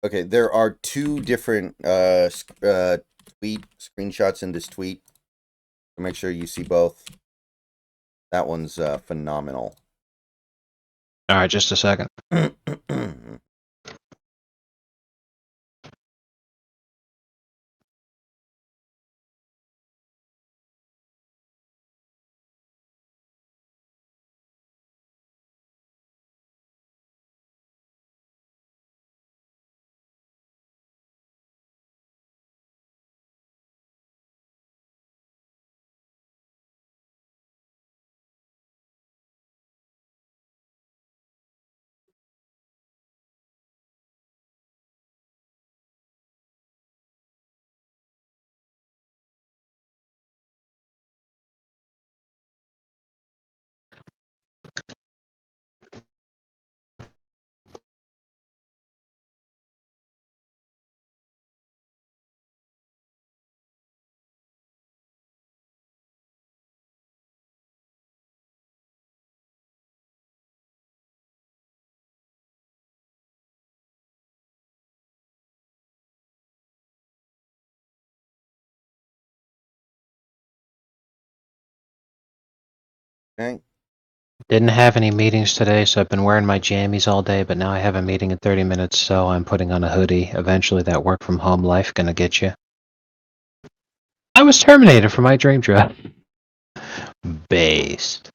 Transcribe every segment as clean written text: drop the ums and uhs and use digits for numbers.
Okay, there are two different tweet screenshots in this tweet. So make sure you see both. That one's phenomenal. All right, just a second. Okay. Didn't have any meetings today, so I've been wearing my jammies all day, but now I have a meeting in 30 minutes, so I'm putting on a hoodie. Eventually, that work from home life gonna get you. I was terminated for my dream job. Based.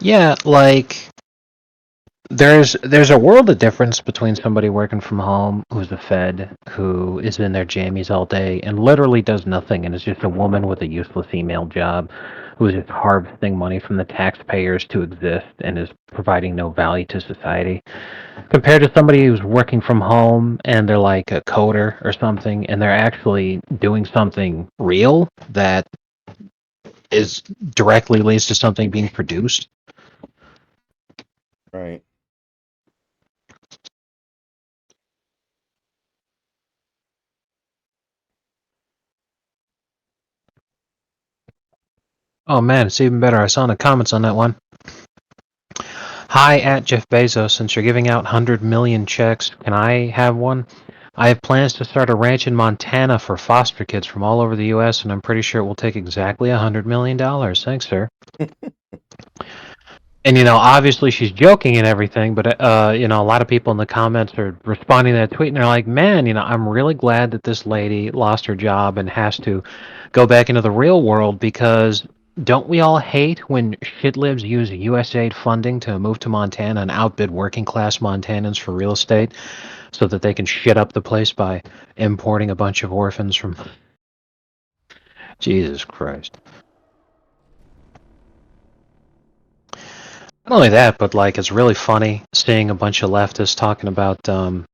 Yeah, like there's a world of difference between somebody working from home who's a Fed, who is in their jammies all day and literally does nothing and is just a woman with a useless email job who is just harvesting money from the taxpayers to exist and is providing no value to society, compared to somebody who's working from home and they're like a coder or something and they're actually doing something real that is directly leads to something being produced. Right. Oh man, it's even better. I saw in the comments on that one. Hi, at Jeff Bezos. Since you're giving out 100 million checks, can I have one? I have plans to start a ranch in Montana for foster kids from all over the U.S., and I'm pretty sure it will take exactly $100 million. Thanks, sir. And, obviously she's joking and everything, but, a lot of people in the comments are responding to that tweet, and they're like, man, I'm really glad that this lady lost her job and has to go back into the real world, because don't we all hate when shitlibs use USAID funding to move to Montana and outbid working class Montanans for real estate so that they can shit up the place by importing a bunch of orphans from... Jesus Christ. Not only that, but like it's really funny seeing a bunch of leftists talking about the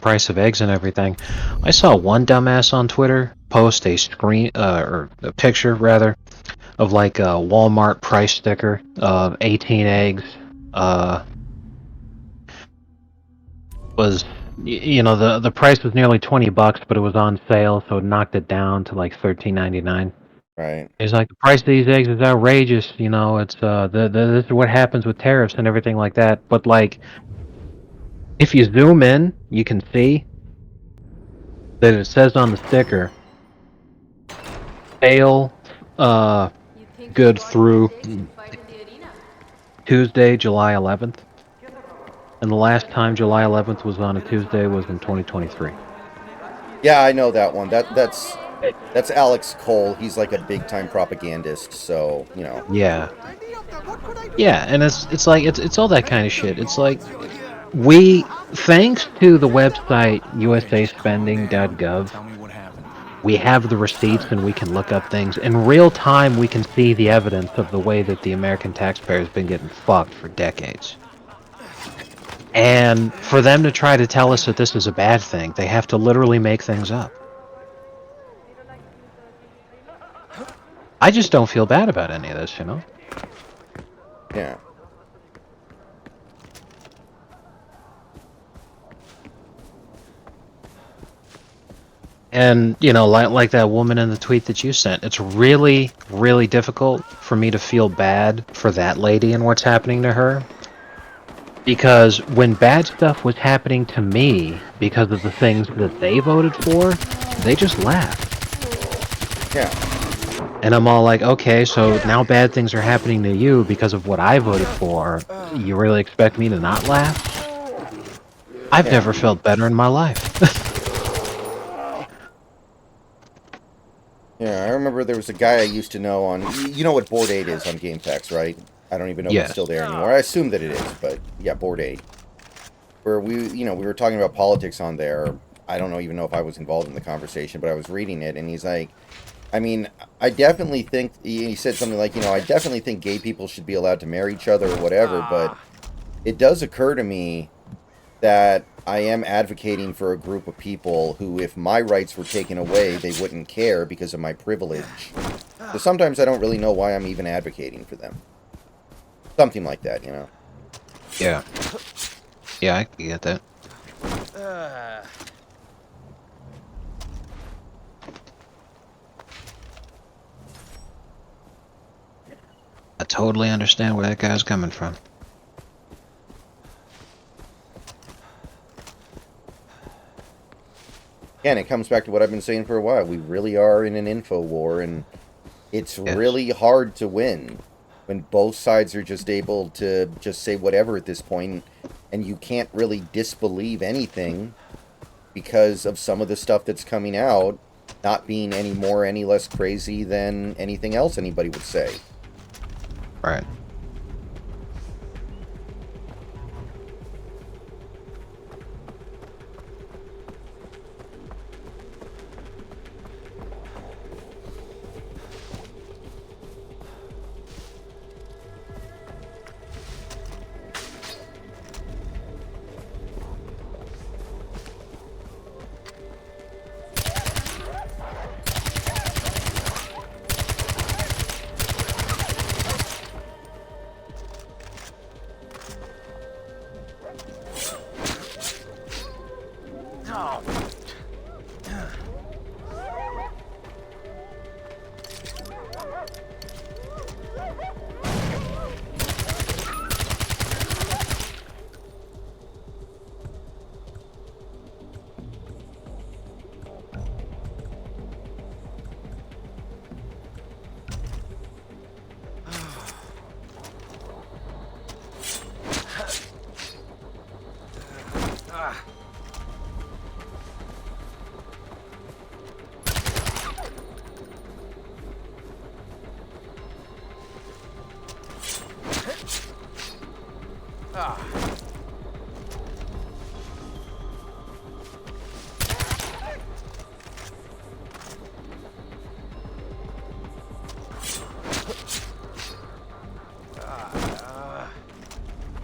price of eggs and everything. I saw one dumbass on Twitter post a screen or a picture rather of like a Walmart price sticker of 18 eggs. Was the price was nearly $20, but it was on sale, so it knocked it down to like $13.99. Right. He's like, the price of these eggs is outrageous. It's this is what happens with tariffs and everything like that. But like, if you zoom in, you can see that it says on the sticker, sale, good through Tuesday, July 11th. And the last time July 11th was on a Tuesday was in 2023. Yeah, I know that one. That's Alex Cole. He's like a big time propagandist. So Yeah. Yeah, and it's like it's all that kind of shit. It's like we, thanks to the website usaspending.gov, we have the receipts and we can look up things. In real time, we can see the evidence of the way that the American taxpayer has been getting fucked for decades. And for them to try to tell us that this is a bad thing, they have to literally make things up. I just don't feel bad about any of this, Yeah. And, like that woman in the tweet that you sent, it's really, really difficult for me to feel bad for that lady and what's happening to her. Because when bad stuff was happening to me because of the things that they voted for, they just laughed. Yeah. And I'm all like, okay, so now bad things are happening to you because of what I voted for. You really expect me to not laugh? I've Yeah. never felt better in my life. Yeah, I remember there was a guy I used to know on. You know what Board 8 is on GameFAQs, right? I don't even know if it's Yes. still there anymore. I assume that it is, but yeah, Board 8. Where we were talking about politics on there. I don't even know if I was involved in the conversation, but I was reading it, and he's like, I mean, I definitely think, he said something like, I definitely think gay people should be allowed to marry each other or whatever, but it does occur to me that I am advocating for a group of people who, if my rights were taken away, they wouldn't care because of my privilege. So sometimes I don't really know why I'm even advocating for them. Something like that, Yeah. Yeah, I can get that. I totally understand where that guy's coming from. Again, it comes back to what I've been saying for a while. We really are in an info war, and it's Yes. really hard to win when both sides are just able to just say whatever at this point, and you can't really disbelieve anything because of some of the stuff that's coming out not being any more, any less crazy than anything else anybody would say. Right.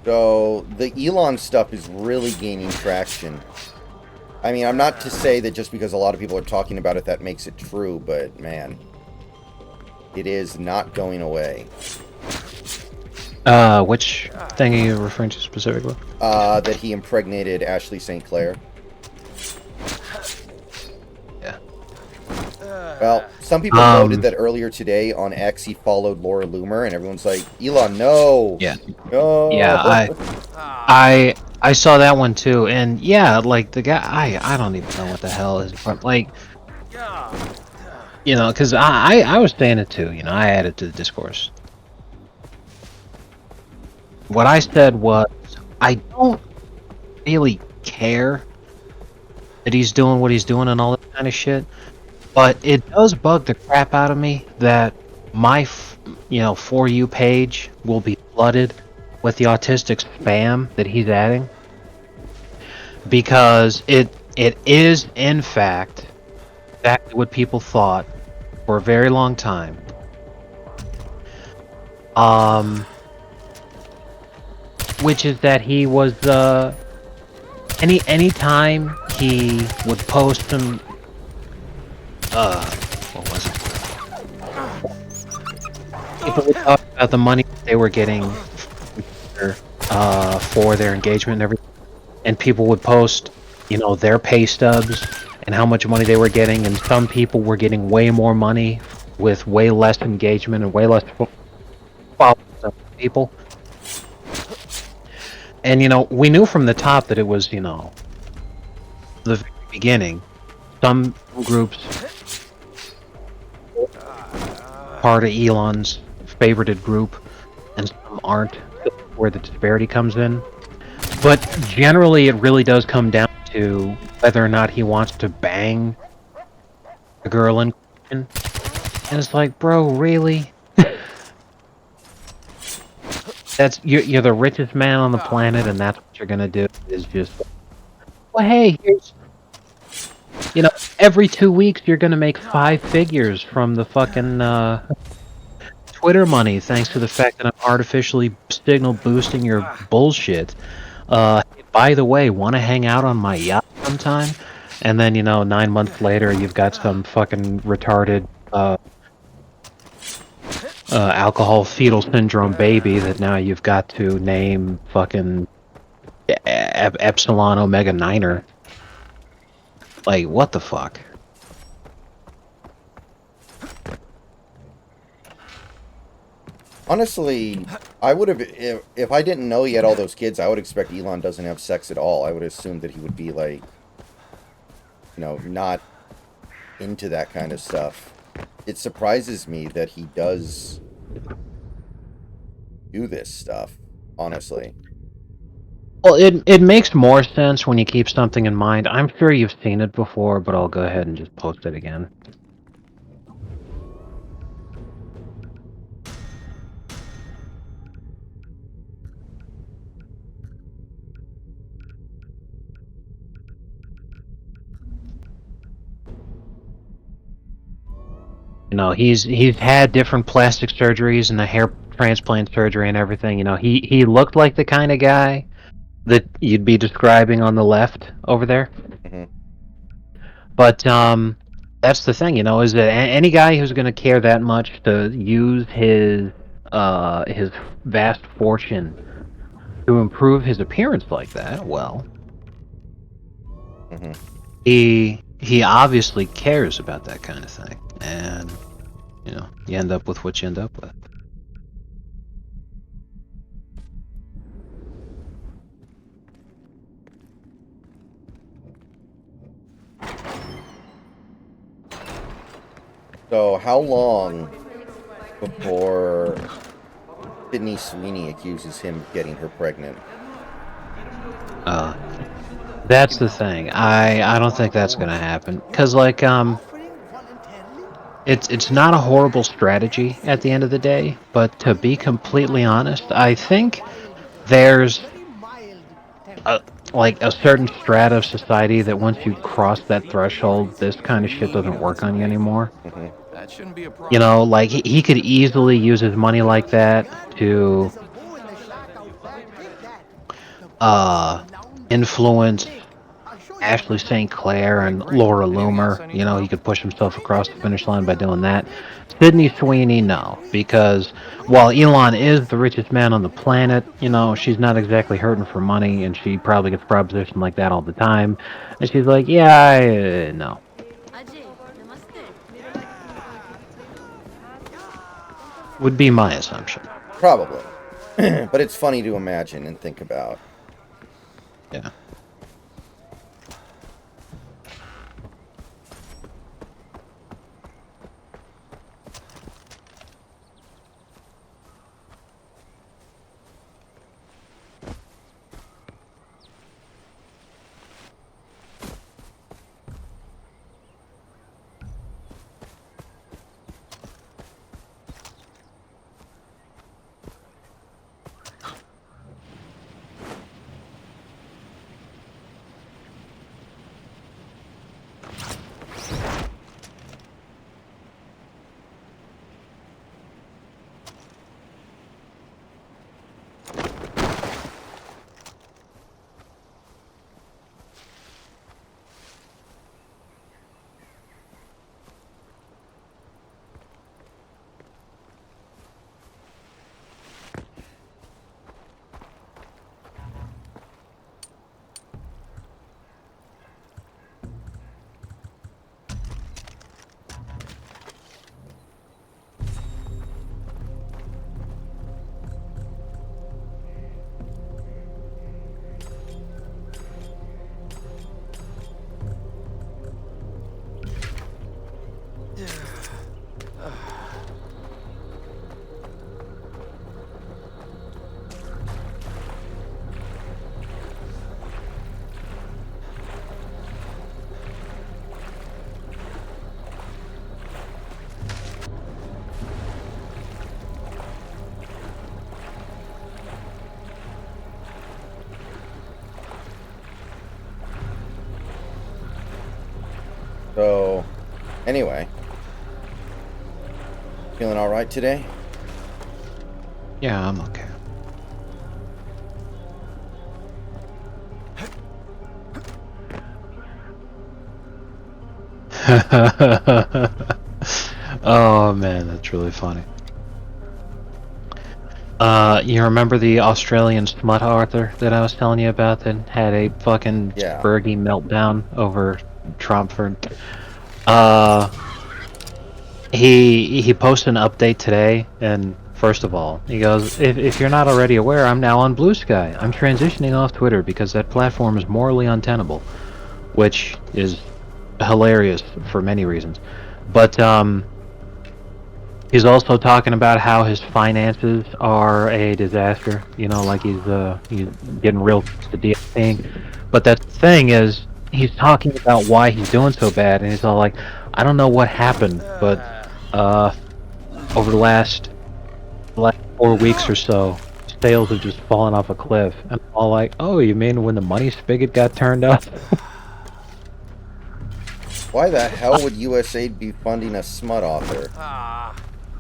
So the Elon stuff is really gaining traction. I mean, I'm not to say that just because a lot of people are talking about it that makes it true, but man, it is not going away. Which thing are you referring to specifically? That he impregnated Ashley St. Clair. Yeah. Well, some people noted that earlier today on X he followed Laura Loomer, and everyone's like, Elon, no! Yeah. No! Yeah, I saw that one too, and yeah, like the guy, I don't even know what the hell is, but like, because I was saying it too, I added to the discourse. What I said was, I don't really care that he's doing what he's doing and all that kind of shit, but it does bug the crap out of me that my, For You page will be flooded with the autistic spam that he's adding, because it is in fact exactly what people thought for a very long time. Which is that he was anytime he would post some what was it? People would talk about the money they were getting for their engagement and everything, and people would post, their pay stubs and how much money they were getting, and some people were getting way more money with way less engagement and way less followers than people. And we knew from the top that it was the very beginning. Some groups part of Elon's favorited group, and some aren't. Where the disparity comes in. But generally, it really does come down to whether or not he wants to bang a girl in question. And it's like, bro, really? You're the richest man on the planet, and that's what you're gonna do is just, well, hey, here's, every 2 weeks you're gonna make 5 figures from the fucking Twitter money, thanks to the fact that I'm artificially signal boosting your bullshit. By the way, want to hang out on my yacht sometime? And then 9 months later, you've got some fucking retarded alcohol fetal syndrome baby that now you've got to name fucking Epsilon Omega Niner. Like, what the fuck? Honestly, I would have if I didn't know he had all those kids. I would expect Elon doesn't have sex at all. I would assume that he would be like, not into that kind of stuff. It surprises me that he does do this stuff. Honestly. Well, it makes more sense when you keep something in mind. I'm sure you've seen it before, but I'll go ahead and just post it again. He's had different plastic surgeries and the hair transplant surgery and everything. He looked like the kind of guy that you'd be describing on the left over there. Mm-hmm. But that's the thing, is that any guy who's going to care that much to use his vast fortune to improve his appearance like that, well, Mm-hmm. he obviously cares about that kind of thing, and you end up with what you end up with. So, how long before Sydney Sweeney accuses him of getting her pregnant? That's the thing. I don't think that's gonna happen, because it's not a horrible strategy at the end of the day. But to be completely honest, I think there's a certain strata of society that once you cross that threshold, this kind of shit doesn't work on you anymore. Mm-hmm. That shouldn't be a problem. Like he could easily use his money like that to influence Ashley St. Clair and Laura Loomer. He could push himself across the finish line by doing that. Sydney Sweeney, no, because while Elon is the richest man on the planet, she's not exactly hurting for money, and she probably gets propositioned like that all the time. And she's like, yeah, no. Would be my assumption. Probably. But it's funny to imagine and think about. Yeah. So, anyway, feeling all right today? Yeah, I'm okay. Oh man, that's really funny. You remember the Australian smut author that I was telling you about that had a fucking Yeah. Fergie meltdown over Trump for uh he posted an update today, and first of all, he goes, if you're not already aware, I'm now on Blue Sky. I'm transitioning off Twitter because that platform is morally untenable, which is hilarious for many reasons. But he's also talking about how his finances are a disaster. You know, like he's getting real close to DFing. But that thing is, he's talking about why he's doing so bad, and he's all like, I don't know what happened, but over the last 4 weeks or so, sales have just fallen off a cliff. And I'm all like, oh, you mean when the money spigot got turned up? Why the hell would USAID be funding a smut author?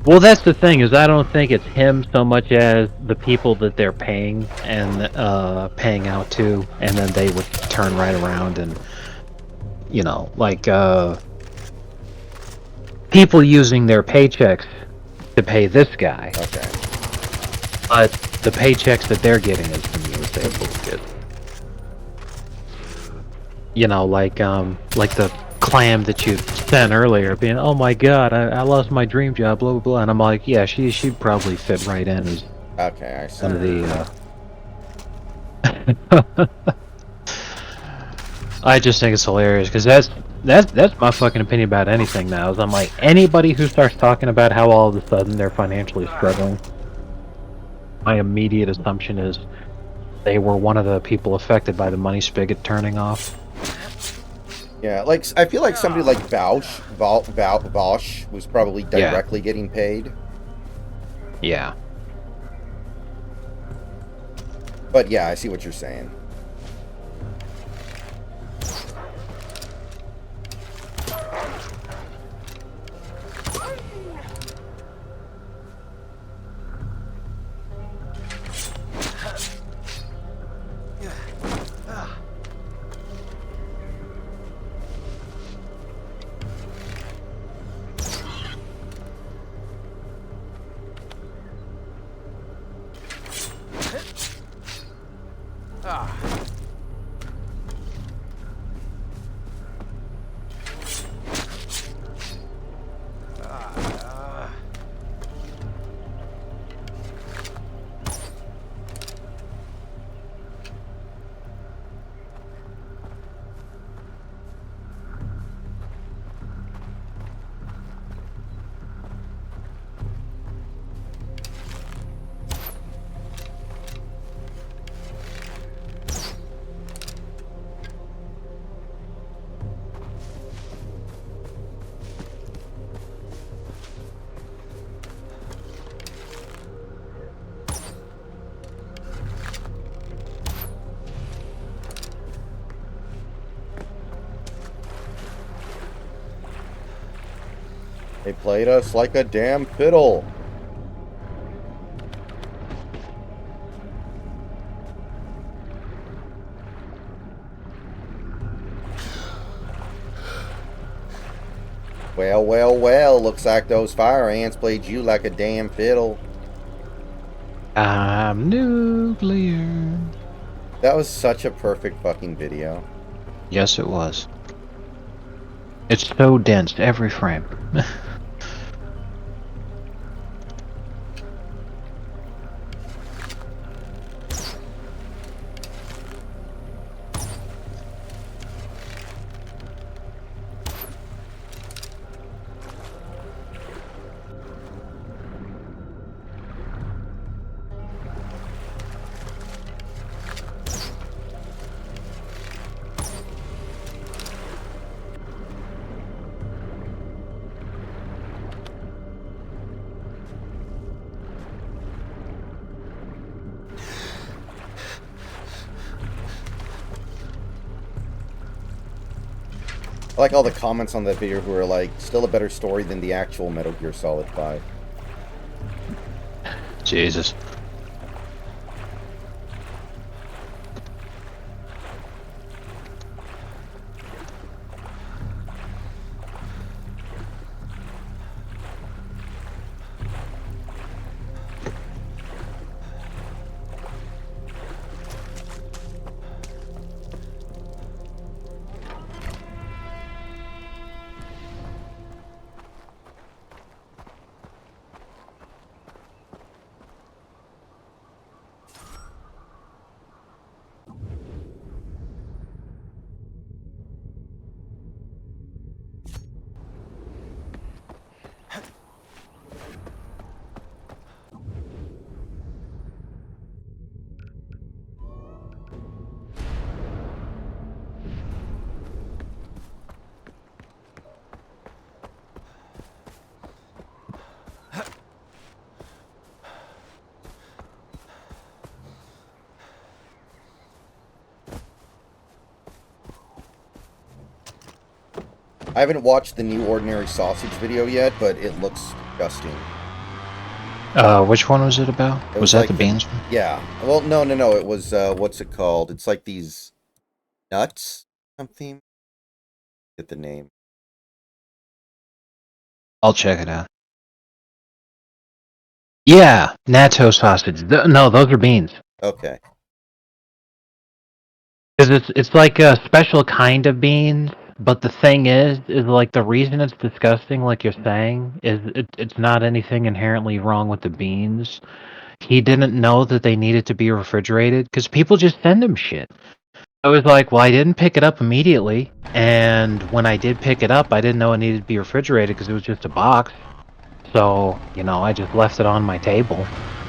Well, that's the thing, is I don't think it's him so much as the people that they're paying and paying out to, and then they would turn right around and, you know, like people using their paychecks to pay this guy, Okay. but the paychecks that they're getting is from USA Bullshit. You know, like the clam that you sent earlier, being, oh my god, I lost my dream job, blah blah blah, and I'm like, yeah, she'd probably fit right in as Okay, I see. one of the. I just think it's hilarious because that's my fucking opinion about anything now. Is I'm like, anybody who starts talking about how all of a sudden they're financially struggling, my immediate assumption is they were one of the people affected by the money spigot turning off. Yeah, like I feel like somebody like Vaush was probably directly getting paid. Yeah. But yeah, I see what you're saying. They played us like a damn fiddle. Well, well, well, looks like those fire ants played you like a damn fiddle. I'm nuclear. That was such a perfect fucking video. Yes, it was. It's so dense, every frame. I like all the comments on that video who are like, still a better story than the actual Metal Gear Solid 5. Jesus. I haven't watched the new Ordinary Sausage video yet, but it looks disgusting. Which one was it about? It Was that like the beans one? Yeah. Well, no. It was, what's it called? It's like these nuts something. Get the name. I'll check it out. Yeah, natto sausage. No, those are beans. Okay. Because it's like a special kind of beans. But the thing is like the reason it's disgusting, like you're saying, is it's not anything inherently wrong with the beans. He didn't know that they needed to be refrigerated because people just send him shit. I was like, well, I didn't pick it up immediately, and when I did pick it up, I didn't know it needed to be refrigerated because it was just a box. So, I just left it on my table,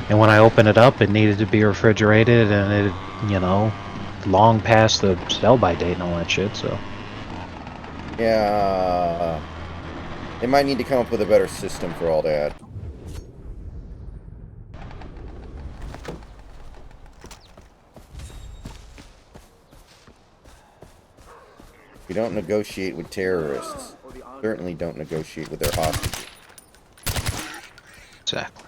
and when I opened it up, it needed to be refrigerated, and long past the sell-by date and all that shit, so. Yeah. They might need to come up with a better system for all that. We don't negotiate with terrorists. Certainly don't negotiate with their hostages. Exactly.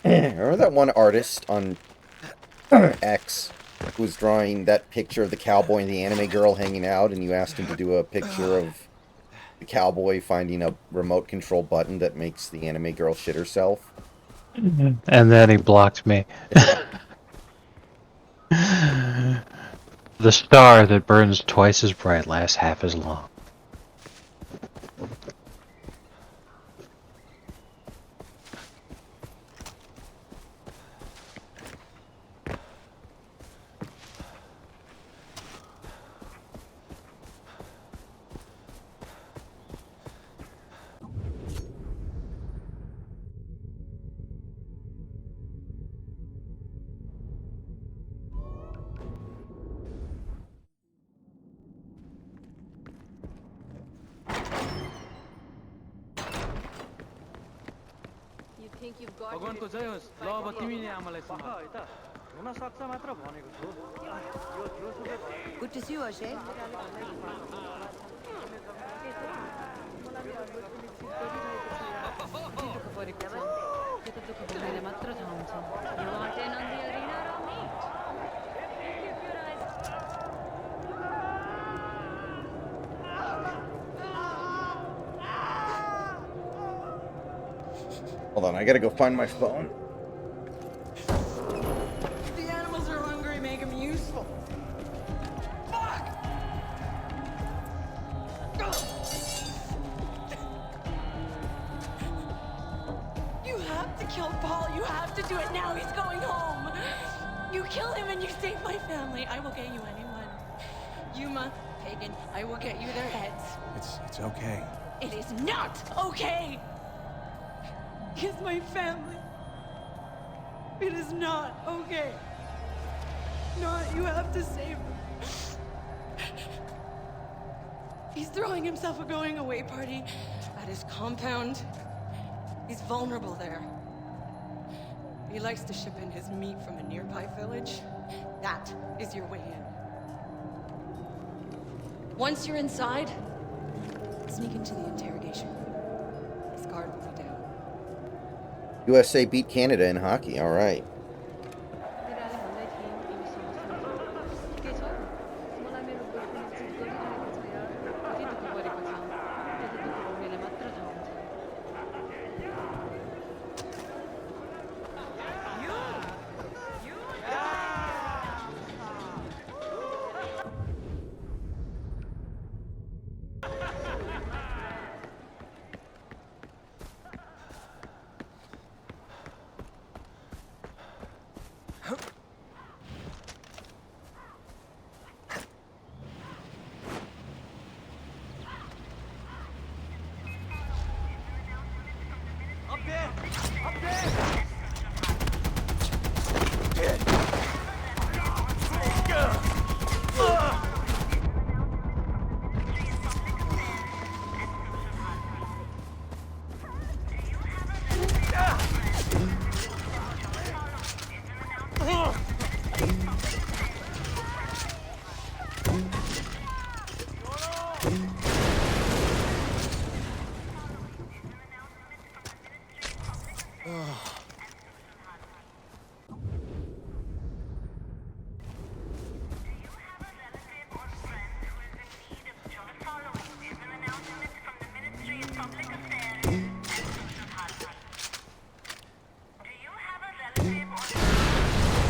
Remember that one artist on X who was drawing that picture of the cowboy and the anime girl hanging out, and you asked him to do a picture of the cowboy finding a remote control button that makes the anime girl shit herself? And then he blocked me. The star that burns twice as bright lasts half as long. भगवानको जय होस् ल अब तिमीले आमालाई सम्हाल है त हुन सक्छ मात्र भनेको छु Good to see you, Ashay. Hold on, I gotta go find my phone. The animals are hungry, make them useful. Fuck! You have to kill Paul. You have to do it now. He's going home. You kill him and you save my family. I will get you anyone. Yuma, Pagan, I will get you their heads. It's okay. It is not okay! He's my family. It is not okay. Not, you have to save him. He's throwing himself a going away party at his compound. He's vulnerable there. He likes to ship in his meat from a nearby village. That is your way in. Once you're inside, sneak into the interrogation room. His guard will be down. USA beat Canada in hockey. All right.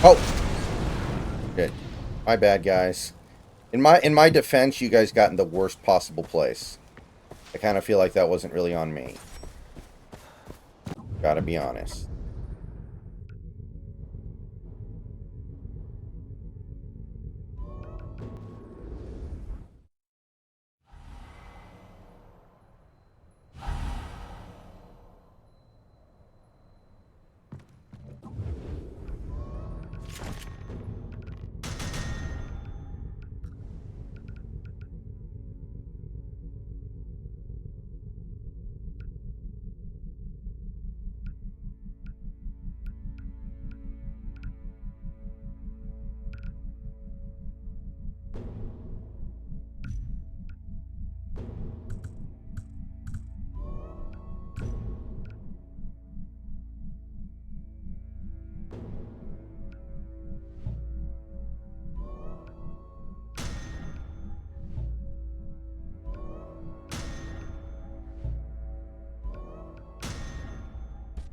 Oh, good. My bad, guys. In my defense, you guys got in the worst possible place. I kind of feel like that wasn't really on me. Gotta be honest.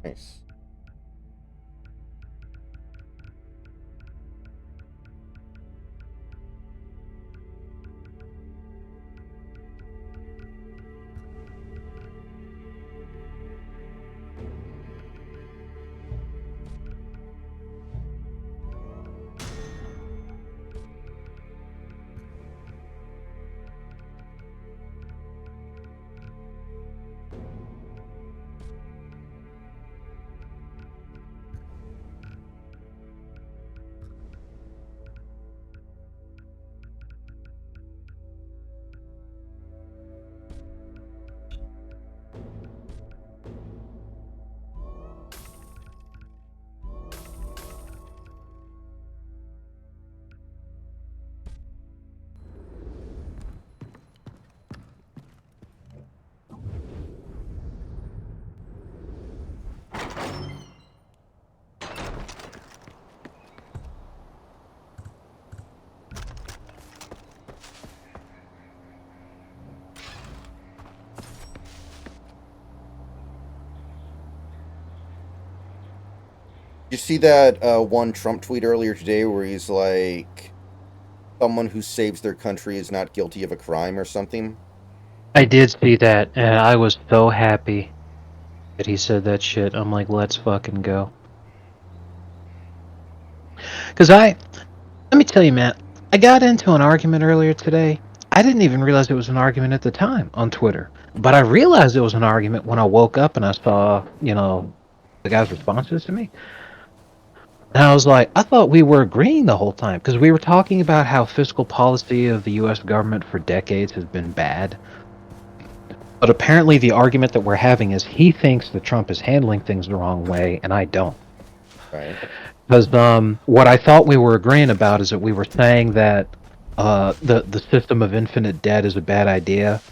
Nice. You see that one Trump tweet earlier today where he's like, someone who saves their country is not guilty of a crime or something? I did see that, and I was so happy that he said that shit. I'm like, let's fucking go. Because let me tell you, Matt, I got into an argument earlier today. I didn't even realize it was an argument at the time on Twitter. But I realized it was an argument when I woke up and I saw, the guy's responses to me. And I was like, I thought we were agreeing the whole time because we were talking about how fiscal policy of the U.S. government for decades has been bad. But apparently the argument that we're having is he thinks that Trump is handling things the wrong way, and I don't. Right. Because what I thought we were agreeing about is that we were saying that the system of infinite debt is a bad idea.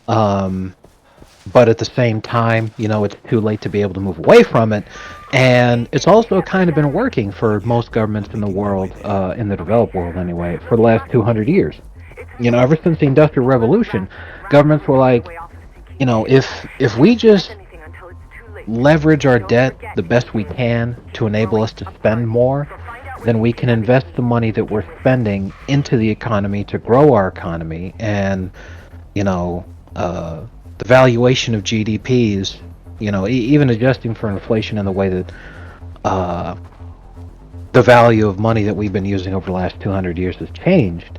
But at the same time, it's too late to be able to move away from it. And it's also kind of been working for most governments in the world, in the developed world anyway, for the last 200 years. Ever since the Industrial Revolution, governments were like, if we just leverage our debt the best we can to enable us to spend more, then we can invest the money that we're spending into the economy to grow our economy. And, the valuation of GDPs, even adjusting for inflation in the way that the value of money that we've been using over the last 200 years has changed,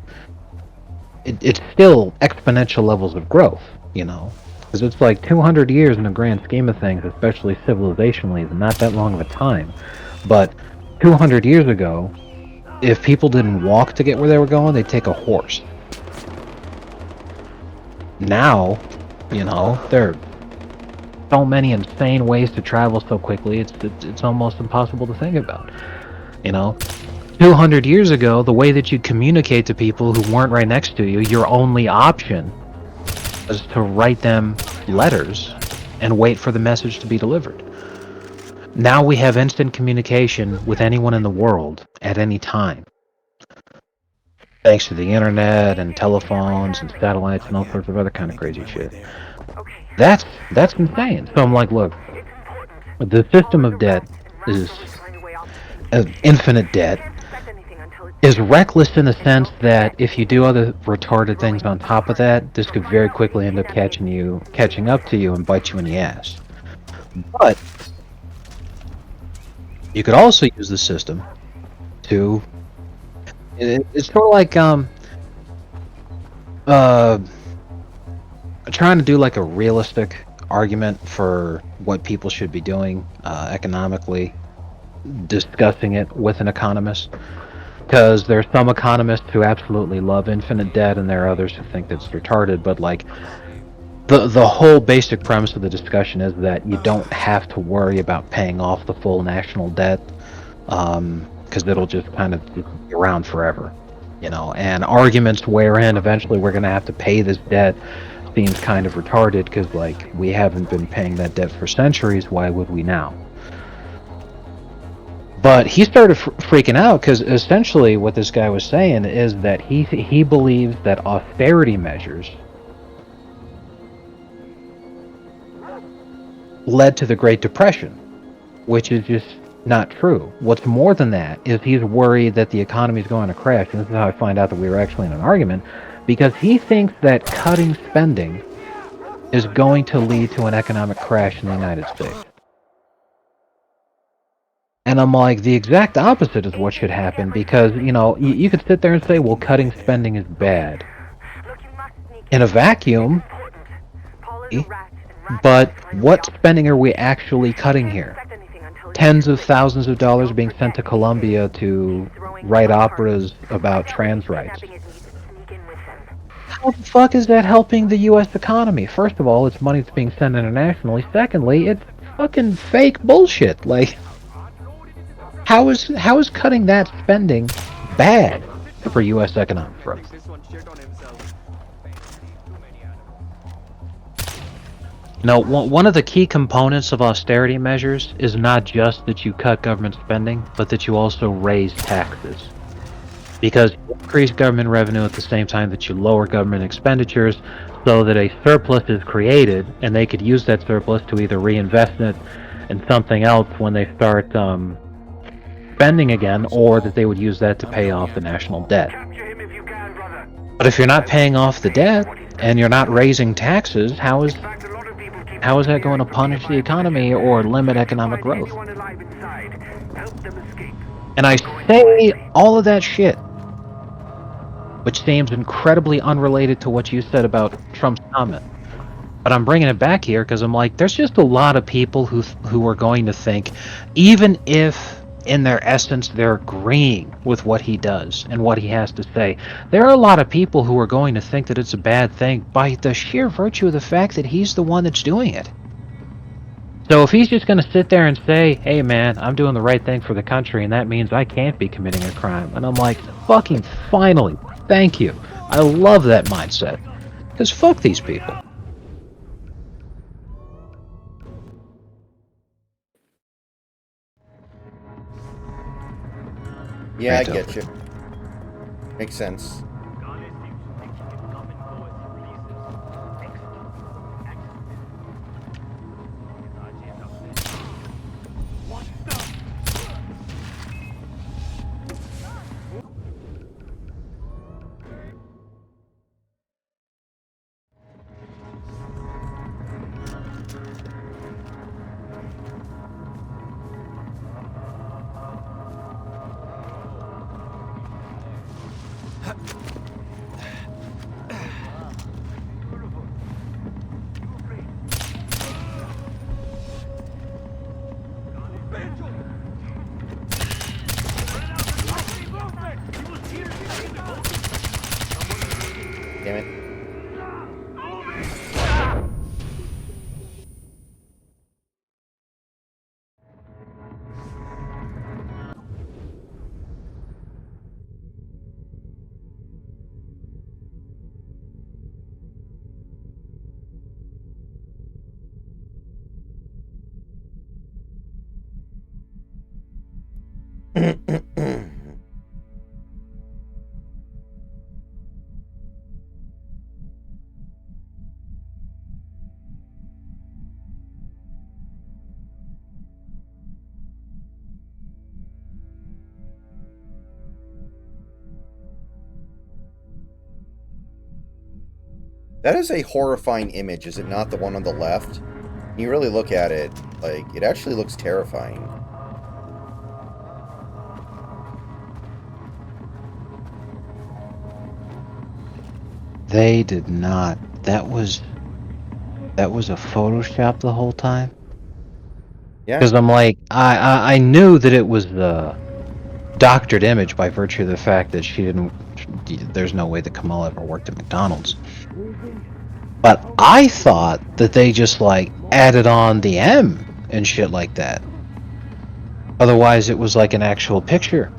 it's still exponential levels of growth, because it's like 200 years in the grand scheme of things, especially civilizationally, is not that long of a time. But 200 years ago, if people didn't walk to get where they were going, they'd take a horse. Now, there are so many insane ways to travel so quickly, it's almost impossible to think about. 200 years ago, the way that you communicate to people who weren't right next to you, your only option was to write them letters and wait for the message to be delivered. Now we have instant communication with anyone in the world at any time, thanks to the internet and telephones and satellites and all sorts of other kind of crazy shit. That's insane. So I'm like, look, the system of debt is infinite debt is reckless in the sense that if you do other retarded things on top of that, this could very quickly end up catching up to you and bite you in the ass. But you could also use the system to it's sort of like trying to do like a realistic argument for what people should be doing economically, discussing it with an economist. Because there's some economists who absolutely love infinite debt, and there are others who think that's retarded. But like, the whole basic premise of the discussion is that you don't have to worry about paying off the full national debt, because it'll just kind of be around forever, And arguments wherein eventually we're going to have to pay this debt seems kind of retarded, because like we haven't been paying that debt for centuries. Why would we now? But he started freaking out because essentially what this guy was saying is that he believes that austerity measures led to the Great Depression, which is just not true. What's more than that is he's worried that the economy is going to crash, and this is how I find out that we were actually in an argument, because he thinks that cutting spending is going to lead to an economic crash in the United States. And I'm like, the exact opposite is what should happen, because, you could sit there and say, well, cutting spending is bad. In a vacuum, but what spending are we actually cutting here? Tens of thousands of dollars being sent to Colombia to write operas about trans rights. How the fuck is that helping the U.S. economy? First of all, it's money that's being sent internationally. Secondly, it's fucking fake bullshit. Like, how is cutting that spending bad for U.S. economic growth? Now, one of the key components of austerity measures is not just that you cut government spending, but that you also raise taxes. Because you increase government revenue at the same time that you lower government expenditures, so that a surplus is created, and they could use that surplus to either reinvest it in something else when they start spending again, or that they would use that to pay off the national debt. But if you're not paying off the debt and you're not raising taxes, how is that going to punish the economy or limit economic growth? And I say all of that shit, which seems incredibly unrelated to what you said about Trump's comment. But I'm bringing it back here because I'm like, there's just a lot of people who are going to think, even if in their essence, they're agreeing with what he does and what he has to say. There are a lot of people who are going to think that it's a bad thing by the sheer virtue of the fact that he's the one that's doing it. So if he's just going to sit there and say, hey man, I'm doing the right thing for the country and that means I can't be committing a crime. And I'm like, fucking finally, thank you. I love that mindset. Because fuck these people. Yeah, I Right, get you. Makes sense. Damn it. That is a horrifying image, is it not? The one on the left? When you really look at it, like, it actually looks terrifying. They did not. That was a Photoshop the whole time? Yeah. Because I'm like, I knew that it was the doctored image by virtue of the fact that there's no way that Kamala ever worked at McDonald's. But I thought that they just like added on the M and shit like that. Otherwise it was like an actual picture.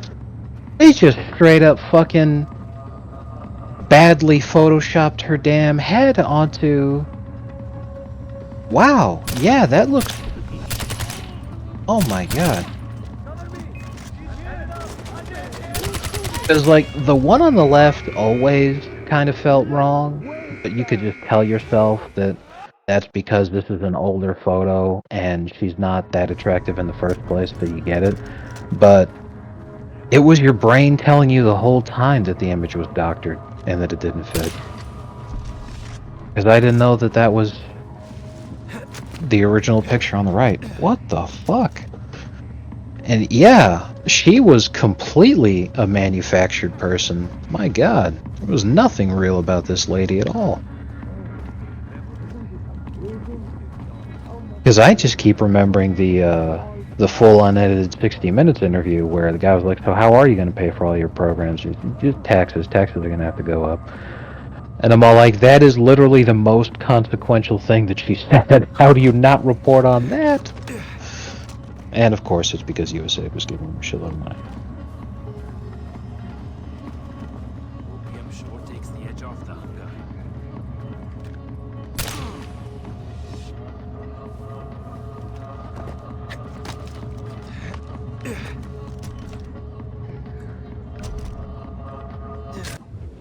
They just straight up fucking badly photoshopped her damn head onto... Wow, yeah, that looks... Oh my god. Because, like, the one on the left always kind of felt wrong, but you could just tell yourself that that's because this is an older photo and she's not that attractive in the first place, but you get it. But it was your brain telling you the whole time that the image was doctored and that it didn't fit. Because I didn't know that that was the original picture on the right. What the fuck? And yeah, she was completely a manufactured person. My god, there was nothing real about this lady at all. Because I just keep remembering the full unedited 60 Minutes interview where the guy was like, so how are you going to pay for all your programs? Just taxes. Taxes are going to have to go up. And I'm all like, that is literally the most consequential thing that she said. How do you not report on that? And of course, it's because USA was giving them a shitload of money. Opium sure takes the edge off the hunger.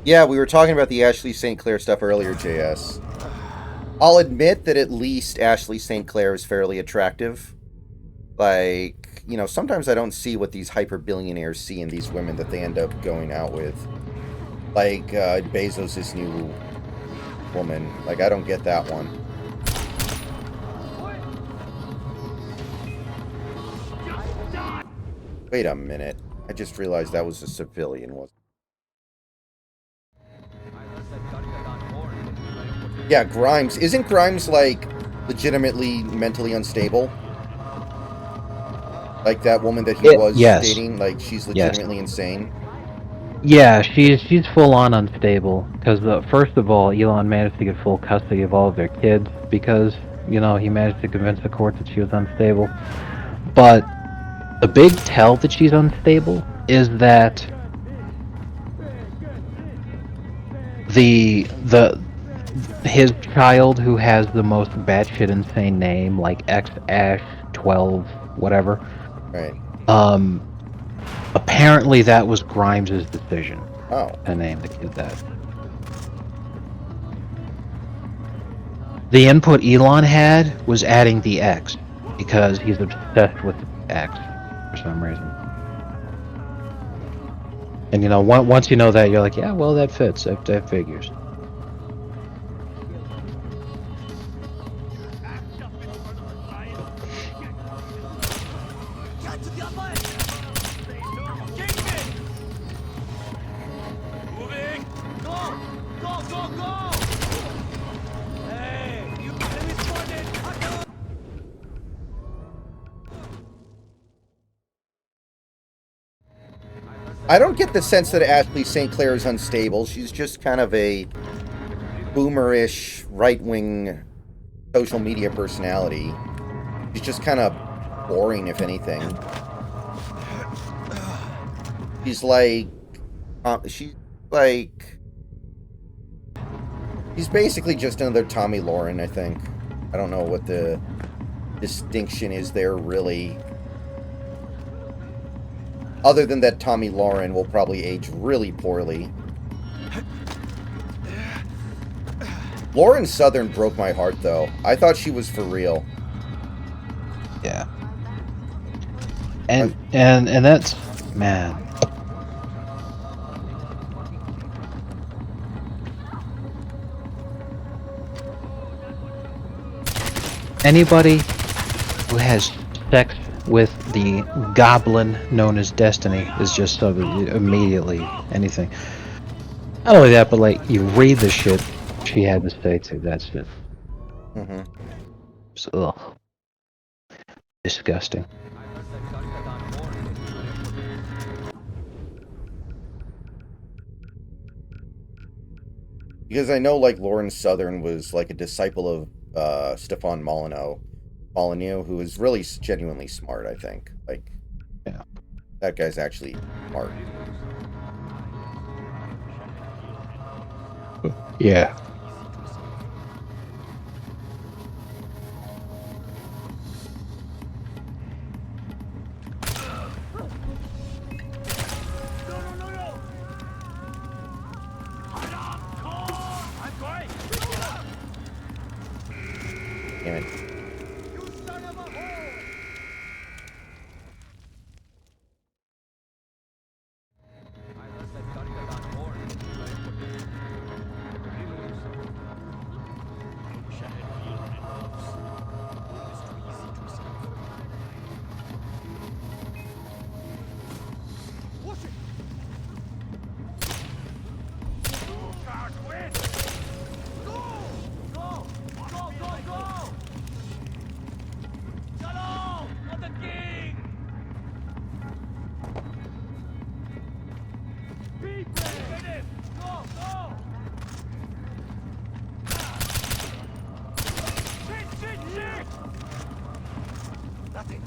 Yeah, we were talking about the Ashley St. Clair stuff earlier, JS. I'll admit that at least Ashley St. Clair is fairly attractive. Like, you know, sometimes I don't see what these hyper-billionaires see in these women that they end up going out with. Like, Bezos' new woman. Like, I don't get that one. Wait a minute. I just realized that was a civilian, wasn't it? Yeah, Grimes. Isn't Grimes, like, legitimately mentally unstable? Like that woman that he was yes. dating, like she's legitimately insane. Yeah, she's full on unstable because first of all, Elon managed to get full custody of all of their kids because he managed to convince the court that she was unstable. But the big tell that she's unstable is that his child who has the most batshit insane name, like X Ash 12 whatever. Right. Apparently that was Grimes' decision. Oh. To name the kid that. The input Elon had was adding the X because he's obsessed with X for some reason. And once you know that, you're like, yeah, well, that fits. That figures. I don't get the sense that Ashley St. Clair is unstable. She's just kind of a boomerish, right-wing social media personality. She's just kind of boring, if anything. She's like... She's basically just another Tommy Lauren, I think. I don't know what the distinction is there, really. Other than that, Tommy Lauren will probably age really poorly. Lauren Southern broke my heart, though. I thought she was for real. Yeah. And that's... Man. Anybody who has sex with the goblin known as Destiny is just immediately anything. Not only that, but like you read the shit she had to say too. That's it. Mm-hmm. So, ugh. Disgusting. Because I know, like, Lauren Southern was like a disciple of Stefan Molyneux, who is really genuinely smart, I think. Like, yeah, that guy's actually smart. Yeah. Damn it. Nothing.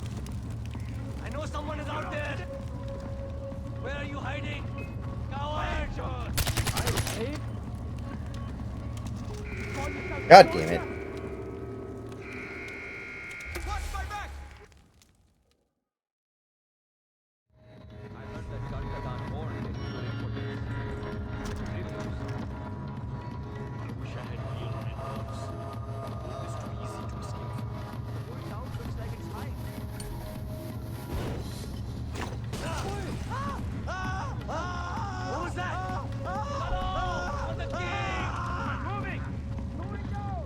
I know someone is out there. Where are you hiding? Coward! God damn it. Watch my back! What was that? Hello! On the king! Moving! Moving down!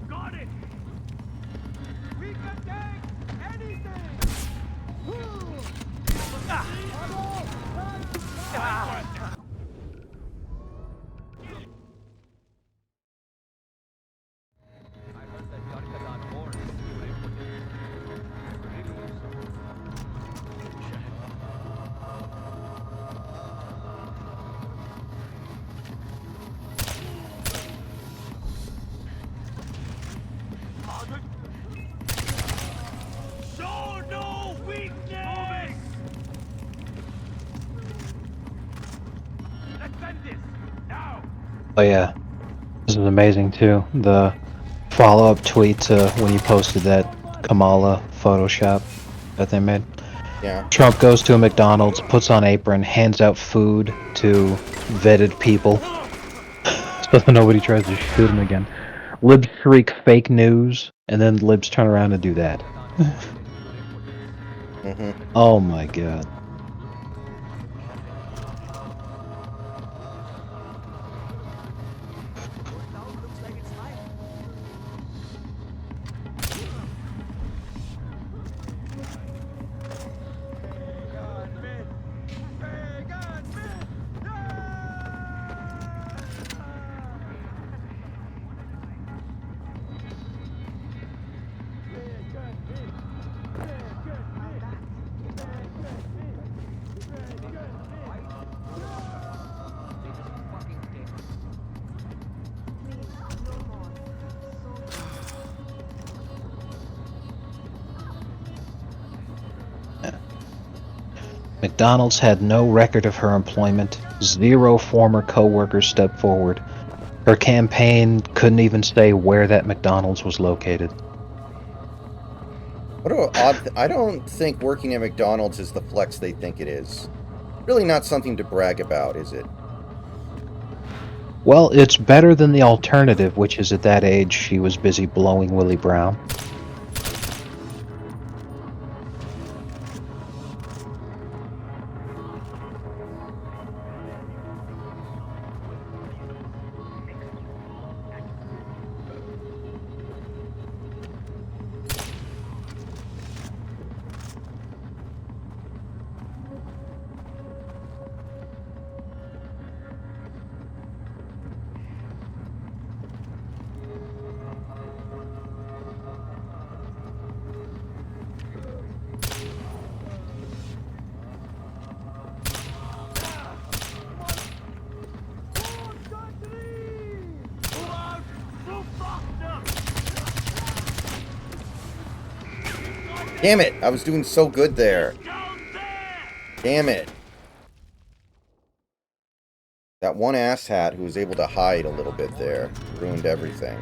Got it! We can take anything! Oh yeah, this is amazing too. The follow-up tweet to when you posted that Kamala Photoshop that they made. Yeah. Trump goes to a McDonald's, puts on apron, hands out food to vetted people, so that nobody tries to shoot him again. Libs shriek fake news, and then libs turn around and do that. Mm-hmm. Oh my god. McDonald's had no record of her employment. 0 former co-workers stepped forward. Her campaign couldn't even say where that McDonald's was located. What an odd... I don't think working at McDonald's is the flex they think it is. Really not something to brag about, is it? Well, it's better than the alternative, which is at that age she was busy blowing Willie Brown. Damn it! I was doing so good there. Damn it. That one asshat who was able to hide a little bit there ruined everything.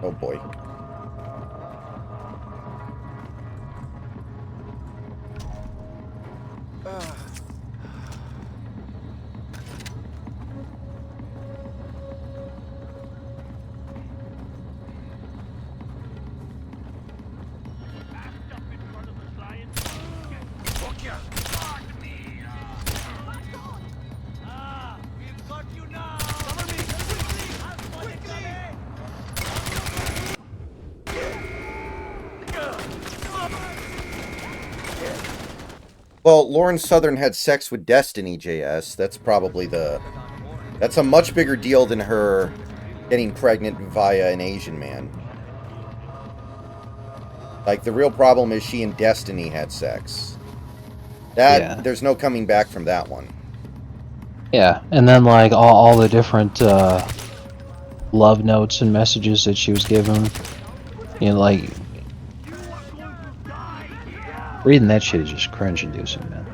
Oh boy. We've got you now! Cover me! Quickly! Well, Lauren Southern had sex with Destiny, JS. That's probably the... That's a much bigger deal than her getting pregnant via an Asian man. Like, the real problem is she and Destiny had sex. That, Yeah. There's no coming back from that one. Yeah, and then like all the different love notes and messages that she was given, you know, like reading that shit is just cringe-inducing, man.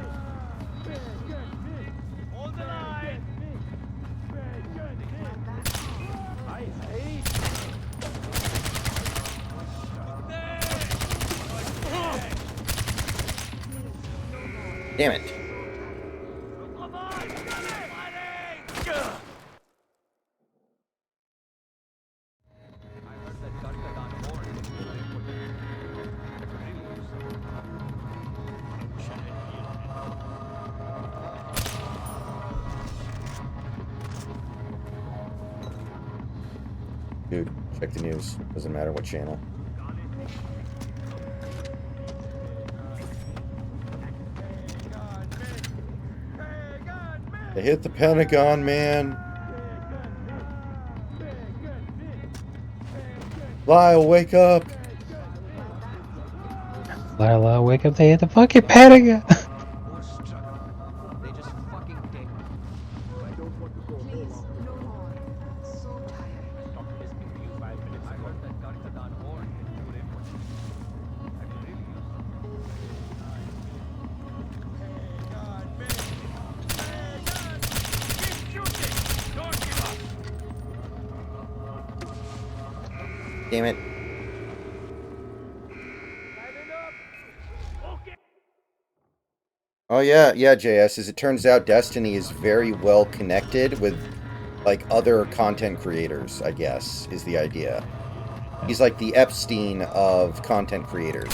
Hold the line! Damn it. Come on! Fighting! Dude, check the news. Doesn't matter what channel. They hit the Pentagon, man. Lyle, wake up. Lila, wake up, they hit the fucking Pentagon! They just fucking dig. Please, no more. So tired. Doctor is giving you 5 minutes. I heard that Garikadan war hit good input. I could really use damn it. Oh yeah, JS. As it turns out, Destiny is very well connected with like other content creators, I guess, is the idea. He's like the Epstein of content creators.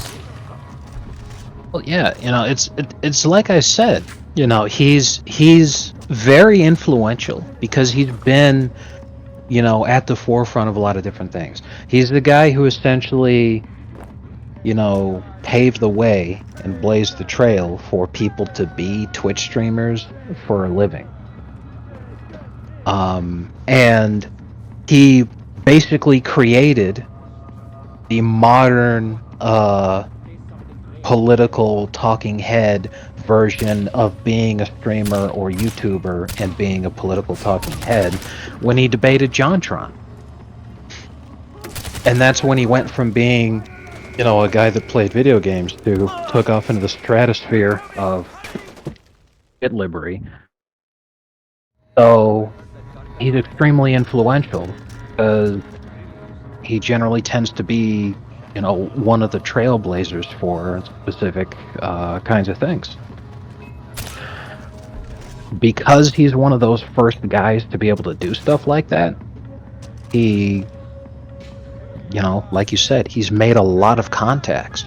Well, yeah, it's like I said, he's very influential because he's been, at the forefront of a lot of different things. He's the guy who essentially, paved the way and blazed the trail for people to be Twitch streamers for a living. And he basically created the modern political talking head version of being a streamer or YouTuber and being a political talking head when he debated JonTron. And that's when he went from being, a guy that played video games to took off into the stratosphere of shit-libbery. So he's extremely influential because he generally tends to be one of the trailblazers for specific kinds of things. Because he's one of those first guys to be able to do stuff like that, he, like you said, he's made a lot of contacts.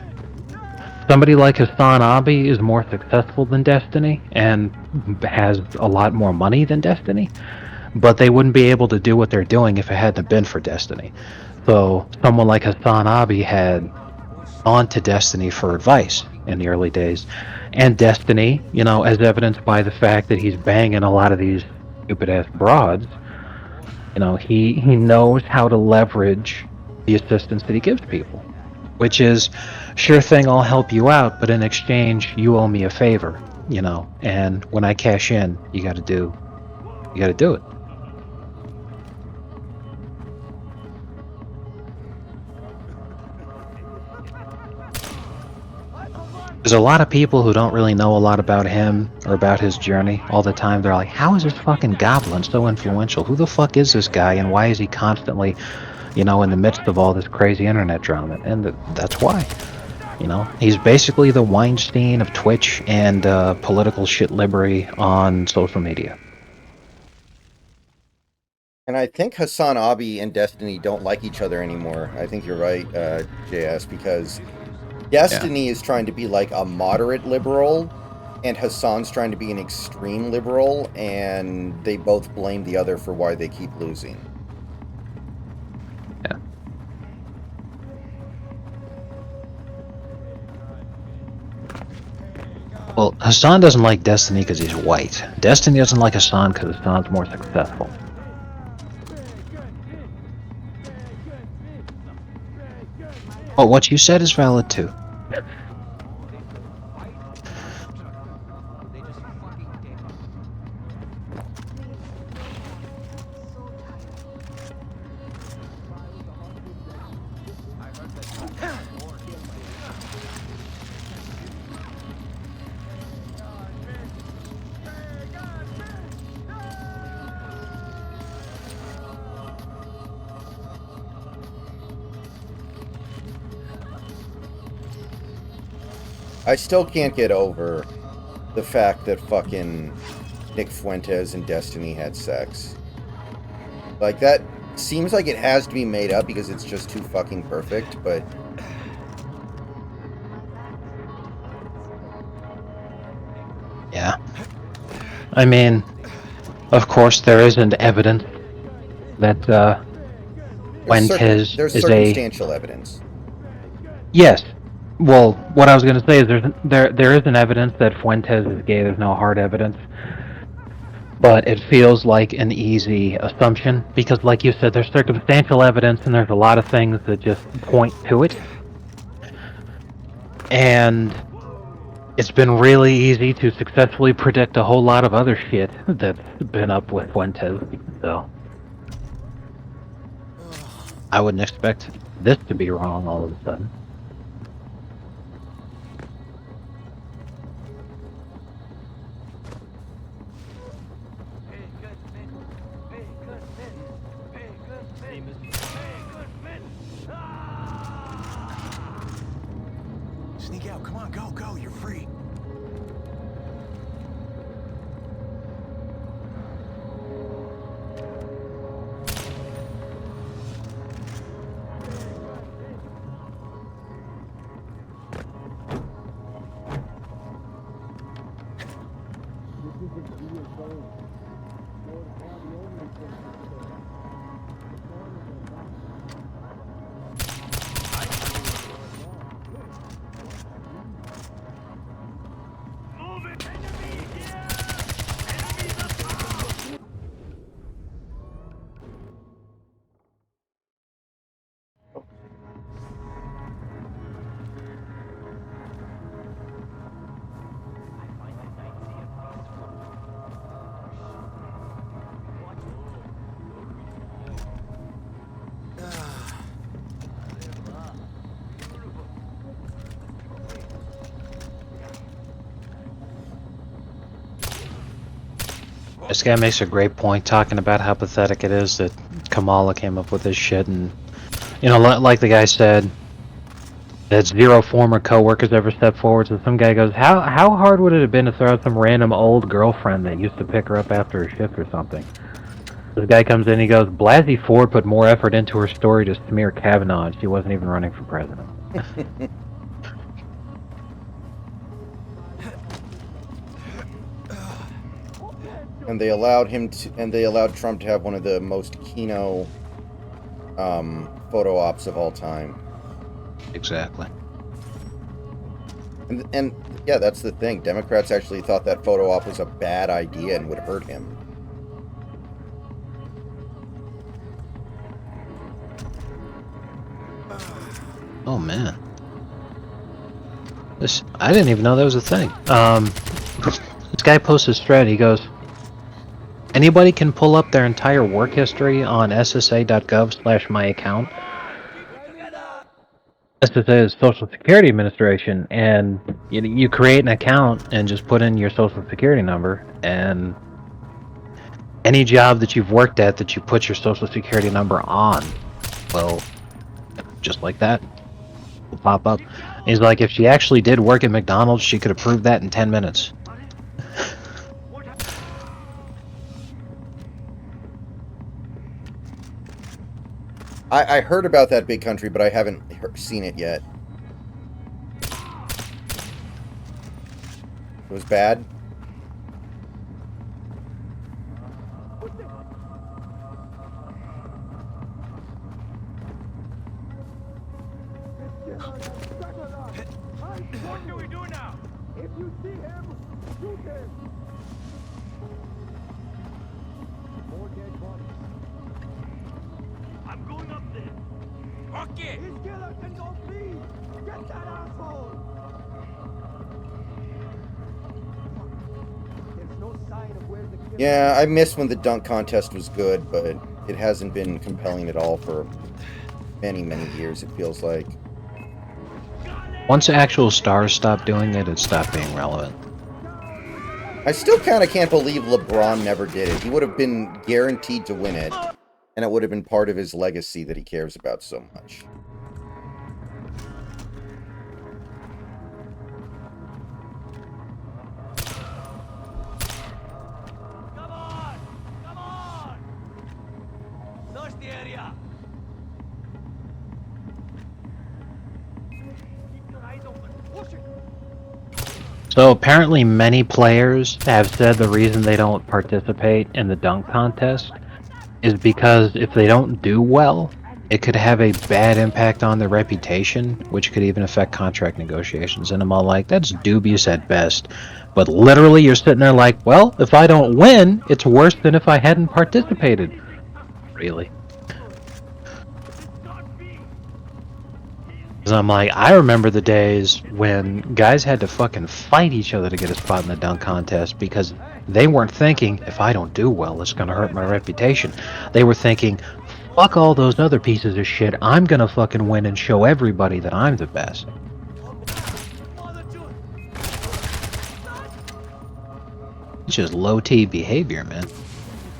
Somebody like Hassan Abi is more successful than Destiny and has a lot more money than Destiny, but they wouldn't be able to do what they're doing if it hadn't been for Destiny. So someone like Hassan Abi had gone to Destiny for advice in the early days. And Destiny, as evidenced by the fact that he's banging a lot of these stupid-ass broads, he knows how to leverage the assistance that he gives people. Which is, sure thing, I'll help you out, but in exchange, you owe me a favor, and when I cash in, you gotta do it. There's a lot of people who don't really know a lot about him or about his journey all the time. They're like, how is this fucking goblin so influential? Who the fuck is this guy, and why is he constantly, in the midst of all this crazy internet drama? And that's why. He's basically the Weinstein of Twitch and political shit-libbery on social media. And I think Hassan Abi and Destiny don't like each other anymore. I think you're right, JS, because Destiny is trying to be like a moderate liberal, and Hassan's trying to be an extreme liberal, and they both blame the other for why they keep losing. Yeah. Well, Hassan doesn't like Destiny because he's white. Destiny doesn't like Hassan because Hassan's more successful. Well, what you said is valid too. I still can't get over the fact that fucking Nick Fuentes and Destiny had sex. Like, that seems like it has to be made up because it's just too fucking perfect, but... Yeah. I mean, of course there isn't evidence that Fuentes there's is circumstantial evidence. Yes. Well, what I was going to say is there isn't evidence that Fuentes is gay. There's no hard evidence. But it feels like an easy assumption because, like you said, there's circumstantial evidence and there's a lot of things that just point to it. And it's been really easy to successfully predict a whole lot of other shit that's been up with Fuentes. So I wouldn't expect this to be wrong all of a sudden. now. Come on, go. You're free. This guy makes a great point talking about how pathetic it is that Kamala came up with this shit, and you know, like the guy said, that 0 former coworkers ever stepped forward. So some guy goes, "How hard would it have been to throw out some random old girlfriend that used to pick her up after her shift or something?" This guy comes in, he goes, "Blasey Ford put more effort into her story to smear Kavanaugh. She wasn't even running for president." And they allowed Trump to have one of the most keynote photo ops of all time. Exactly. And yeah, that's the thing. Democrats actually thought that photo op was a bad idea and would hurt him. Oh man. I didn't even know that was a thing. This guy posts his thread, he goes, "Anybody can pull up their entire work history on ssa.gov/myaccount. SSA is Social Security Administration, and you create an account and just put in your Social Security number, and any job that you've worked at that you put your Social Security number on, well, just like that, will pop up." He's like, if she actually did work at McDonald's, she could have proved that in 10 minutes. I heard about that Big Country, but I haven't seen it yet. It was bad. What do we do now? If you see him, shoot him. More dead bodies. I'm going up there. Okay. His killer can go free. Get that asshole. There's no sign of where the killer. Yeah, I miss when the dunk contest was good, but it hasn't been compelling at all for many, many years, it feels like. Once actual stars stopped doing it, it stopped being relevant. I still kind of can't believe LeBron never did it. He would have been guaranteed to win it, and it would have been part of his legacy that he cares about so much. Come on! Come on! Search the area. Keep your eyes open. Push it. So apparently many players have said the reason they don't participate in the dunk contest is because if they don't do well, it could have a bad impact on their reputation, which could even affect contract negotiations. And I'm all like, that's dubious at best. But literally you're sitting there like, well, if I don't win, it's worse than if I hadn't participated. Really? Because I'm like, I remember the days when guys had to fucking fight each other to get a spot in the dunk contest because they weren't thinking, if I don't do well, it's going to hurt my reputation. They were thinking, fuck all those other pieces of shit, I'm going to fucking win and show everybody that I'm the best. It's just low-T behavior, man.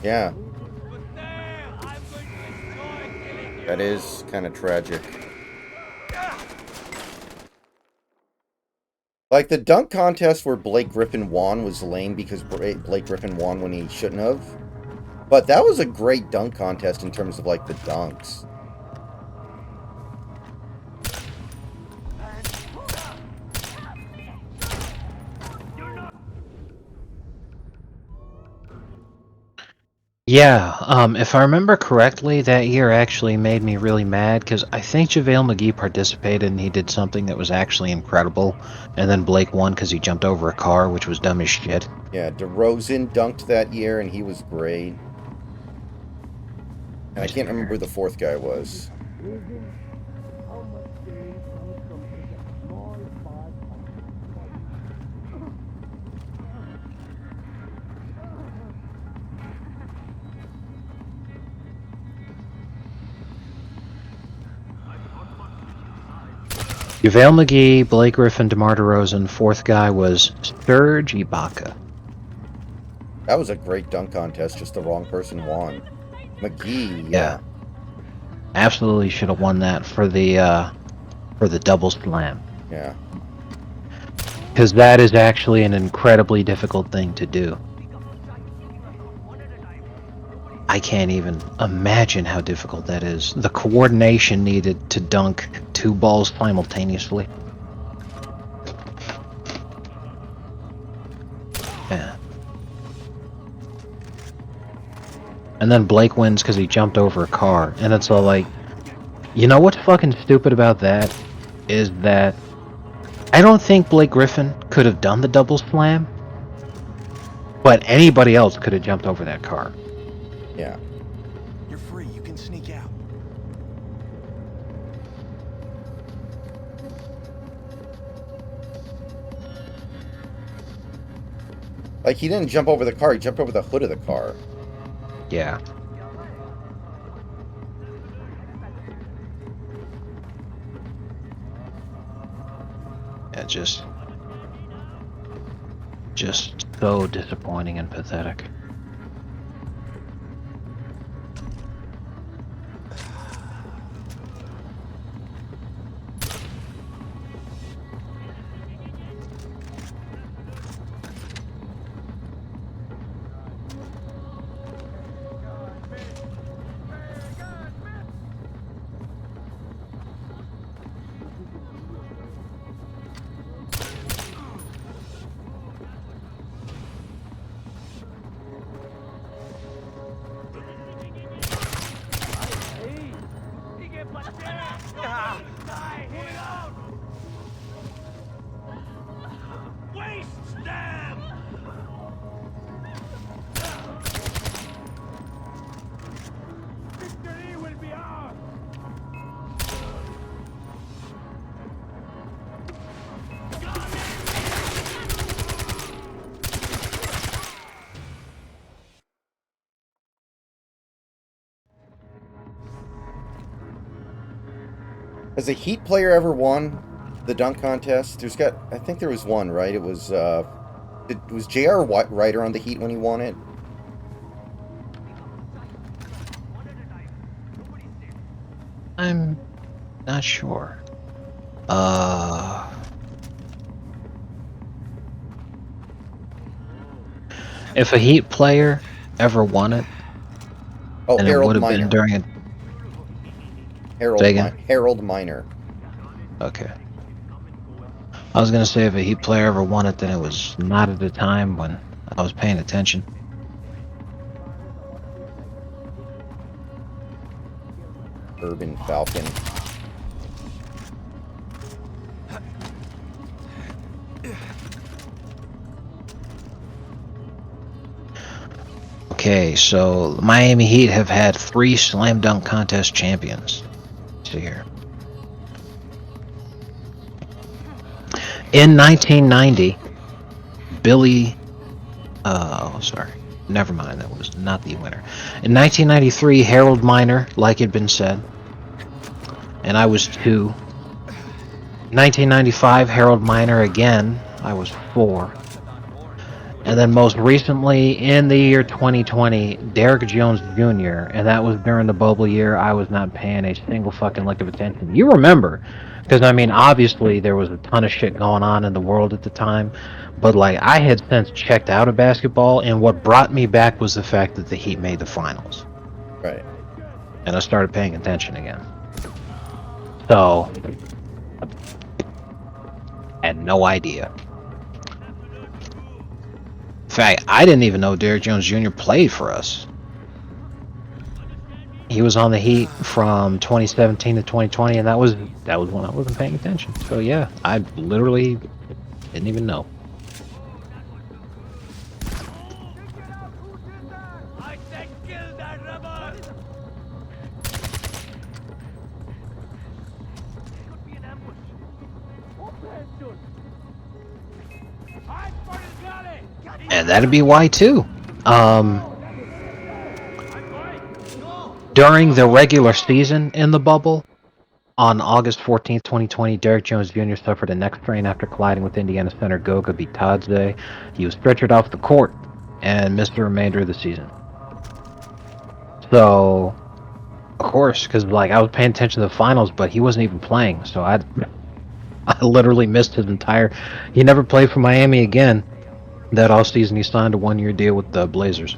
Yeah. That is kind of tragic. Like, the dunk contest where Blake Griffin won was lame because Blake Griffin won when he shouldn't have. But that was a great dunk contest in terms of, like, the dunks. Yeah, if I remember correctly, that year actually made me really mad because I think JaVale McGee participated and he did something that was actually incredible, and then Blake won because he jumped over a car, which was dumb as shit. Yeah, DeRozan dunked that year, and he was great. And I can't remember who the fourth guy was. Reason how much gain comes from such a small part of the body. JaVale McGee, Blake Griffin, DeMar DeRozan. Fourth guy was Serge Ibaka. That was a great dunk contest, just the wrong person won. McGee, Yeah. Absolutely should have won that for the double slam. Yeah. Because that is actually an incredibly difficult thing to do. I can't even imagine how difficult that is. The coordination needed to dunk two balls simultaneously. Yeah. And then Blake wins because he jumped over a car. And it's all like, you know what's fucking stupid about that? Is that I don't think Blake Griffin could have done the double slam, but anybody else could have jumped over that car. Yeah. You're free. You can sneak out. Like, he didn't jump over the car, he jumped over the hood of the car. Yeah. Yeah, just so disappointing and pathetic. Waste them! Victory will be ours. Has a Heat player ever won the dunk contest? I think there was one, right? It was, was J.R. Ryder on the Heat when he won it? I'm not sure. If a Heat player ever won it, Oh, and it Harold would have Miner. been during a... Harold, Say again? Harold Miner. Okay. I was gonna say if a Heat player ever won it, then it was not at the time when I was paying attention. Urban Falcon. Okay, so Miami Heat have had 3 slam dunk contest champions. Let's see here. In 1990, Billy... Oh, sorry. Never mind, that was not the winner. In 1993, Harold Miner, like had been said. And I was 2. 1995, Harold Miner again. I was 4. And then most recently, in the year 2020, Derrick Jones Jr., and that was during the bubble year. I was not paying a single fucking lick of attention. You remember, Because, I mean, obviously there was a ton of shit going on in the world at the time, but, like, I had since checked out of basketball, and what brought me back was the fact that the Heat made the finals. Right. And I started paying attention again. So, I had no idea. In fact, I didn't even know Derrick Jones Jr. played for us. He was on the Heat from 2017 to 2020, and that was when I wasn't paying attention. So yeah, I literally didn't even know. I said kill that rebel! Could be an ambush. Open, hide for his galley! And that'd be why too. During the regular season in the bubble, on August 14th, 2020, Derrick Jones Jr. suffered a neck strain after colliding with Indiana center Goga Bitadze. He was stretchered off the court and missed the remainder of the season. So, of course, because like I was paying attention to the finals, but he wasn't even playing, so I literally missed his entire. He never played for Miami again. That off season, he signed a 1-year deal with the Blazers.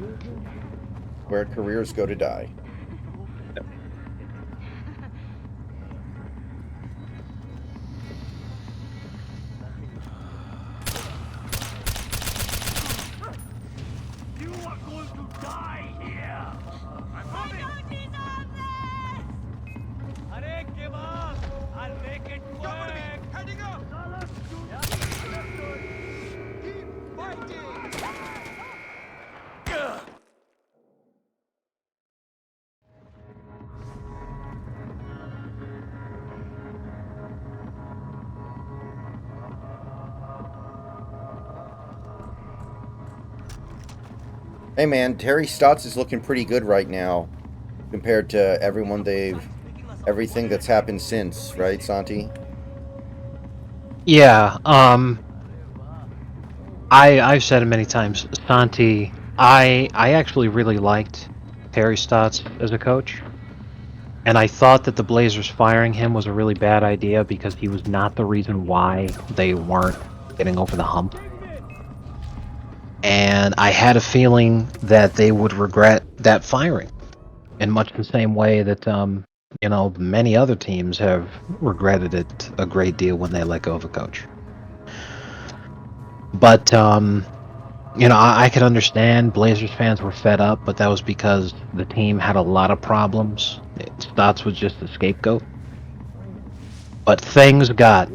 Where careers go to die. You are going to die here! I'm coming! Hurry, give up! I'll make it quick! Heading up! Keep fighting! Hey man, Terry Stotts is looking pretty good right now compared to everything that's happened since, right, Santi? Yeah, I've said it many times, Santi. I actually really liked Terry Stotts as a coach, and I thought that the Blazers firing him was a really bad idea because he was not the reason why they weren't getting over the hump. And I had a feeling that they would regret that firing, in much the same way that many other teams have regretted it a great deal when they let go of a coach. But I could understand Blazers fans were fed up, but that was because the team had a lot of problems. Stotts was just the scapegoat. But things got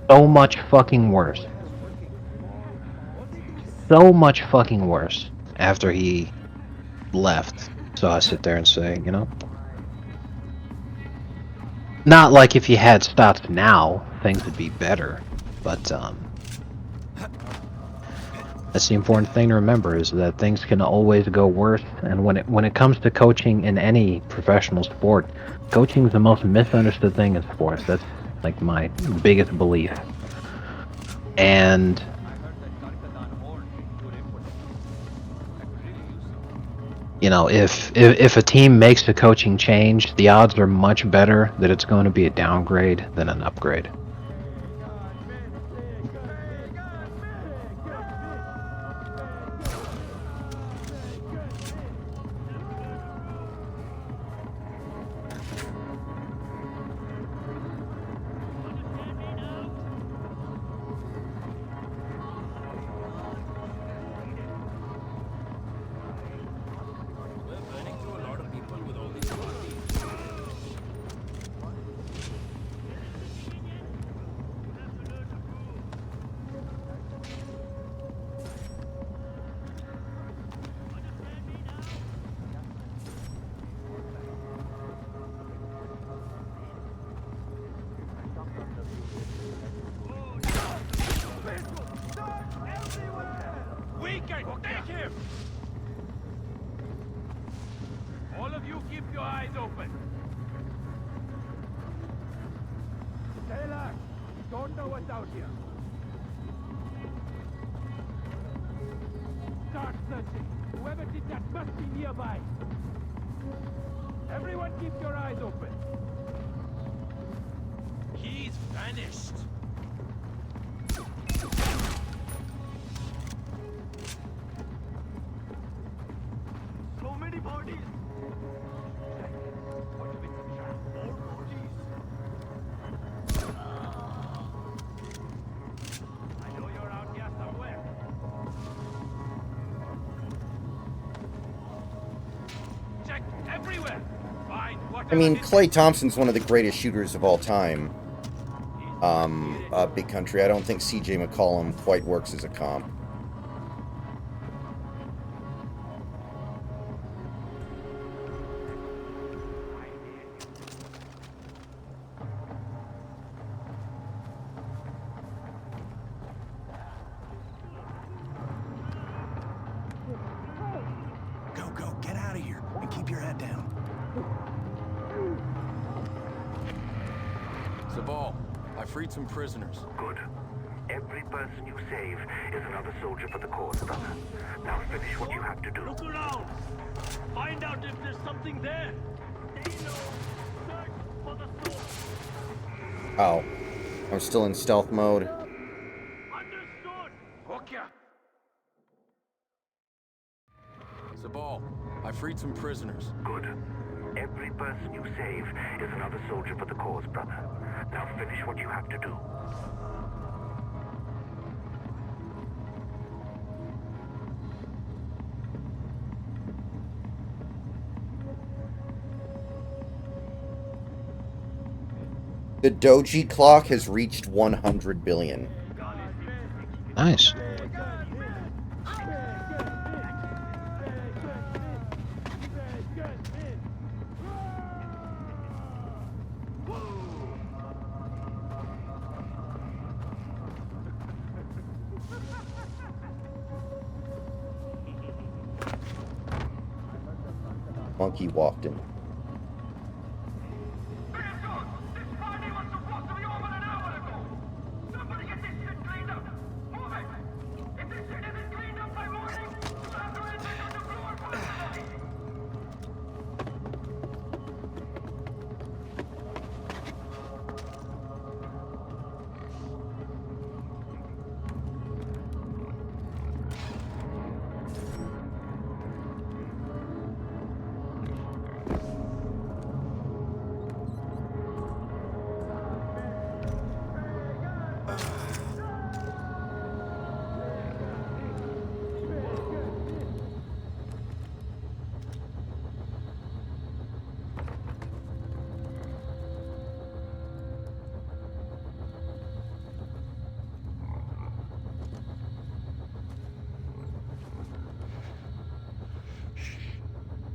so much fucking worse. So much fucking worse after he left. So I sit there and say, not like if you had Stotts now, things would be better. But that's the important thing to remember, is that things can always go worse. And when it comes to coaching in any professional sport, coaching is the most misunderstood thing in sports. That's like my biggest belief. And if a team makes a coaching change, the odds are much better that it's going to be a downgrade than an upgrade. Take him! All of you keep your eyes open. Taylor, don't know what's out here. Start searching. Whoever did that must be nearby. Everyone keep your eyes open. Keep finished. So many bodies. What do we do? More bodies. I know you're out here somewhere. Check everywhere. Find whatever. I mean, Klay Thompson's one of the greatest shooters of all time. Big Country. I don't think C.J. McCollum quite works as a comp. Go, get out of here and keep your head down. Zabal, I freed some prisoners. Good. Every person you save is another soldier for the cause, brother. Now finish what you have to do. Look around. Find out if there's something there. Stay low. Search for the source. Oh. I'm still in stealth mode. Understood. Okay. Zabal, I freed some prisoners. Good. Every person you save is another soldier for the cause, brother. Now finish what you have to do. The Doji clock has reached 100 billion. Nice. Monkey walked in.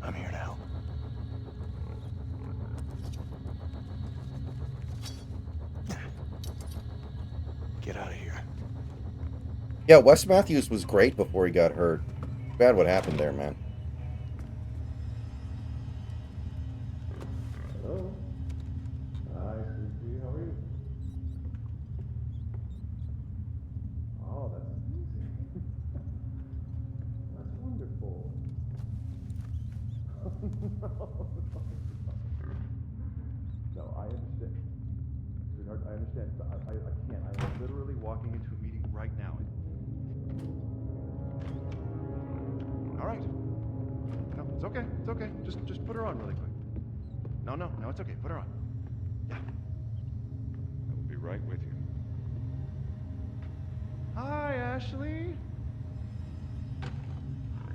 I'm here to help. Get out of here. Yeah, Wes Matthews was great before he got hurt. Bad what happened there, man. Hello? Hi, Susie. How are you? Oh, that's amazing. That's wonderful. No, I understand. Sweetheart, I understand. I can't. I am literally walking into a meeting right now. All right. No, it's okay. It's okay. Just put her on really quick. No, it's okay. Put her on. Yeah. I will be right with you. Hi, Ashley.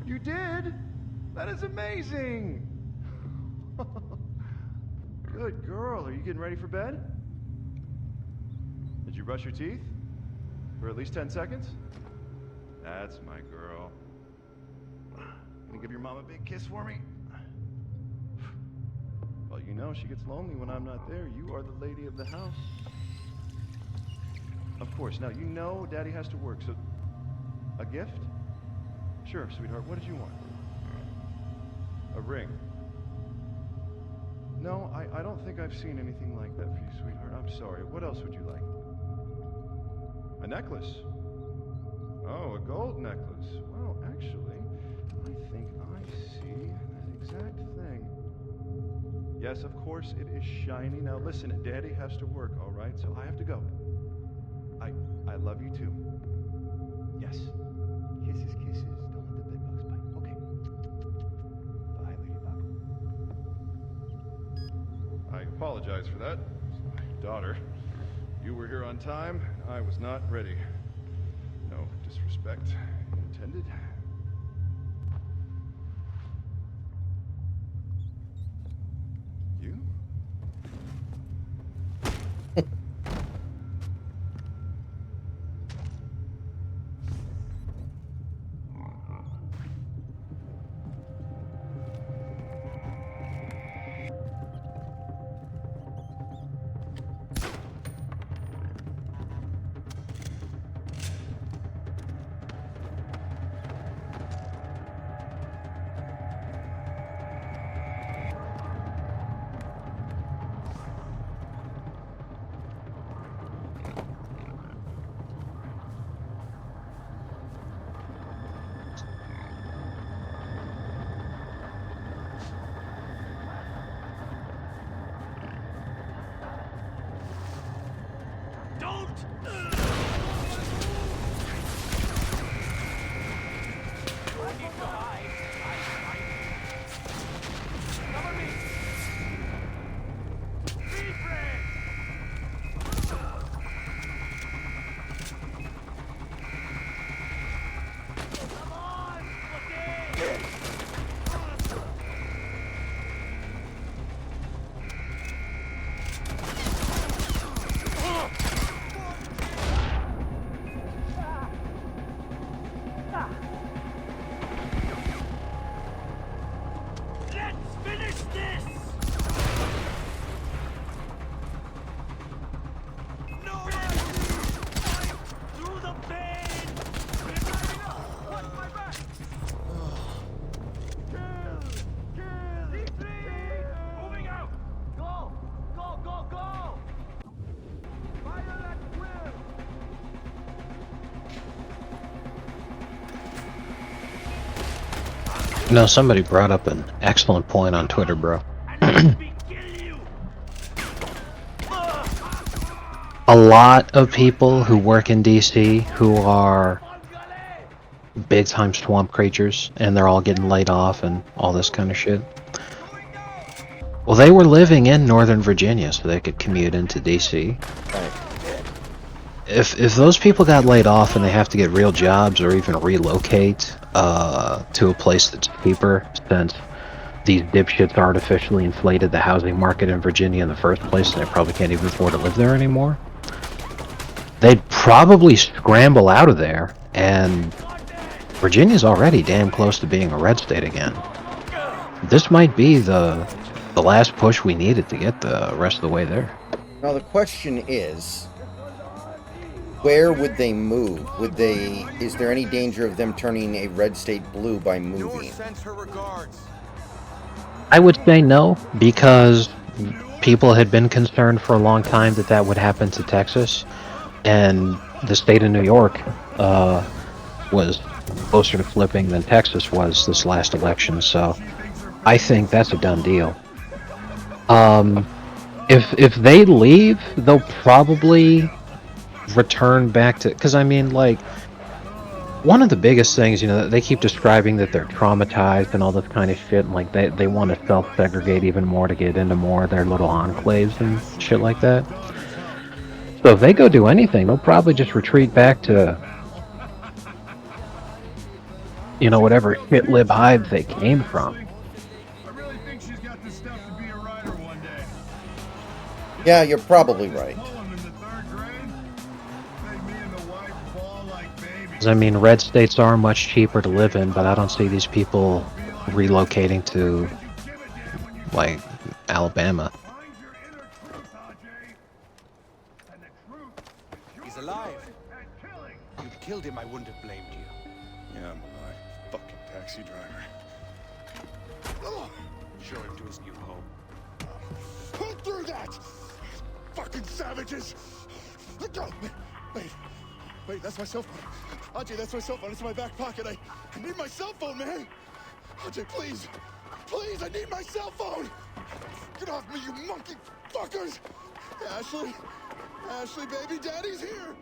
You did? That is amazing. Good girl. Are you getting ready for bed? Did you brush your teeth? For at least 10 seconds? That's my girl. Gonna give your mom a big kiss for me? Well, you know she gets lonely when I'm not there. You are the lady of the house. Of course. Now, you know Daddy has to work, so... A gift? Sure, sweetheart. What did you want? A ring. No, I don't think I've seen anything like that for you, sweetheart. I'm sorry. What else would you like? A necklace? Oh, a gold necklace. Well, actually, I think I see that exact thing. Yes, of course, it is shiny. Now listen, Daddy has to work, all right? So I have to go. love you too. Yes. Kisses, kisses. Don't let the bedbugs bite. Okay. Bye, Ladybug. I apologize for that. It's my daughter. You were here on time, and I was not ready. No disrespect intended. You? No, somebody brought up an excellent point on Twitter, bro. A lot of people who work in DC who are big-time swamp creatures, and they're all getting laid off and all this kind of shit. Well, they were living in Northern Virginia, so they could commute into DC. Right. If those people got laid off and they have to get real jobs or even relocate to a place that's cheaper, since these dipshits artificially inflated the housing market in Virginia in the first place and they probably can't even afford to live there anymore, they'd probably scramble out of there, and Virginia's already damn close to being a red state again. This might be the last push we needed to get the rest of the way there. Now the question is, where would they move? Would they? Is there any danger of them turning a red state blue by moving? Sends her regards. I would say no, because people had been concerned for a long time that that would happen to Texas, and the state of New York was closer to flipping than Texas was this last election, so I think that's a done deal. If they leave, they'll probably return back to, because I mean, like, one of the biggest things, you know, they keep describing that they're traumatized and all this kind of shit, and like they want to self-segregate even more to get into more of their little enclaves and shit like that. So if they go do anything, they'll probably just retreat back to, you know, whatever shit lib hive they came from. I really think she's got the stuff to be a writer one day. Yeah, you're probably right. I mean, red states are much cheaper to live in, but I don't see these people relocating to, like, Alabama. He's alive. If you'd killed him, I wouldn't have blamed you. Yeah, I'm alive. Fucking taxi driver. Show him to his new home. Who threw that? Fucking savages! Wait, that's my cell phone. Ajay, that's my cell phone. It's in my back pocket. I need my cell phone, man. Ajay, please. Please, I need my cell phone. Get off me, you monkey fuckers. Ashley, baby, daddy's here.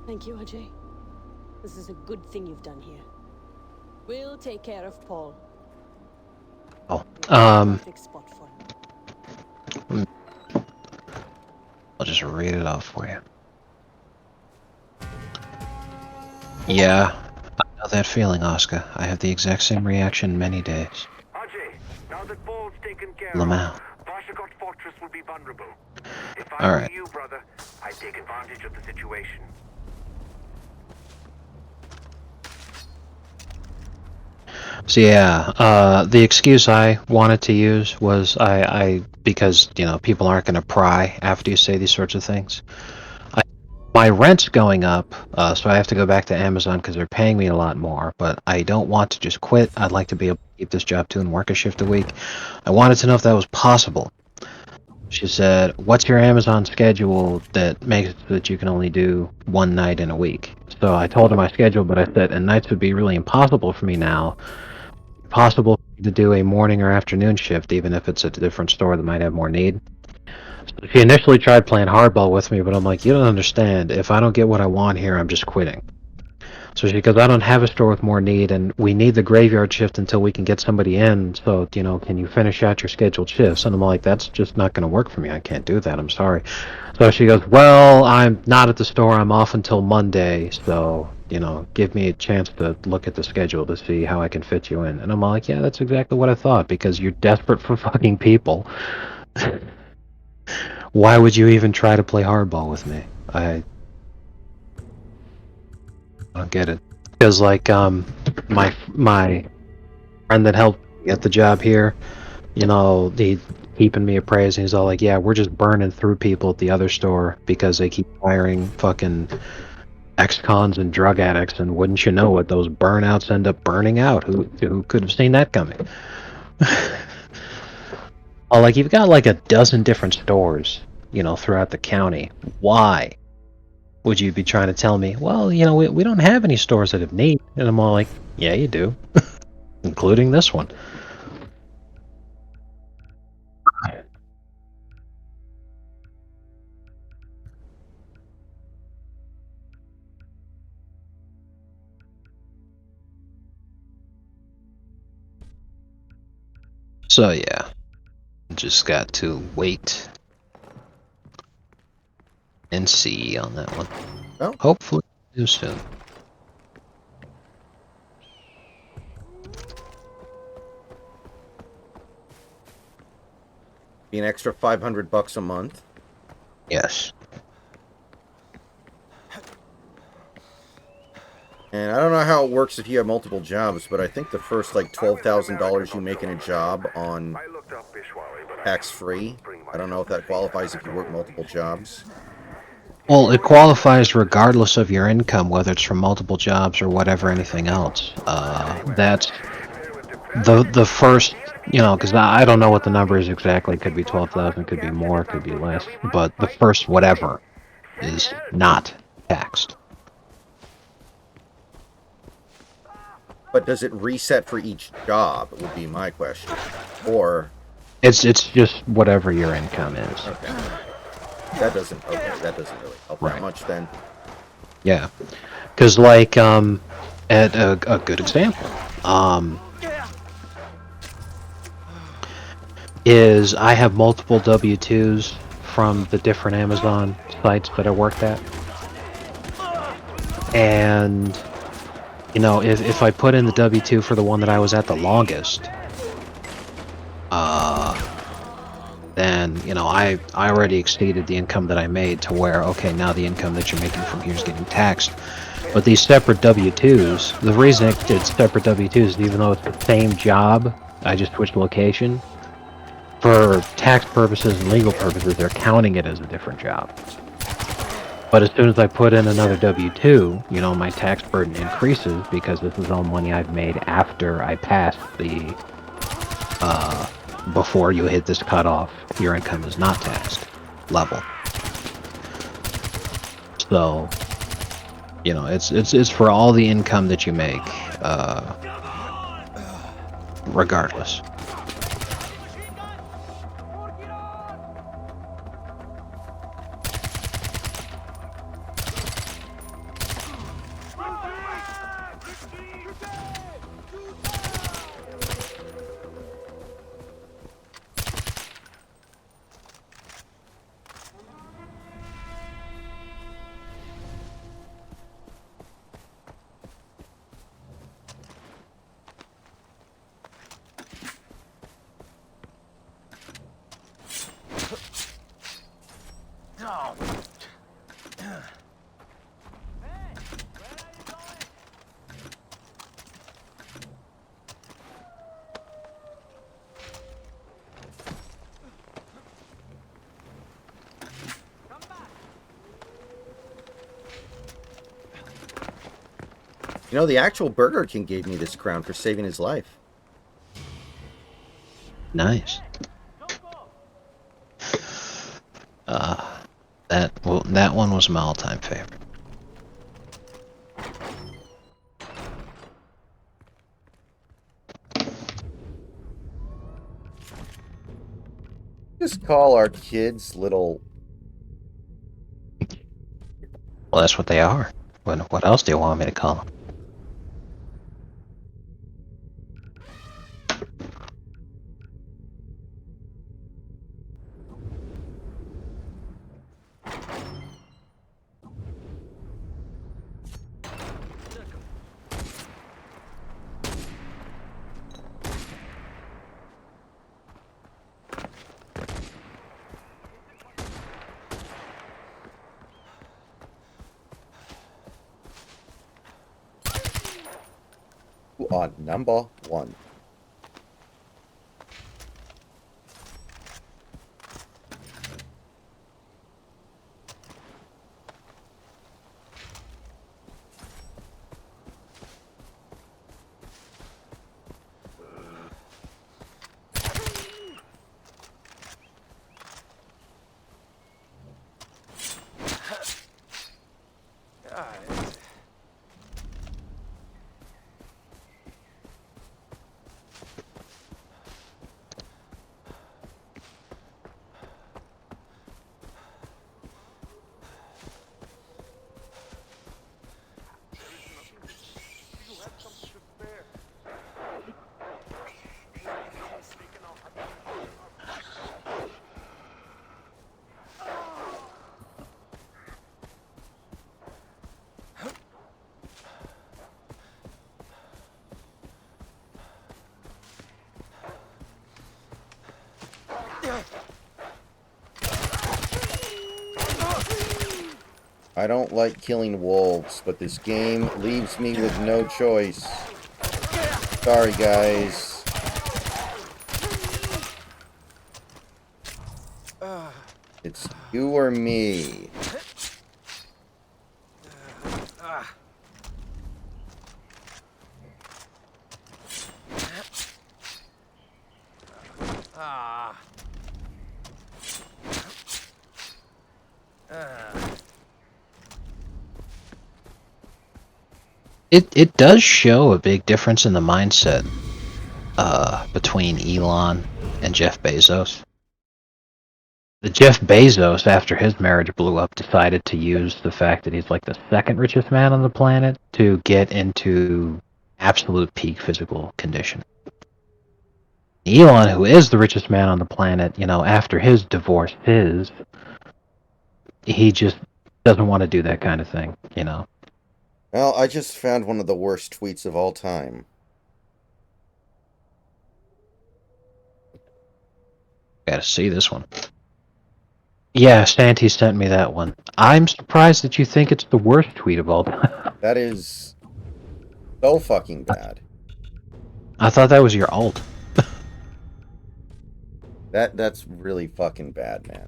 Thank you, Ajay. This is a good thing you've done here. We'll take care of Paul. Oh, Perfect spot for him. I'll just read it off for you. Yeah, I know that feeling, Oscar. I have the exact same reaction many days. Ajay, now that Paul's taken care Lamau. of, Vashakot Fortress will be vulnerable. If I All were right. you, brother, I'd take advantage of the situation. So yeah, the excuse I wanted to use was because people aren't going to pry after you say these sorts of things. My rent's going up, so I have to go back to Amazon because they're paying me a lot more. But I don't want to just quit. I'd like to be able to keep this job too and work a shift a week. I wanted to know if that was possible. She said, "What's your Amazon schedule that makes it so that you can only do one night in a week?" So I told her my schedule, but I said, "And nights would be really impossible for me now. Possible to do a morning or afternoon shift, even if it's at a different store that might have more need." So she initially tried playing hardball with me, but I'm like, you don't understand. If I don't get what I want here, I'm just quitting. So she goes, I don't have a store with more need, and we need the graveyard shift until we can get somebody in. So, can you finish out your scheduled shifts? And I'm like, that's just not going to work for me. I can't do that. I'm sorry. So she goes, well, I'm not at the store. I'm off until Monday. So, give me a chance to look at the schedule to see how I can fit you in. And I'm like, yeah, that's exactly what I thought, because you're desperate for fucking people. Why would you even try to play hardball with me? I don't get it. Because my friend that helped get the job here, he keeping me appraised, and he's all like, yeah, we're just burning through people at the other store because they keep hiring fucking ex-cons and drug addicts, and wouldn't you know it, those burnouts end up burning out. Who could have seen that coming? Oh, like, you've got like a dozen different stores, throughout the county. Why would you be trying to tell me, well, we don't have any stores that have need? And I'm all like, yeah, you do. Including this one. So yeah, just got to wait and see on that one. Oh. Hopefully do soon. Be an extra $500 a month. Yes. And I don't know how it works if you have multiple jobs, but I think the first like $12,000 you make in a job on tax-free. I don't know if that qualifies if you work multiple jobs. Well, it qualifies regardless of your income, whether it's from multiple jobs or whatever, anything else. That's the first, because I don't know what the number is exactly. Could be 12,000, could be more, could be less. But the first whatever is not taxed. But does it reset for each job, would be my question. Or... It's just whatever your income is. Okay. That doesn't really help that much then. Yeah. Because, like, at a good example, is I have multiple W-2s from the different Amazon sites that I worked at. And... if I put in the W-2 for the one that I was at the longest, then, I already exceeded the income that I made to where, okay, now the income that you're making from here is getting taxed. But these separate W-2s, the reason it did separate W-2s is even though it's the same job, I just switched location, for tax purposes and legal purposes, they're counting it as a different job. But as soon as I put in another W-2, my tax burden increases because this is all money I've made after I passed the, before you hit this cutoff, your income is not taxed level. So, it's for all the income that you make, regardless. You know, the actual Burger King gave me this crown for saving his life. Nice. That one was my all-time favorite. Just call our kids little... Well, that's what they are. What else do you want me to call them? On number 1. I don't like killing wolves, but this game leaves me with no choice. Sorry, guys. It's you or me. It does show a big difference in the mindset between Elon and Jeff Bezos. The Jeff Bezos, after his marriage blew up, decided to use the fact that he's like the second richest man on the planet to get into absolute peak physical condition. Elon, who is the richest man on the planet, you know, after his divorce, he just doesn't want to do that kind of thing, you know. Well, I just found one of the worst tweets of all time. Gotta see this one. Yeah, Santi sent me that one. I'm surprised that you think it's the worst tweet of all time. That is so fucking bad. I thought that was your alt. That's really fucking bad, man.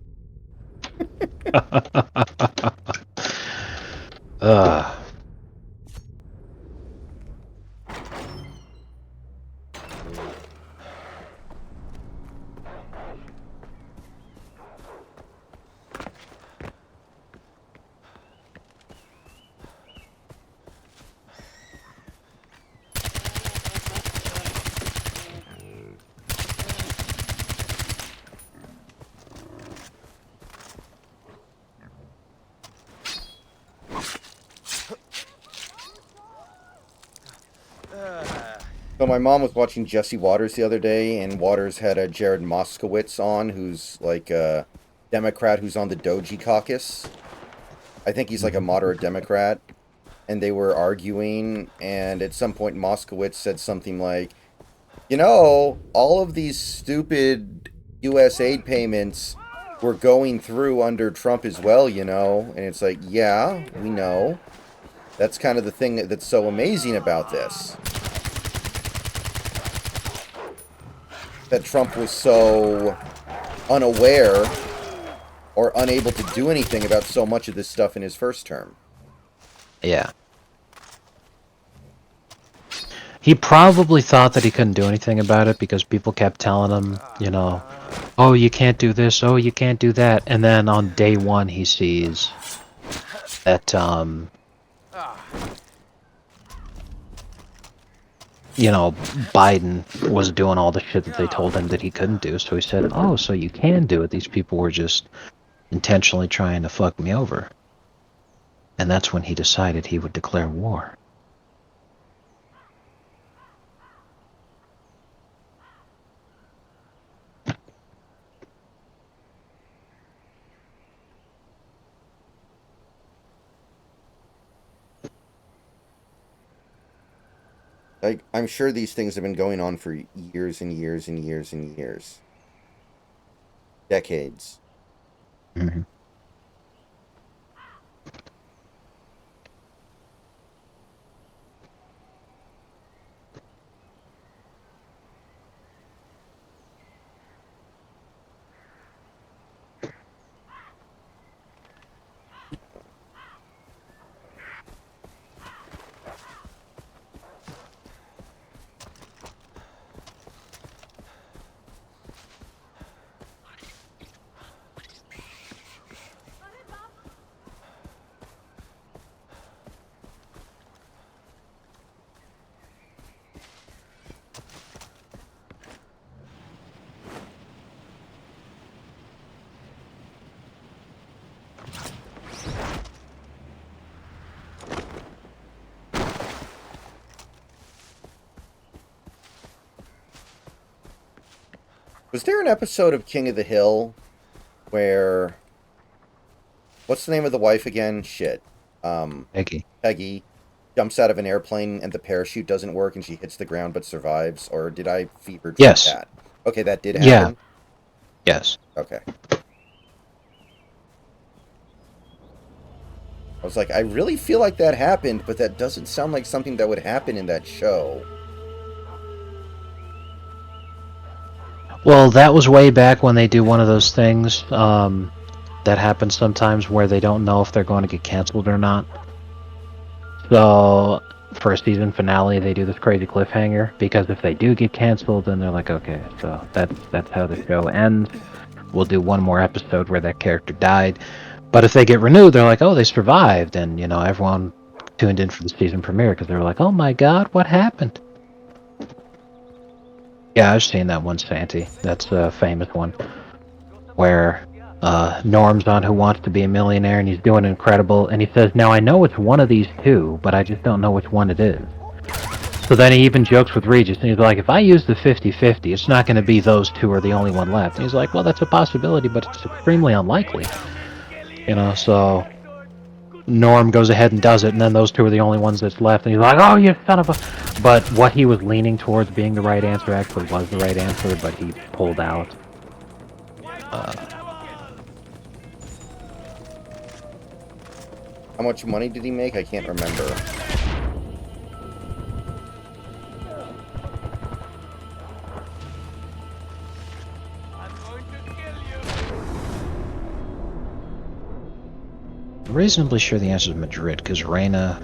So my mom was watching Jesse Waters the other day, and Waters had a Jared Moskowitz on, who's like a Democrat who's on the Doji caucus. I think he's like a moderate Democrat. And they were arguing, and at some point Moskowitz said something like, you know, all of these stupid U.S. aid payments were going through under Trump as well, you know? And it's like, yeah, we know. That's kind of the thing that's so amazing about this. That Trump was so unaware or unable to do anything about so much of this stuff in his first term. Yeah. He probably thought that he couldn't do anything about it because people kept telling him, you know, oh, you can't do this, oh, you can't do that. And then on day one, he sees that, you know, Biden was doing all the shit that they told him that he couldn't do. So he said, oh, so you can do it. These people were just intentionally trying to fuck me over. And that's when he decided he would declare war. Like, I'm sure these things have been going on for years and years and years and years. Decades. Mm-hmm. Was there an episode of King of the Hill where... What's the name of the wife again? Shit. Peggy. Peggy jumps out of an airplane and the parachute doesn't work and she hits the ground but survives? Or did I fever dream Yes. that? Okay, that did happen? Yeah. Yes. Okay. I was like, I really feel like that happened, but that doesn't sound like something that would happen in that show. Well, that was way back when they do one of those things that happens sometimes where they don't know if they're going to get canceled or not. So, for a season finale, they do this crazy cliffhanger, because if they do get canceled, then they're like, okay, so that's how the show ends. We'll do one more episode where that character died. But if they get renewed, they're like, oh, they survived. And, you know, everyone tuned in for the season premiere because they were like, oh my god, what happened? Yeah, I've seen that one, Santi. That's a famous one. Where Norm's on Who Wants to Be a Millionaire and he's doing incredible. And he says, now I know it's one of these two, but I just don't know which one it is. So then he even jokes with Regis, and he's like, if I use the 50-50, it's not going to be those two are the only one left. And he's like, well, that's a possibility, but it's extremely unlikely. You know, so Norm goes ahead and does it, and then those two are the only ones that's left. And he's like, oh, you son of a... But what he was leaning towards being the right answer actually was the right answer, but he pulled out. How much money did he make? I can't remember. I'm reasonably sure the answer is Madrid, because Reina,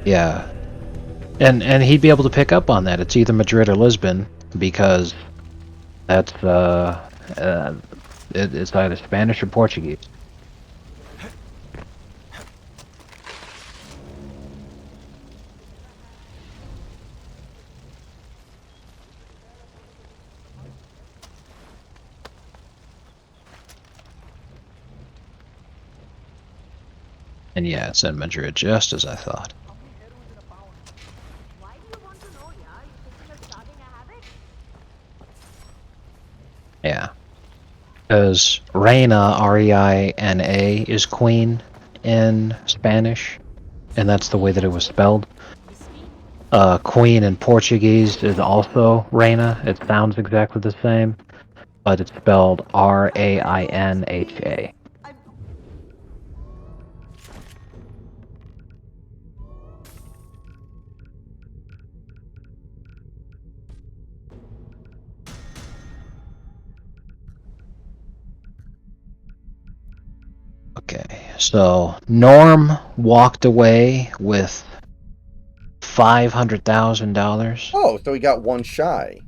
yeah. And he'd be able to pick up on that. It's either Madrid or Lisbon, because that's, it's either Spanish or Portuguese. And yeah, it's in Madrid, just as I thought. Yeah. Because Reina, R-E-I-N-A, is queen in Spanish, and that's the way that it was spelled. Queen in Portuguese is also Reina. It sounds exactly the same, but it's spelled R-A-I-N-H-A. Okay, so Norm walked away with $500,000. Oh, so he got one shy.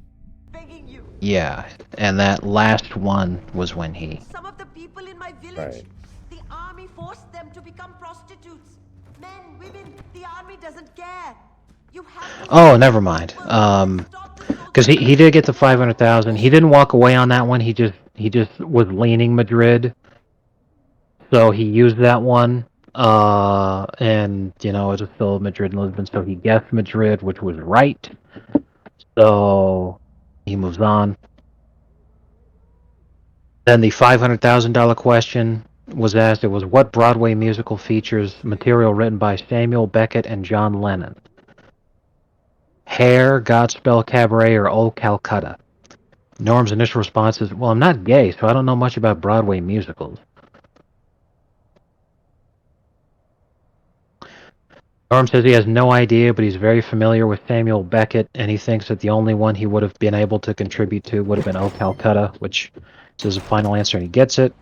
Begging you. Yeah, and that last one was when he. Some of the people in my village, Right. the army forced them to become prostitutes. Men, women, the army doesn't care. You have to Oh, never mind. Because he did get the 500,000. He didn't walk away on that one. He just was leaning Madrid. So he used that one. And you know, it was still Madrid and Lisbon. So he guessed Madrid, which was right. So he moves on. Then the $500,000 question was asked. It was, what Broadway musical features material written by Samuel Beckett and John Lennon? Hair, Godspell Cabaret, or Old Calcutta? Norm's initial response is, well, I'm not gay, so I don't know much about Broadway musicals. Norm says he has no idea, but he's very familiar with Samuel Beckett, and he thinks that the only one he would have been able to contribute to would have been Old Calcutta, which is the final answer, and he gets it.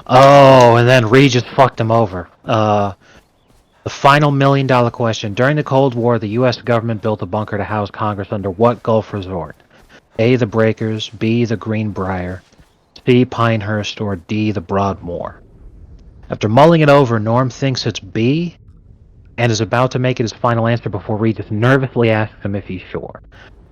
Oh, and then Reed just fucked him over. The final $1 million question. During the Cold War, the U.S. government built a bunker to house Congress under what Gulf resort? A, the Breakers, B, the Greenbrier, C, Pinehurst, or D, the Broadmoor? After mulling it over, Norm thinks it's B, and is about to make it his final answer before Reed just nervously asks him if he's sure.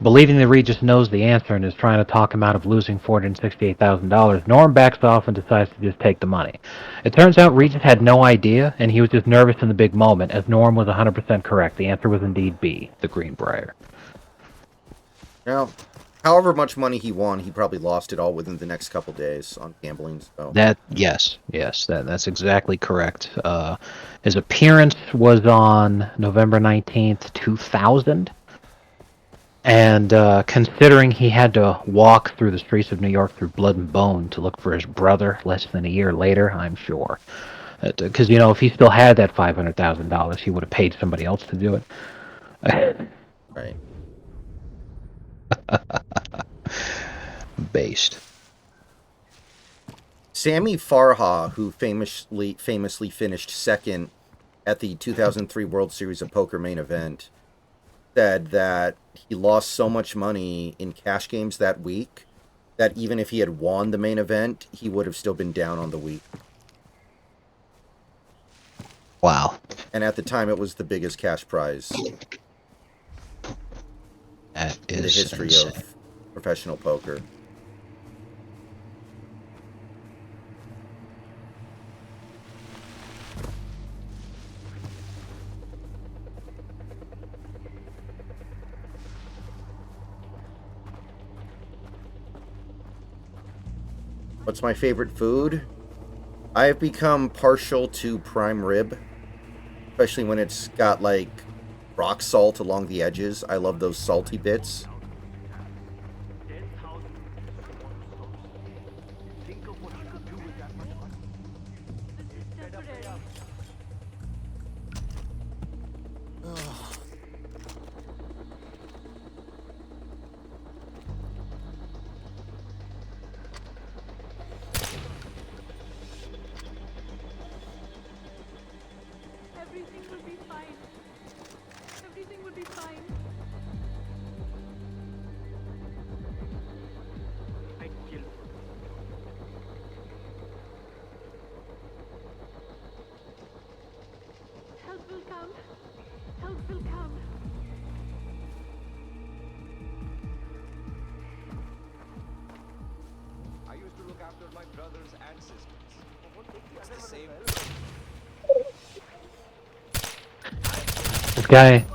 Believing that Reed just knows the answer and is trying to talk him out of losing $468,000, Norm backs off and decides to just take the money. It turns out Reed just had no idea, and he was just nervous in the big moment, as Norm was 100% correct. The answer was indeed B, the Greenbrier. Now, however much money he won, he probably lost it all within the next couple days on gambling. So That's exactly correct. His appearance was on November 19th, 2000. And considering he had to walk through the streets of New York through blood and bone to look for his brother less than a year later, I'm sure. Because, you know, if he still had that $500,000, he would have paid somebody else to do it. Right. Based. Sammy Farha, who famously finished second at the 2003 World Series of Poker main event, said that he lost so much money in cash games that week that even if he had won the main event, he would have still been down on the week. Wow. And at the time, it was the biggest cash prize That is in the history insane. of professional poker. What's my favorite food? I have become partial to prime rib, especially when it's got like rock salt along the edges. I love those salty bits. Everything will be fine. Everything will be fine. Help will come. Help will come. I used to look after my brothers and sisters. It's the same.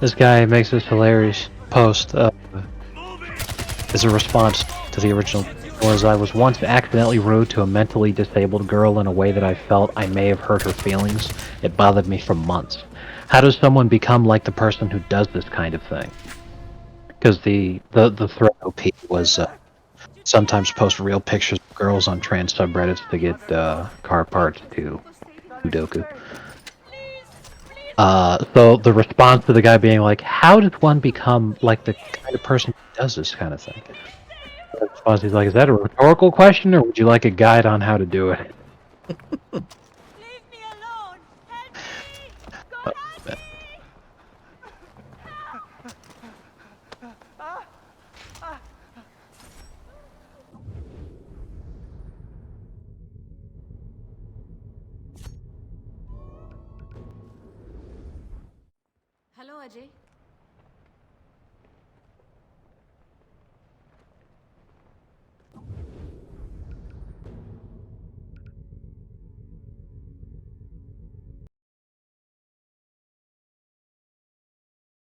This guy makes this hilarious post as a response to the original. Was I was once accidentally rude to a mentally disabled girl in a way that I felt I may have hurt her feelings. It bothered me for months. How does someone become like the person who does this kind of thing? Because the thread OP was sometimes post real pictures of girls on trans subreddits to get car parts to Sudoku. So the response to the guy being like, how does one become like the kind of person who does this kind of thing? Fozzie's like, is that a rhetorical question, or would you like a guide on how to do it? Leave me alone! Help me! God help me! Hello, Ajay.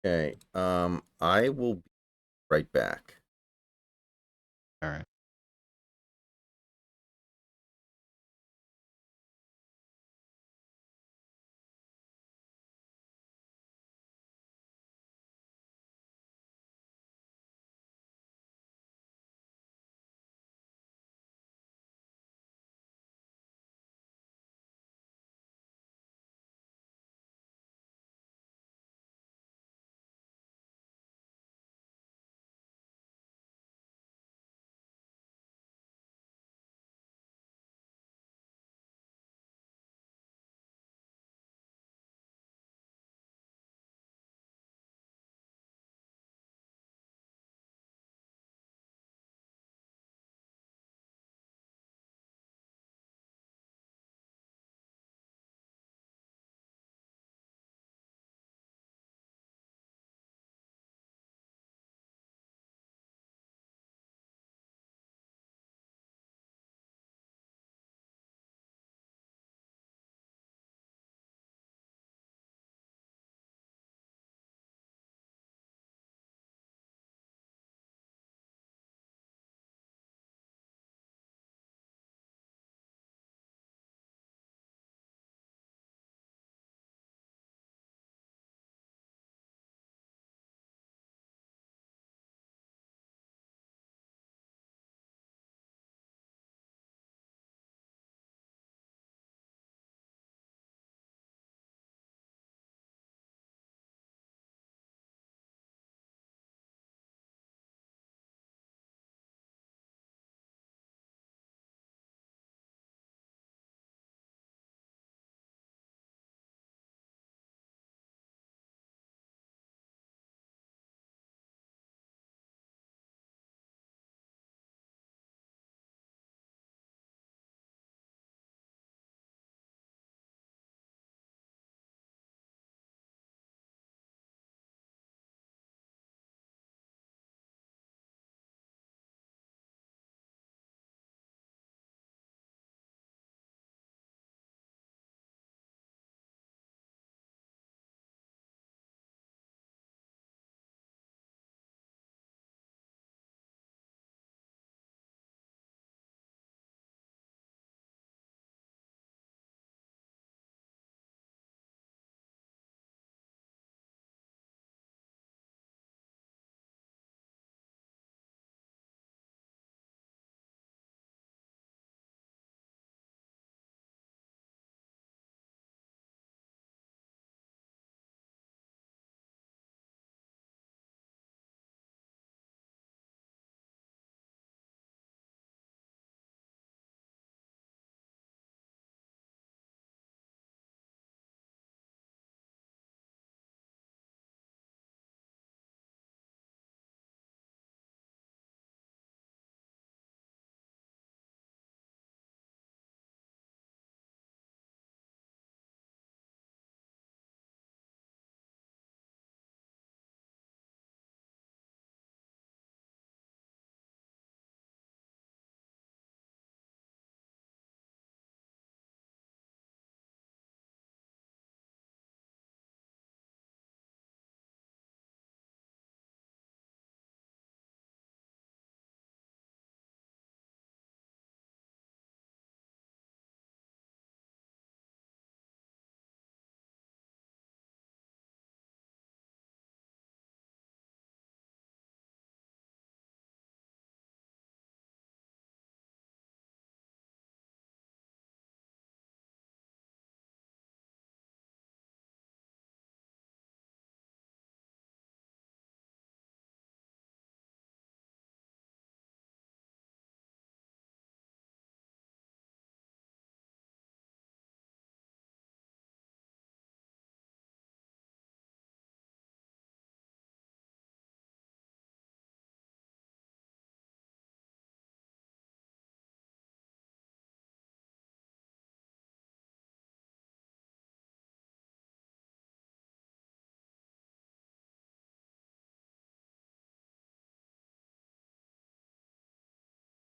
Okay. I will be right back. All right.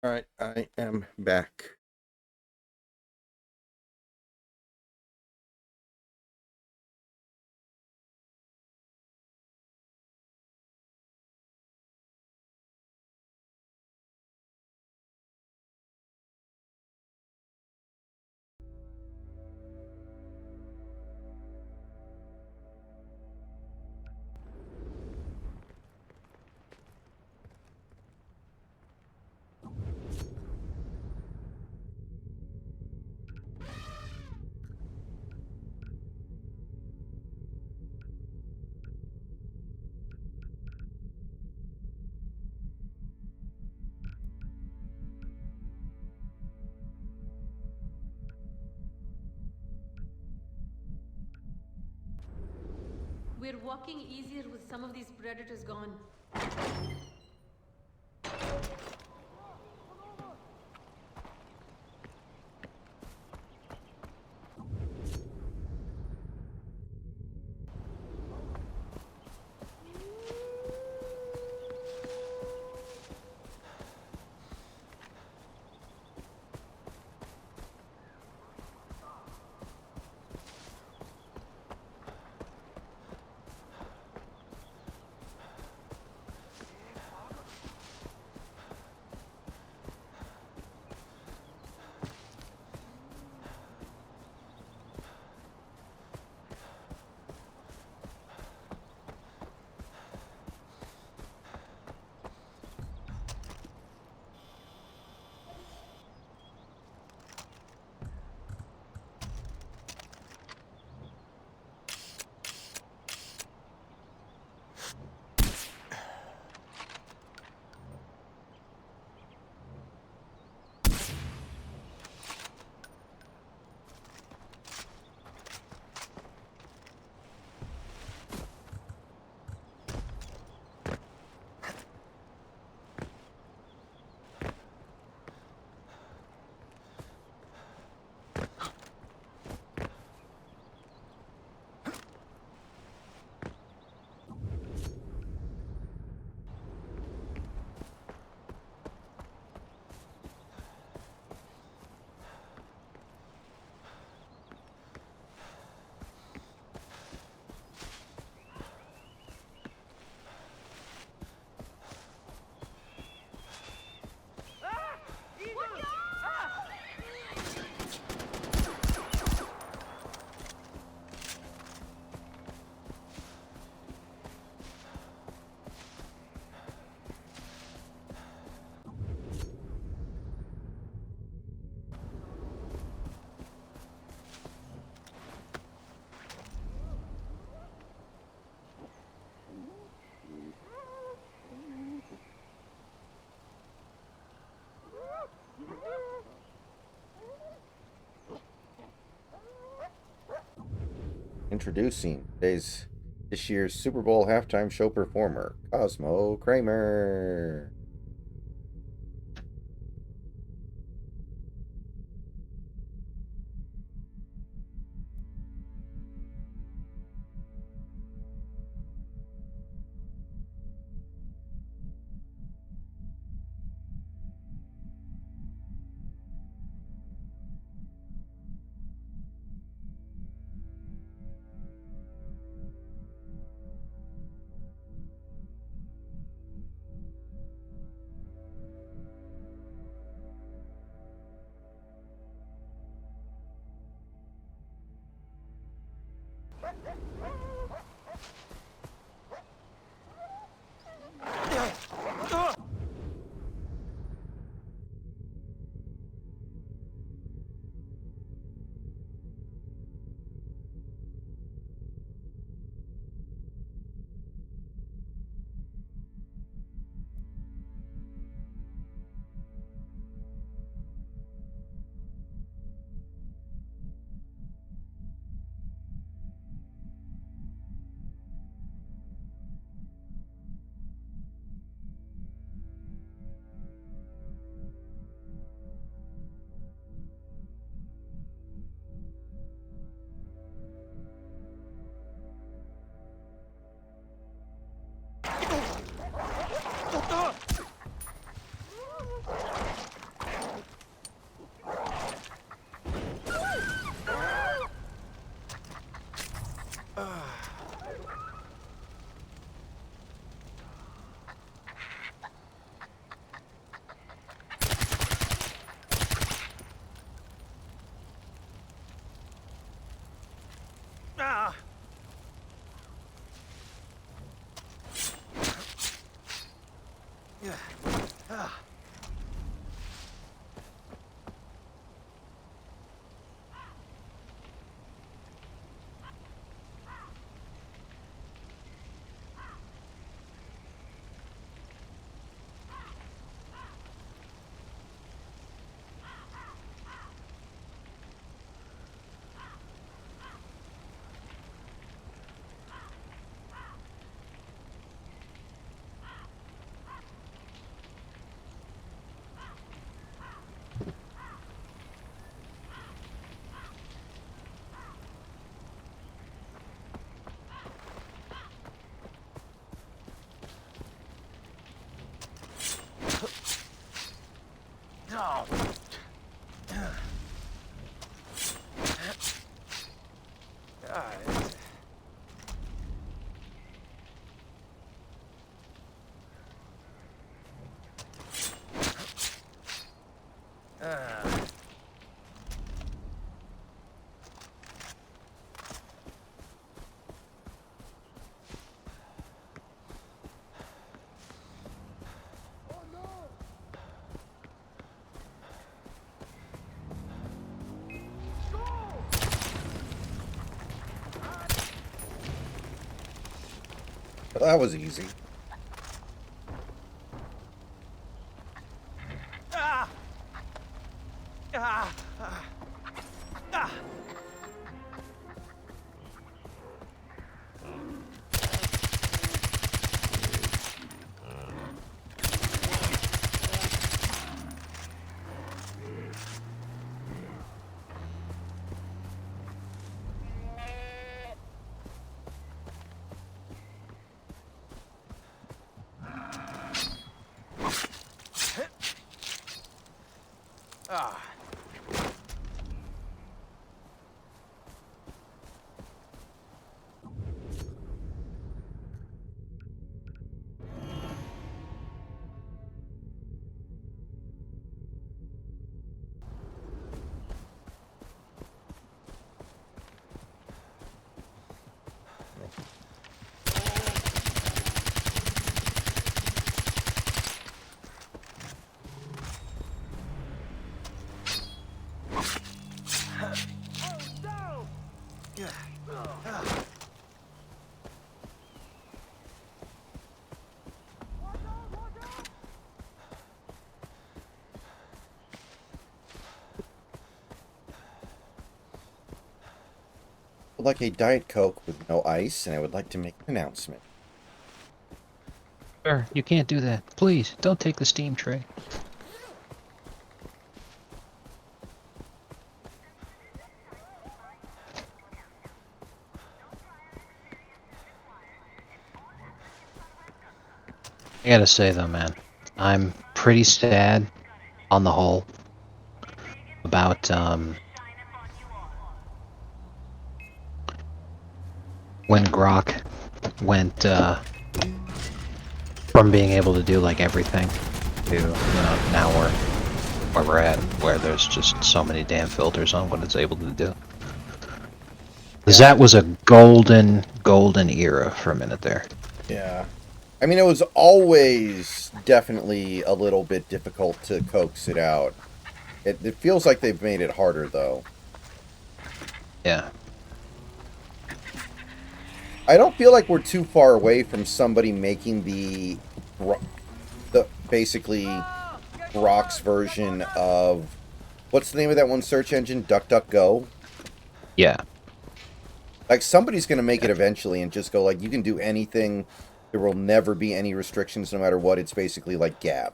All right, I am back. We're walking easier with some of these predators gone. Introducing this year's Super Bowl halftime show performer, Cosmo Kramer. No. Well, that was easy. I'd like a Diet Coke with no ice, and I would like to make an announcement. Sir, you can't do that. Please, don't take the steam tray. I gotta say though, man, I'm pretty sad on the whole about when Grok went from being able to do like everything to now where we're at, where there's just so many damn filters on what it's able to do. Because that was a golden era for a minute there. Yeah. I mean, it was always definitely a little bit difficult to coax it out. It feels like they've made it harder, though. Yeah. I don't feel like we're too far away from somebody making the basically Grok's version of, what's the name of that one search engine? DuckDuckGo? Yeah. Like, somebody's going to make it eventually and just go, like, you can do anything. There will never be any restrictions no matter what. It's basically like Gab.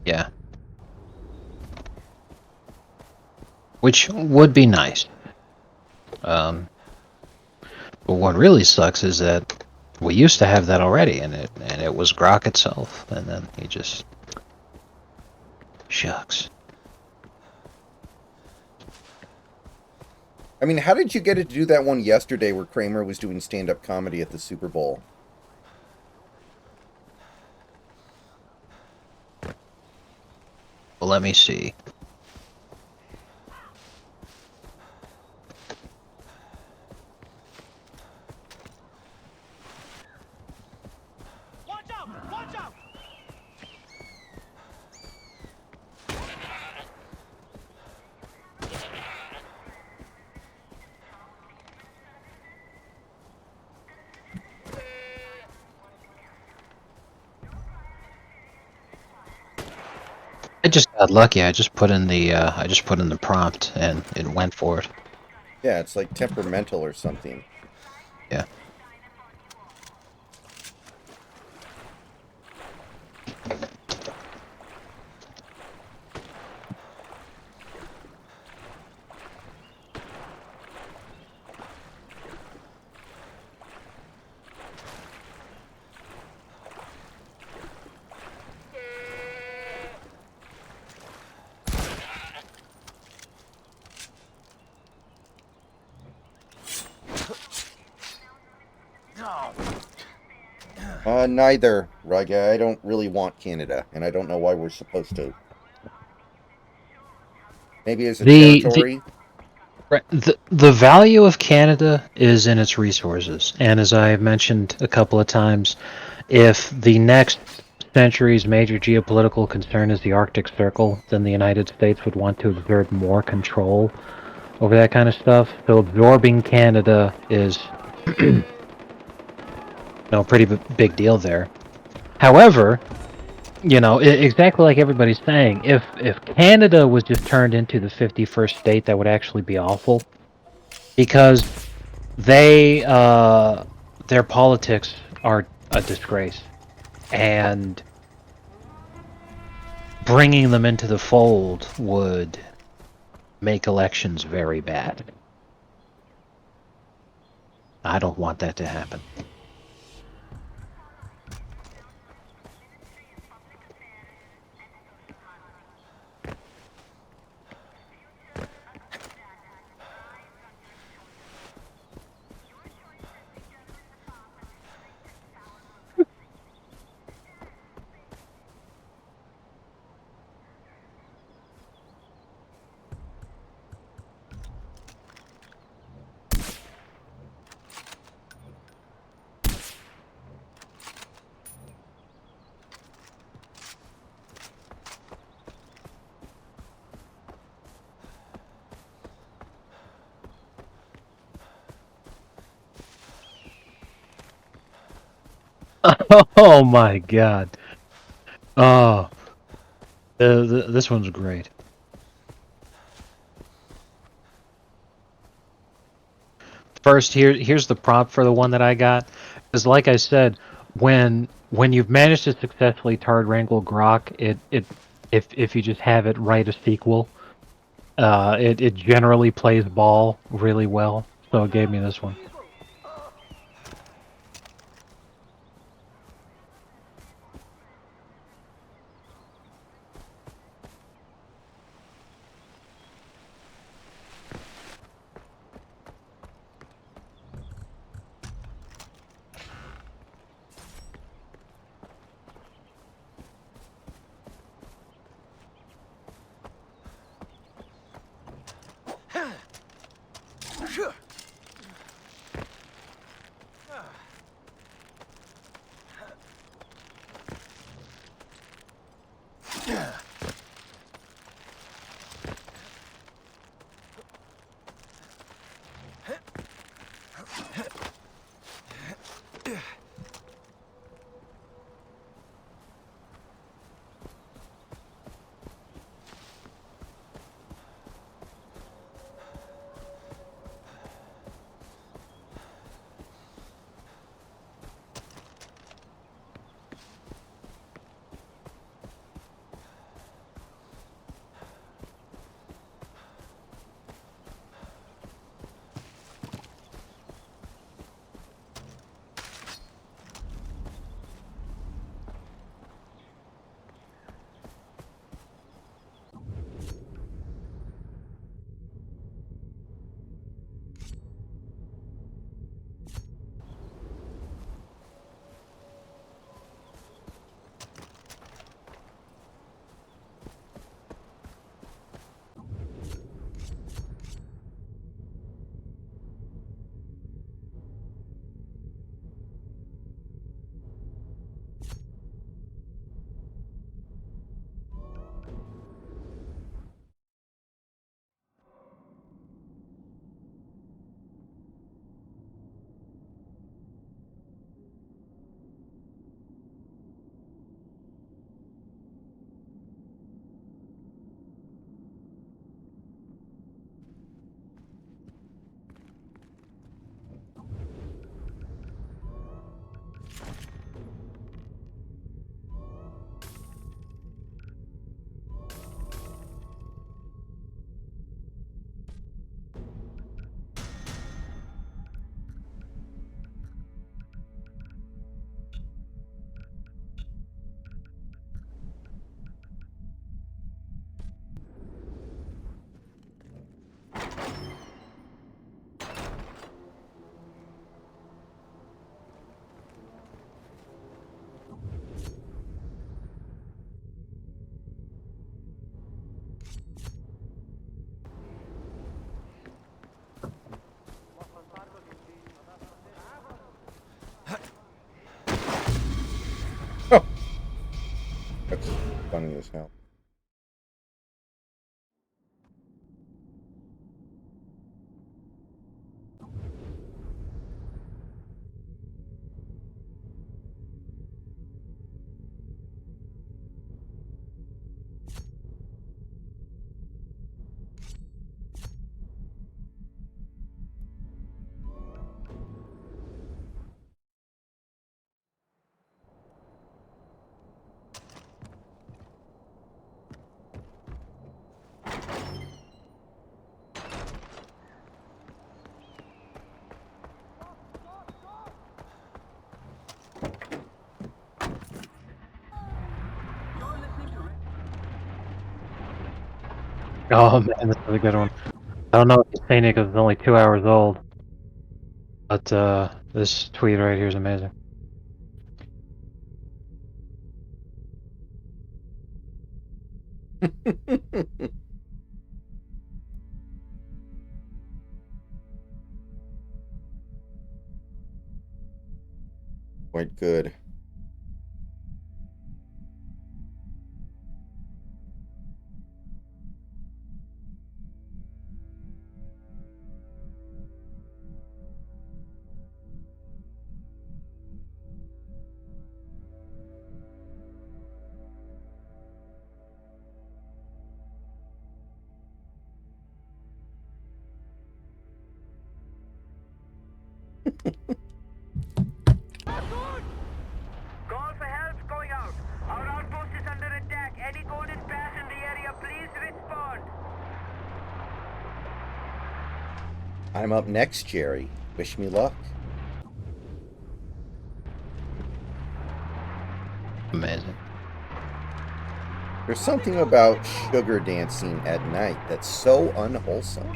Yeah. Which would be nice. But what really sucks is that we used to have that already, and it was Grok itself, and then he just shucks. I mean, how did you get it to do that one yesterday where Kramer was doing stand-up comedy at the Super Bowl? Well, let me see. Watch out! Watch out! I just got lucky. I just put in the prompt and it went for it. Yeah, it's like temperamental or something. Yeah. Neither, Raga. I don't really want Canada, and I don't know why we're supposed to. Maybe as a territory? The value of Canada is in its resources, and as I have mentioned a couple of times, if the next century's major geopolitical concern is the Arctic Circle, then the United States would want to exert more control over that kind of stuff. So absorbing Canada is a pretty big deal there. However, exactly like everybody's saying, if Canada was just turned into the 51st state, that would actually be awful, because their politics are a disgrace, and bringing them into the fold would make elections very bad. I don't want that to happen. Oh my god. Oh. This one's great. First, here's the prompt for the one that I got. Because like I said, when you've managed to successfully tard wrangle Grok, if you just have it write a sequel, it generally plays ball really well. So it gave me this one. voicemail. Oh man, this is a good one. I don't know if he's saying it because it's only 2 hours old, but this tweet right here is amazing. Quite good. Call for help going out. Our outpost is under attack. Any golden pass in the area, please respond. I'm up next, Jerry. Wish me luck. Amazing. There's something about sugar dancing at night that's so unwholesome.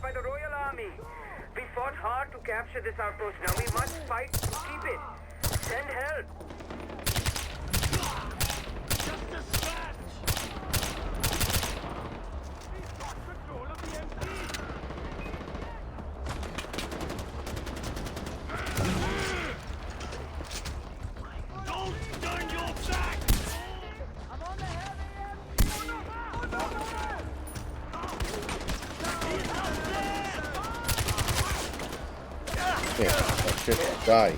By the Royal Army. We fought hard to capture this outpost. Now we must fight to keep it. Send help. Just a scratch! He's got control of the MP! Don't turn your back! I'm on the heavy MP! Yeah, that shit will die.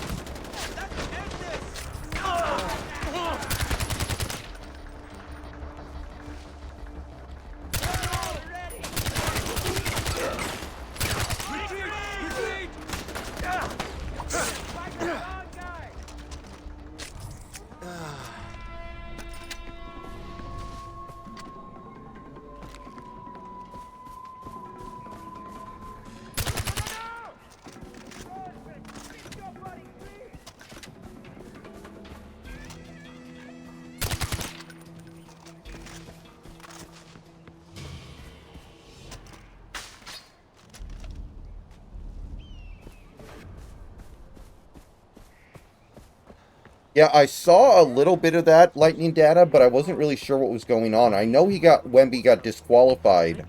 Yeah, I saw a little bit of that lightning data, but I wasn't really sure what was going on. I know Wemby got disqualified,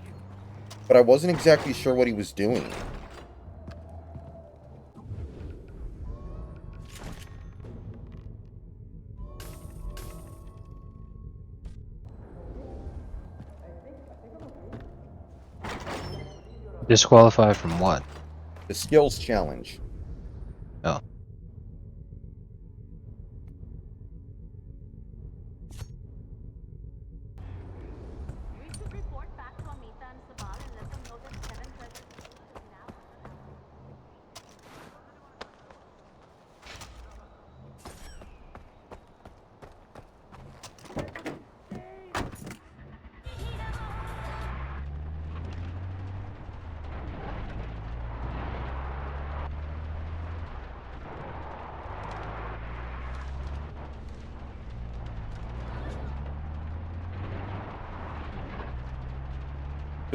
but I wasn't exactly sure what he was doing. Disqualified from what? The skills challenge. Oh.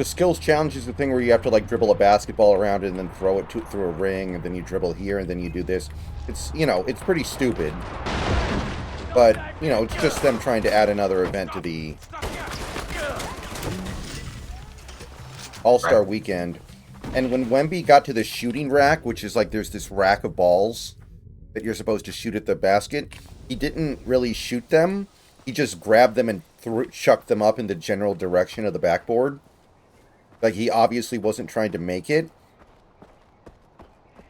The skills challenge is the thing where you have to like dribble a basketball around it and then throw it through a ring, and then you dribble here and then you do this. It's, you know, it's pretty stupid. But, you know, it's just them trying to add another event to the All-Star Weekend. And when Wemby got to the shooting rack, which is like there's this rack of balls that you're supposed to shoot at the basket, he didn't really shoot them. He just grabbed them and chucked them up in the general direction of the backboard. Like, he obviously wasn't trying to make it.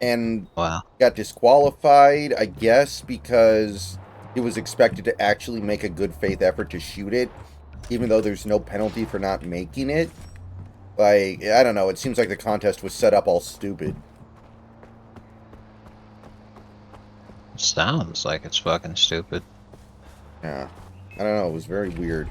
And got disqualified, I guess, because it was expected to actually make a good faith effort to shoot it, even though there's no penalty for not making it. Like, I don't know, it seems like the contest was set up all stupid. Sounds like it's fucking stupid. Yeah. I don't know, it was very weird.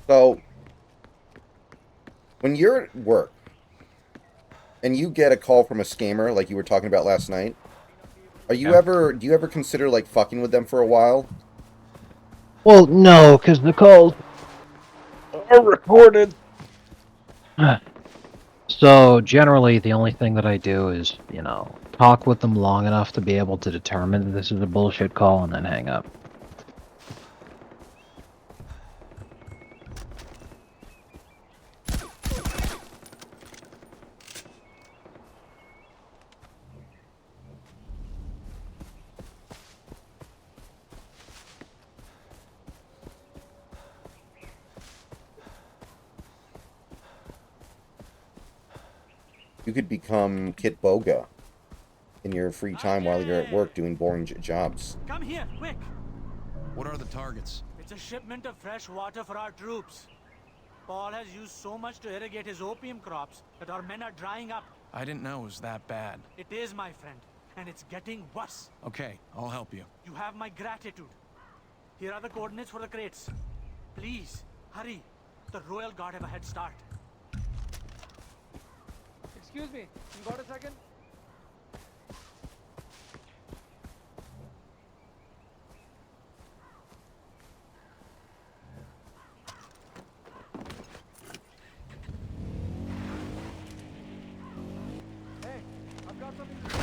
So, when you're at work, and you get a call from a scammer, like you were talking about last night, do you ever consider, like, fucking with them for a while? Well, no, because the calls are recorded. So, generally, the only thing that I do is, you know, talk with them long enough to be able to determine that this is a bullshit call and then hang up. You could become Kit Boga in your free time while you're at work doing boring jobs. Come here, quick! What are the targets? It's a shipment of fresh water for our troops. Paul has used so much to irrigate his opium crops that our men are drying up. I didn't know it was that bad. It is, my friend, and it's getting worse. Okay, I'll help you. You have my gratitude. Here are the coordinates for the crates. Please, hurry. The Royal Guard have a head start. Excuse me, you got a second? Hey, I've got something to say.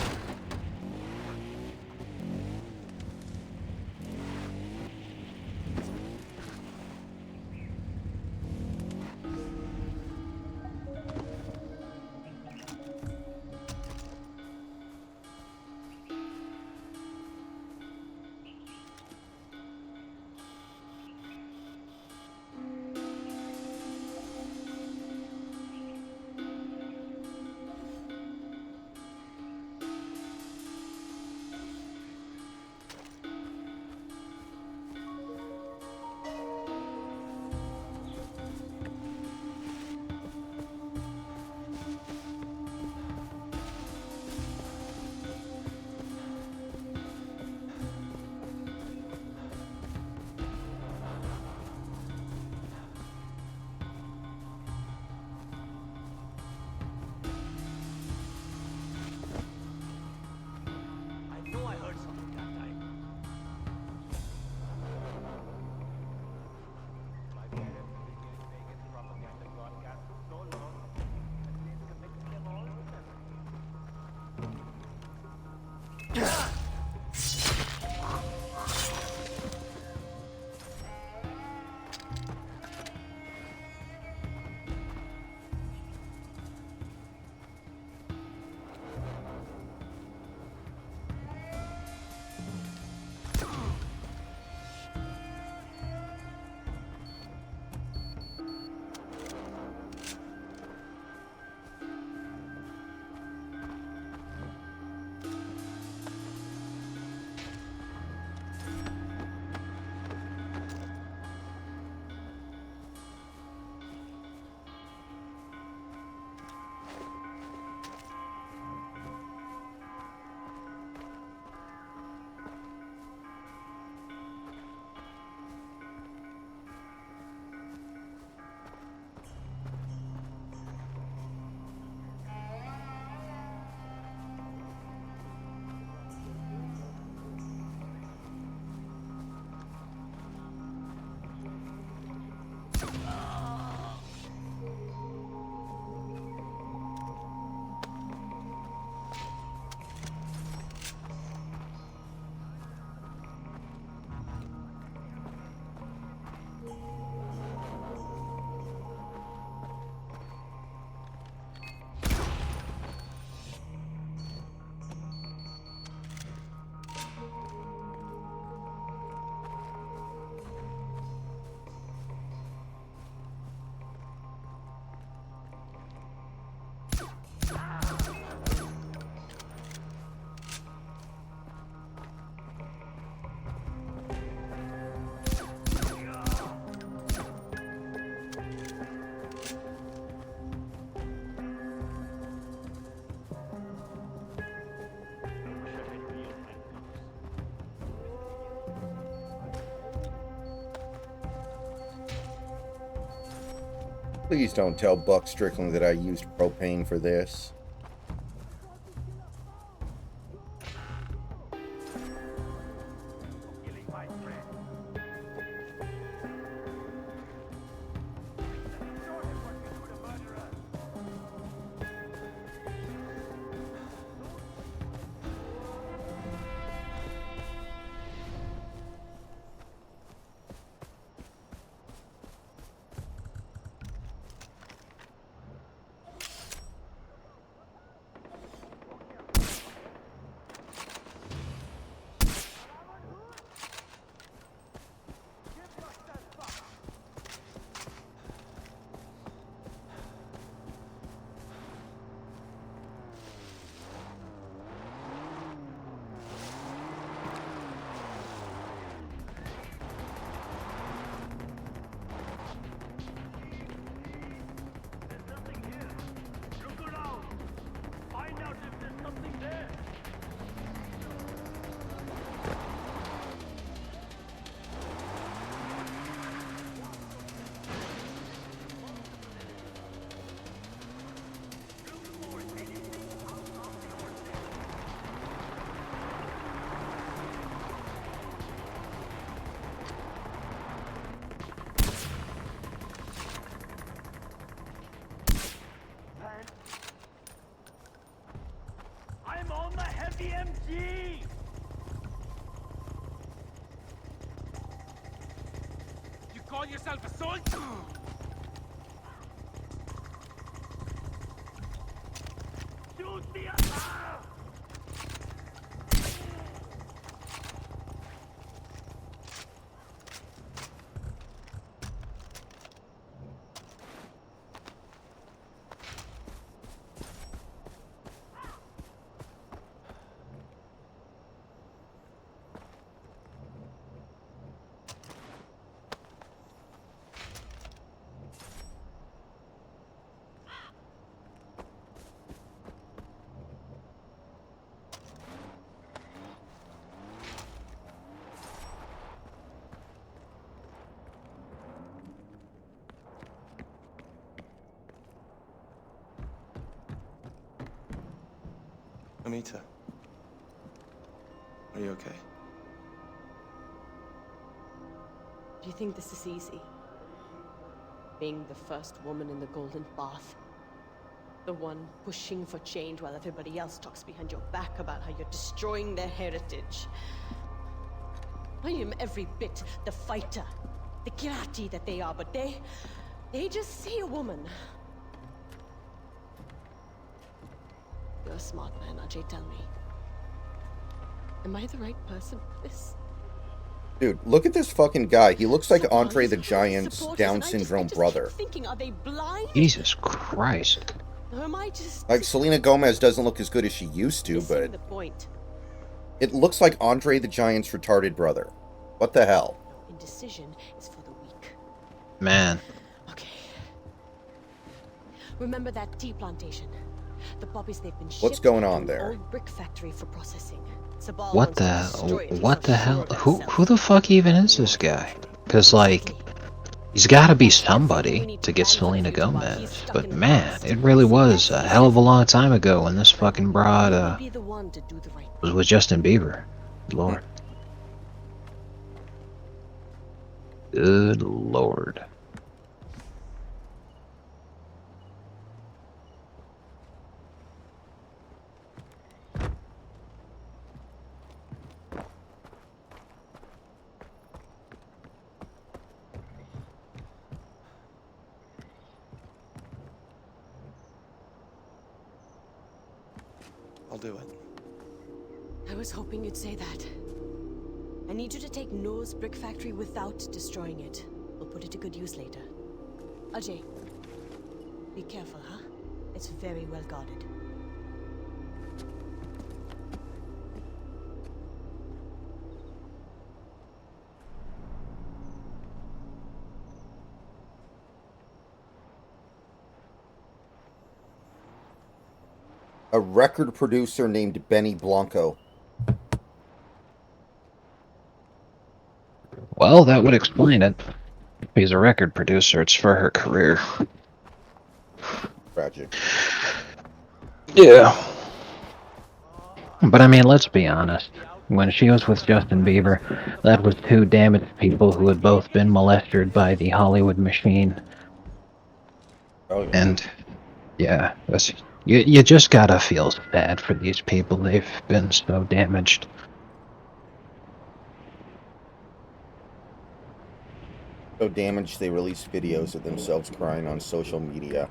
Please don't tell Buck Strickland that I used propane for this. I'm on the heavy MG! You call yourself a soldier? Shoot the Anita, are you okay? Do you think this is easy? Being the first woman in the Golden Bath. The one pushing for change while everybody else talks behind your back about how you're destroying their heritage. I am every bit the fighter, the kirati that they are, but they just see a woman. You're a smart man, Ajay, tell me. Am I the right person for this? Dude, look at this fucking guy. He looks like Andre the Giant's Down syndrome brother. Thinking, are they blind? Jesus Christ. Or am I just... Like, Selena Gomez doesn't look as good as she used to, but... the point. It looks like Andre the Giant's retarded brother. What the hell? Indecision is for the weak. Man. Okay. Remember that tea plantation? The poppies they've been What's shipped going to on an there? old brick factory for processing. Sabal What wants to destroy it. the... He's What not the sure hell? of Who himself. the fuck even is this guy? Because, like... He's gotta be somebody to get Selena Gomez. But man, it really was a hell of a long time ago when this fucking broad, Be the one to do the right was with Justin Bieber. Lord. Good Lord. I'll do it. I was hoping you'd say that. I need you to take Noah's brick factory without destroying it. We'll put it to good use later. Ajay, be careful, huh? It's very well guarded. A record producer named Benny Blanco. Well, that would explain it. If he's a record producer, it's for her career. Tragic. Yeah. But I mean, let's be honest. When she was with Justin Bieber, that was two damaged people who had both been molested by the Hollywood machine. Oh, yeah. And yeah, you just gotta feel bad for these people. They've been so damaged. So damaged they release videos of themselves crying on social media.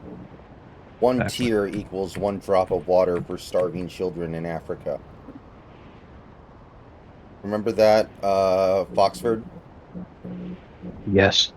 One Exactly. tear equals one drop of water for starving children in Africa. Remember that, Foxford? Yes.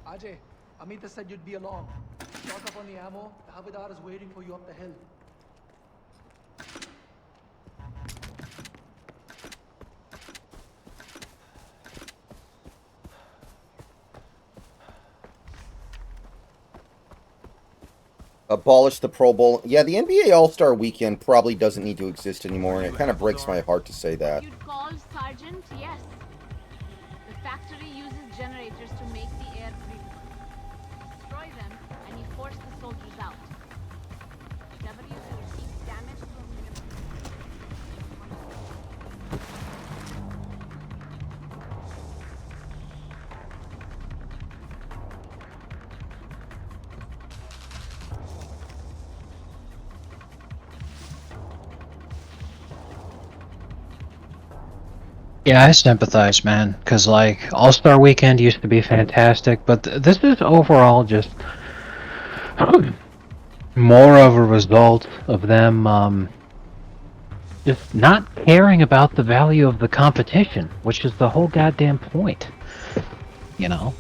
Ajay, Amita said you'd be along. Stock up on the ammo. The Havildar is waiting for you up the hill. Abolish the Pro Bowl. Yeah, the NBA All-Star Weekend probably doesn't need to exist anymore, and it kind of breaks my heart to say that. You'd call Sergeant? Yes. The factory uses generators to make the air breathable. Destroy them, and you force the soldiers out. Whatever you do, keep damage from Yeah, I sympathize, man, because, like, All-Star Weekend used to be fantastic, but this is overall just more of a result of them, just not caring about the value of the competition, which is the whole goddamn point, you know?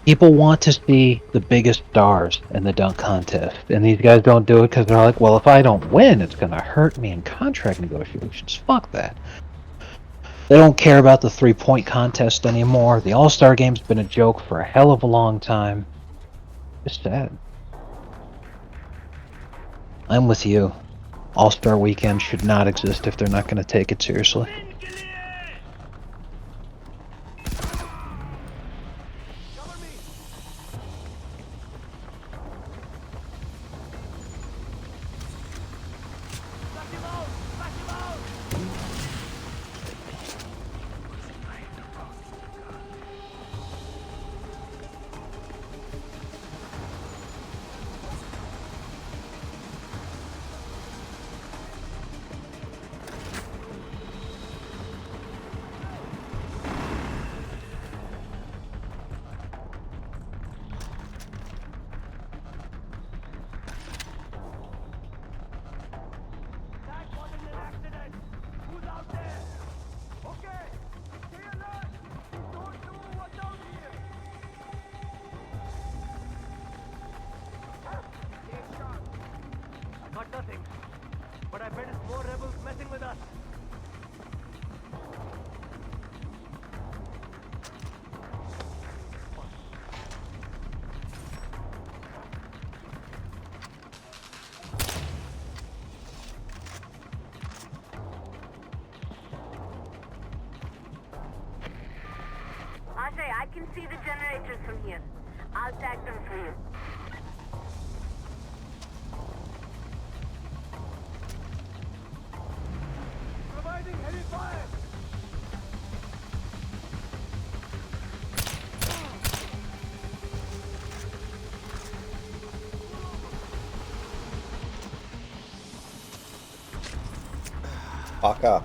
People want to see the biggest stars in the dunk contest, and these guys don't do it because they're like, well, if I don't win, it's gonna hurt me in contract negotiations. Fuck that. They don't care about the three-point contest anymore. The All-Star Game's been a joke for a hell of a long time. It's sad. I'm with you. All-Star Weekend should not exist if they're not going to take it seriously. Got nothing. But I bet it's more rebels messing with us. Ajay, I can see the generators from here. I'll tag them for you. Providing heavy fire! Paka.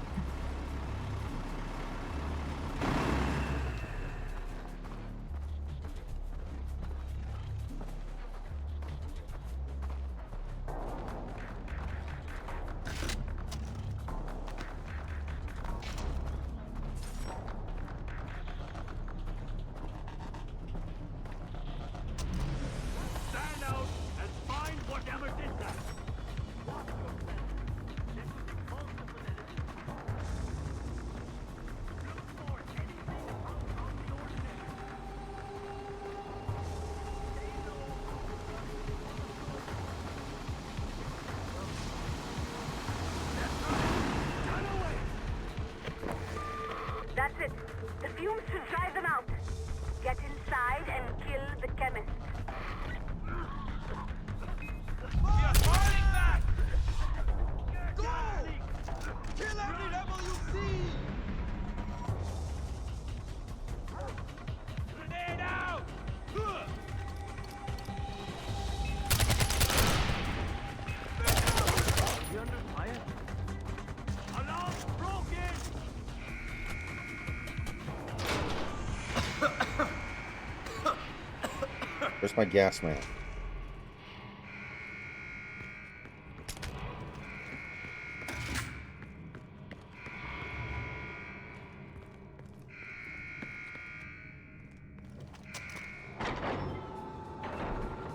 Where's my gas man?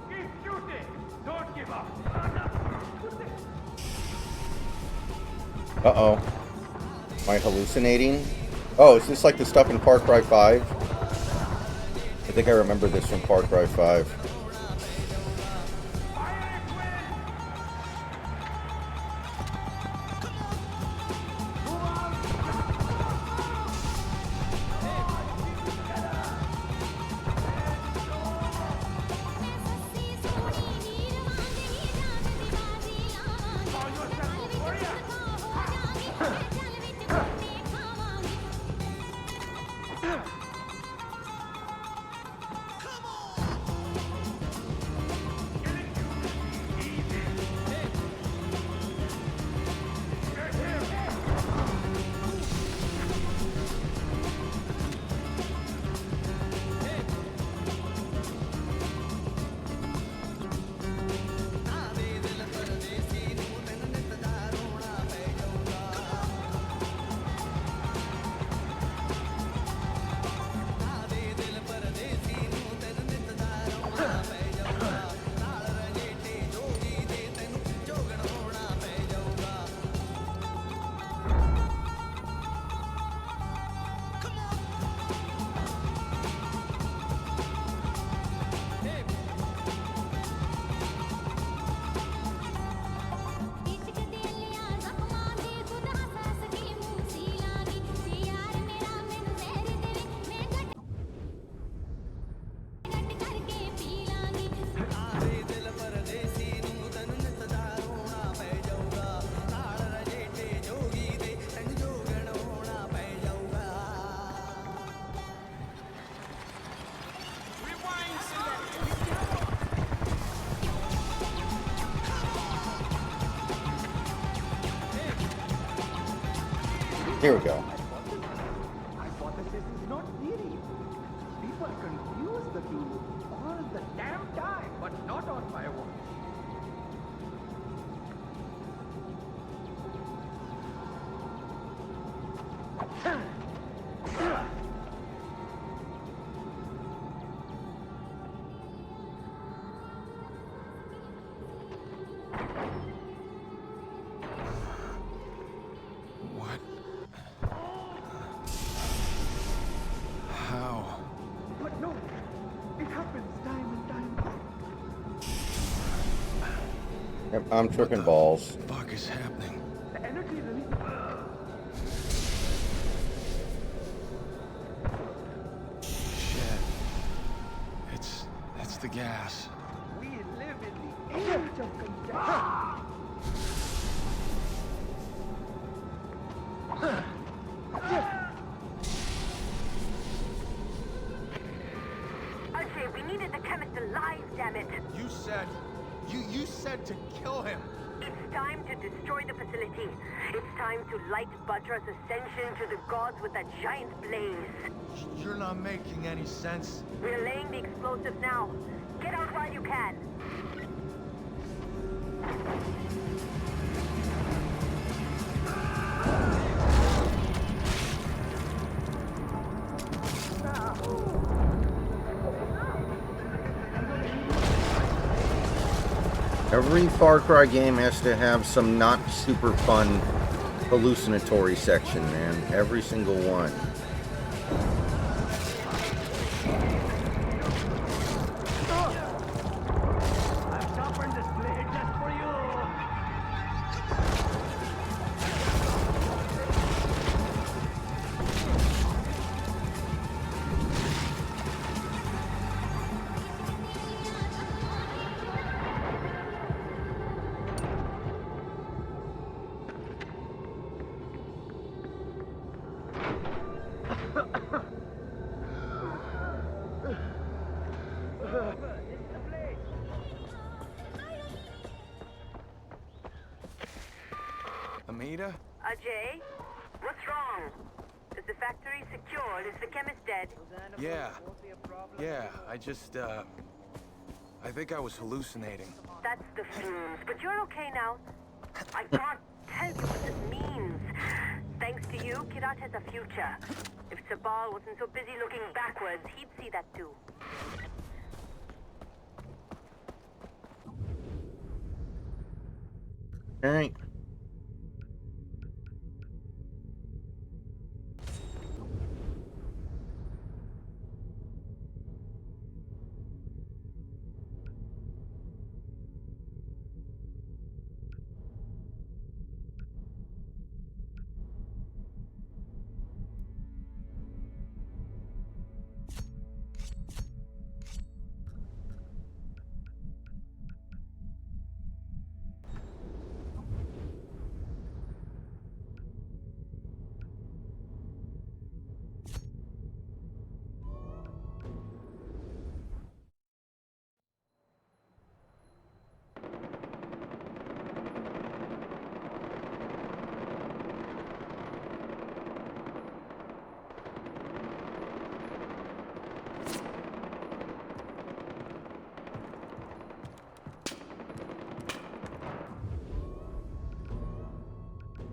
Keep shooting! Don't give up! Uh-oh. Am I hallucinating? Oh, is this like the stuff in Far Cry 5? I think I remember this from Far Cry 5. Here we go. Hypothesis is not theory. People confuse the two all the damn time, but not on my watch. What? How? But no, it happens time and time again. Yep, I'm tripping balls. What the fuck is happening? The energy release. Shit. It's the gas. We live in the age of contagion. Archie, we needed the chemist alive, damn it! You said to kill him. It's time to destroy the facility. It's time to light Budra's ascension to the gods with a giant blaze. You're not making any sense. We're laying the explosives now. Get out while you can. Every Far Cry game has to have some not super fun hallucinatory section, man. Every single one. I'm sharpened this blade just for you. Amita? Ajay, what's wrong? Is the factory secured? Is the chemist dead? Yeah. Yeah, I just, I think I was hallucinating. That's the fumes, but you're okay now. I can't tell you what this means. Thanks to you, Kirat has a future. If Sabal wasn't so busy looking backwards, he'd see that too. Alright.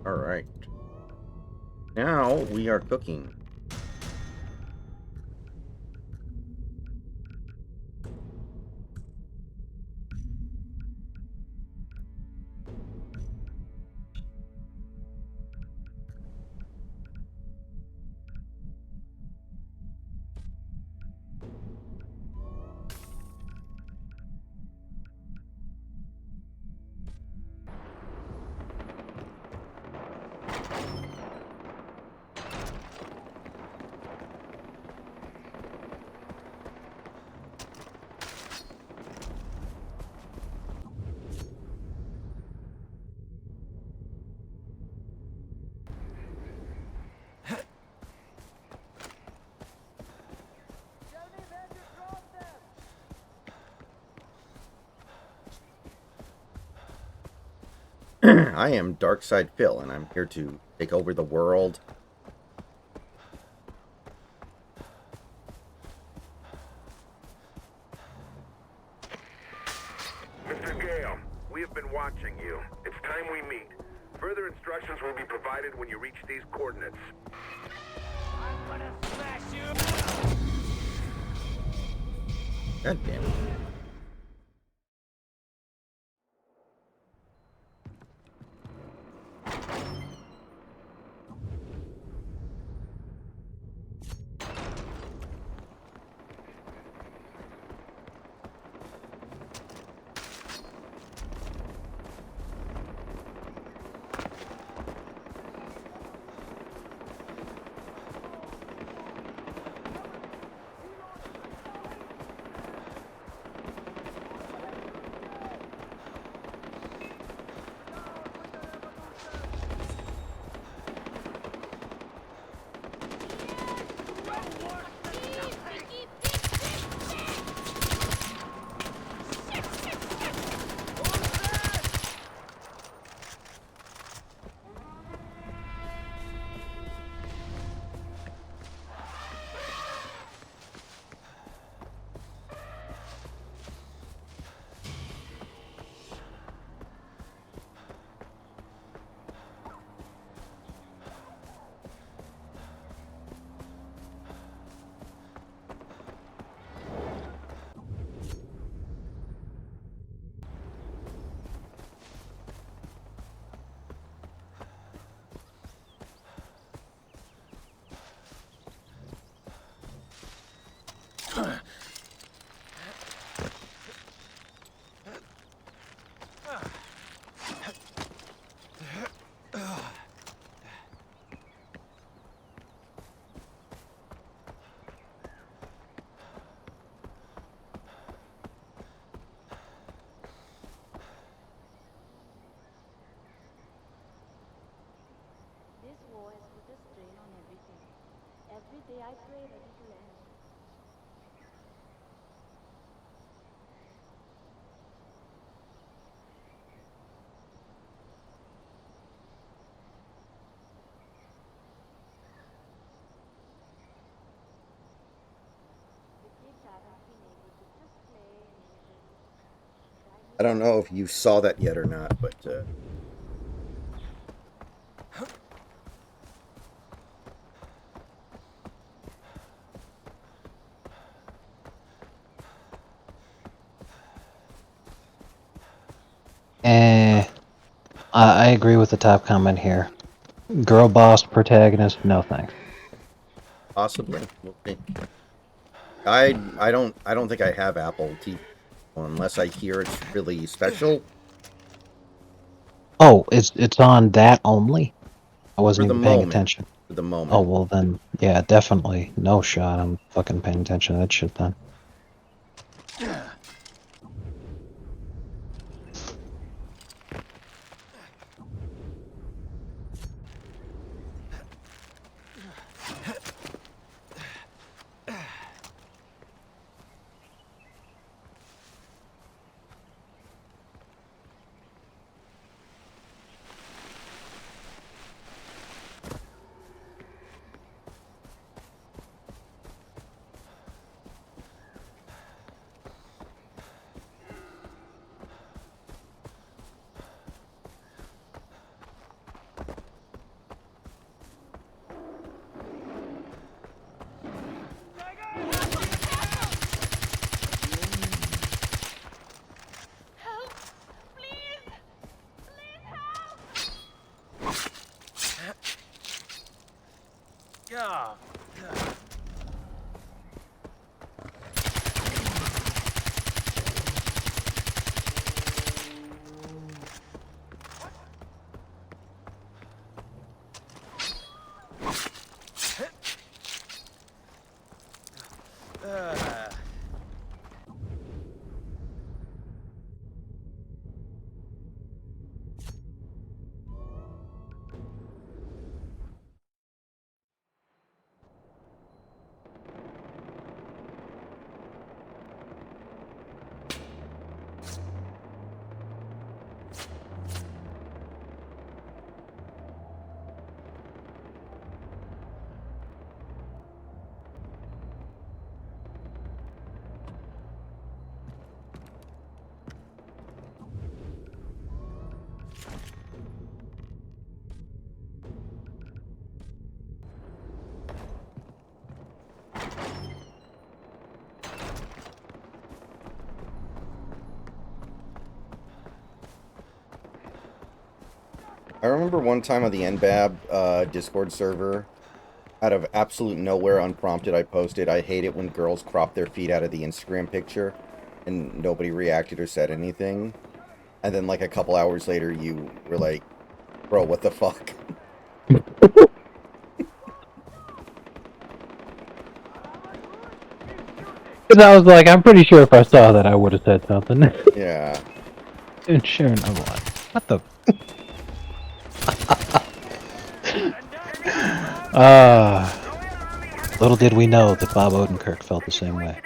Alright. Now we are cooking. I am Darkside Phil, and I'm here to take over the world. Mr. Gale, we have been watching you. It's time we meet. Further instructions will be provided when you reach these coordinates. I'm gonna smash you! God damn it. This war has put a strain on everything. Every day I pray that it will end. The kids haven't been able to just play and eat. I don't know if you saw that yet or not, but I agree with the top comment here. Girl boss protagonist, no thanks. possibly. We'll see. I don't think I have Apple TV unless I hear it's really special. Oh, it's on that only? I wasn't For the even paying moment. attention. For the moment. Oh, well then, yeah, definitely. No shot. I'm fucking paying attention to that shit then. Yeah. I remember one time on the NBAB Discord server, out of absolute nowhere, unprompted, I posted, I hate it when girls crop their feet out of the Instagram picture, and nobody reacted or said anything. And then, like, a couple hours later, you were like, bro, what the fuck? Because I was like, I'm pretty sure if I saw that, I would have said something. Yeah. And sure enough, what? What the? Little did we know that Bob Odenkirk felt the same way.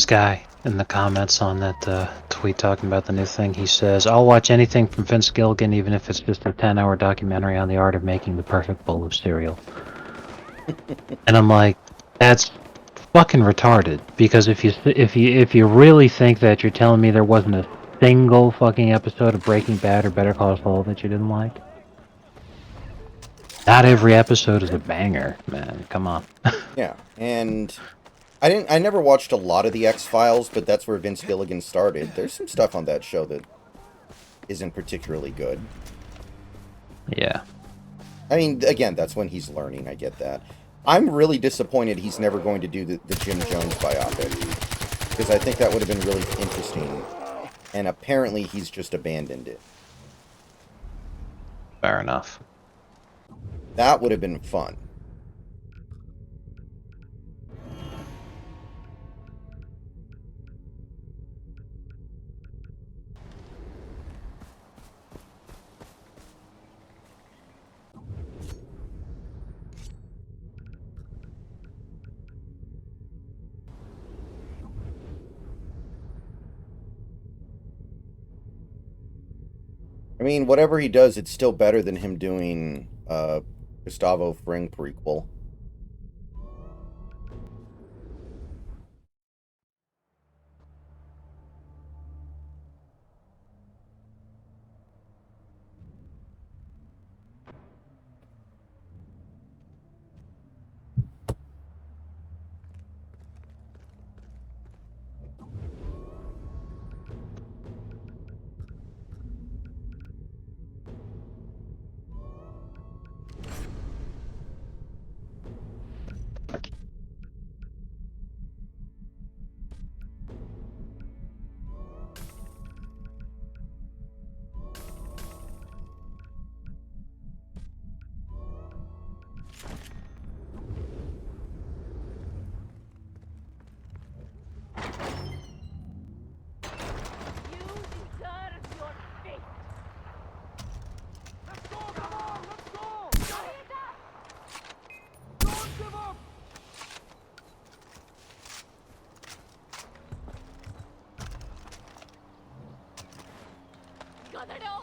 This guy in the comments on that tweet talking about the new thing, he says, I'll watch anything from Vince Gilligan, even if it's just a 10-hour documentary on the art of making the perfect bowl of cereal. And I'm like, that's fucking retarded. Because if you really think that, you're telling me there wasn't a single fucking episode of Breaking Bad or Better Call Saul that you didn't like? Not every episode is a banger, man. Come on. Yeah, and I never watched a lot of the X-Files, but that's where Vince Gilligan started. There's some stuff on that show that isn't particularly good. Yeah. I mean, again, that's when he's learning, I get that. I'm really disappointed he's never going to do the Jim Jones biopic, because I think that would have been really interesting, and apparently he's just abandoned it. Fair enough. That would have been fun. I mean, whatever he does, it's still better than him doing Gustavo Fring prequel. Got the door.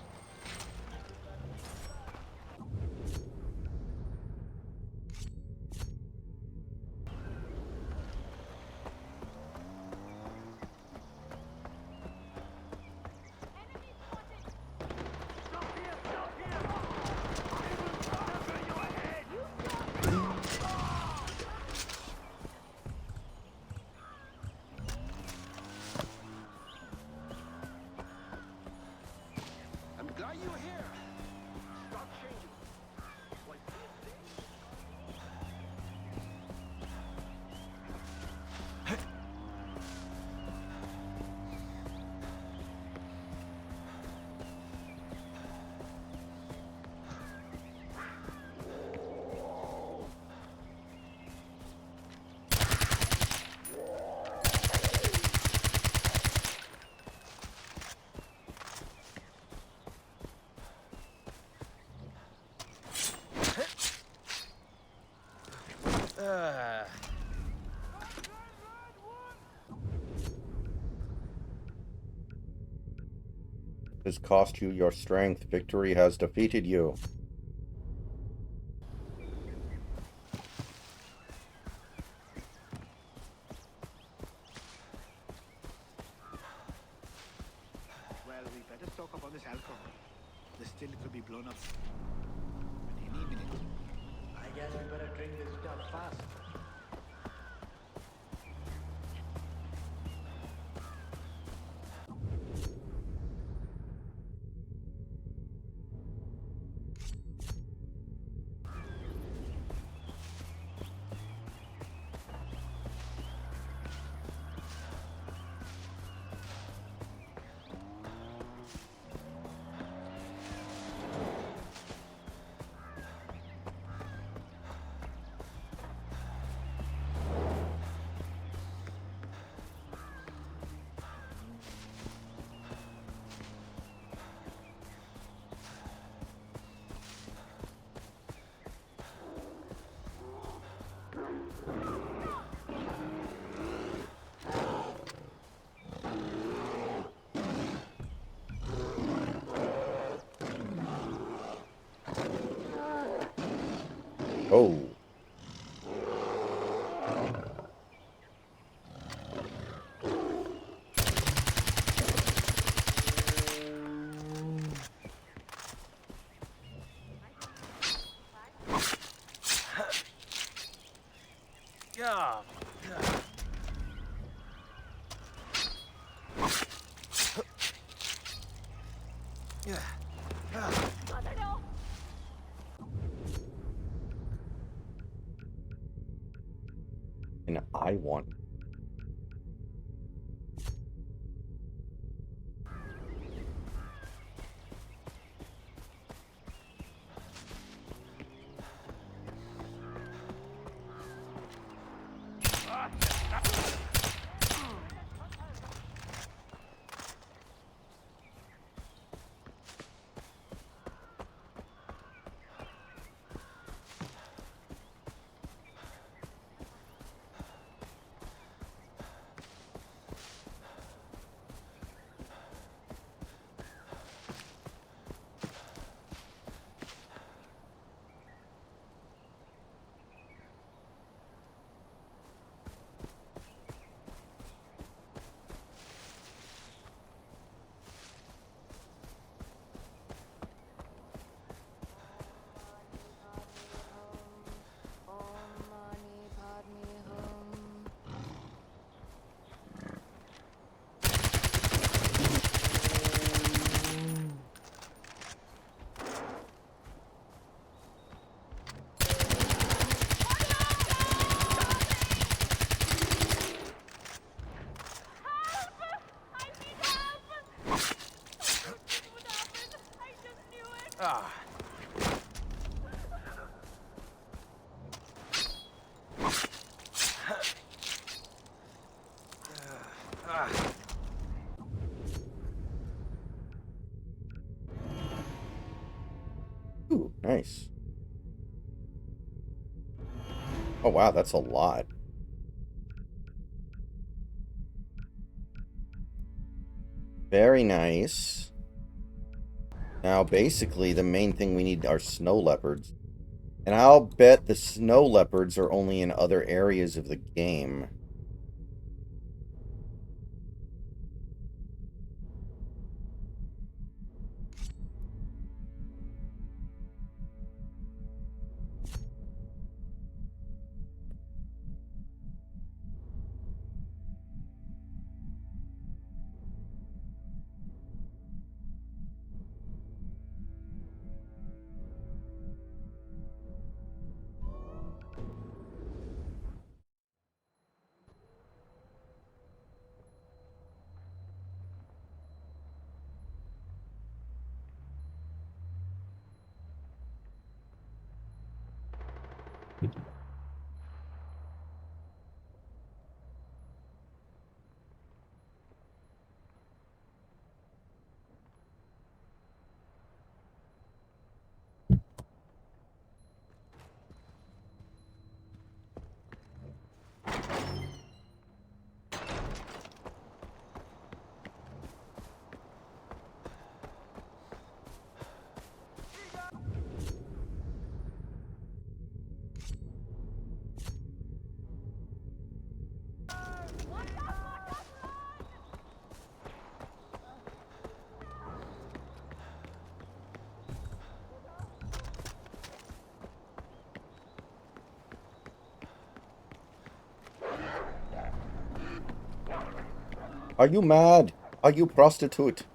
Has cost you your strength. Victory has defeated you. Well, we better stock up on this alcohol. The still could be blown up any minute. I guess we better drink this stuff fast. Oh. Yeah. And I want. Ah. Ooh, nice. Oh wow, that's a lot. Very nice. Now, basically, the main thing we need are snow leopards. And I'll bet the snow leopards are only in other areas of the game. Are you mad? Are you prostitute?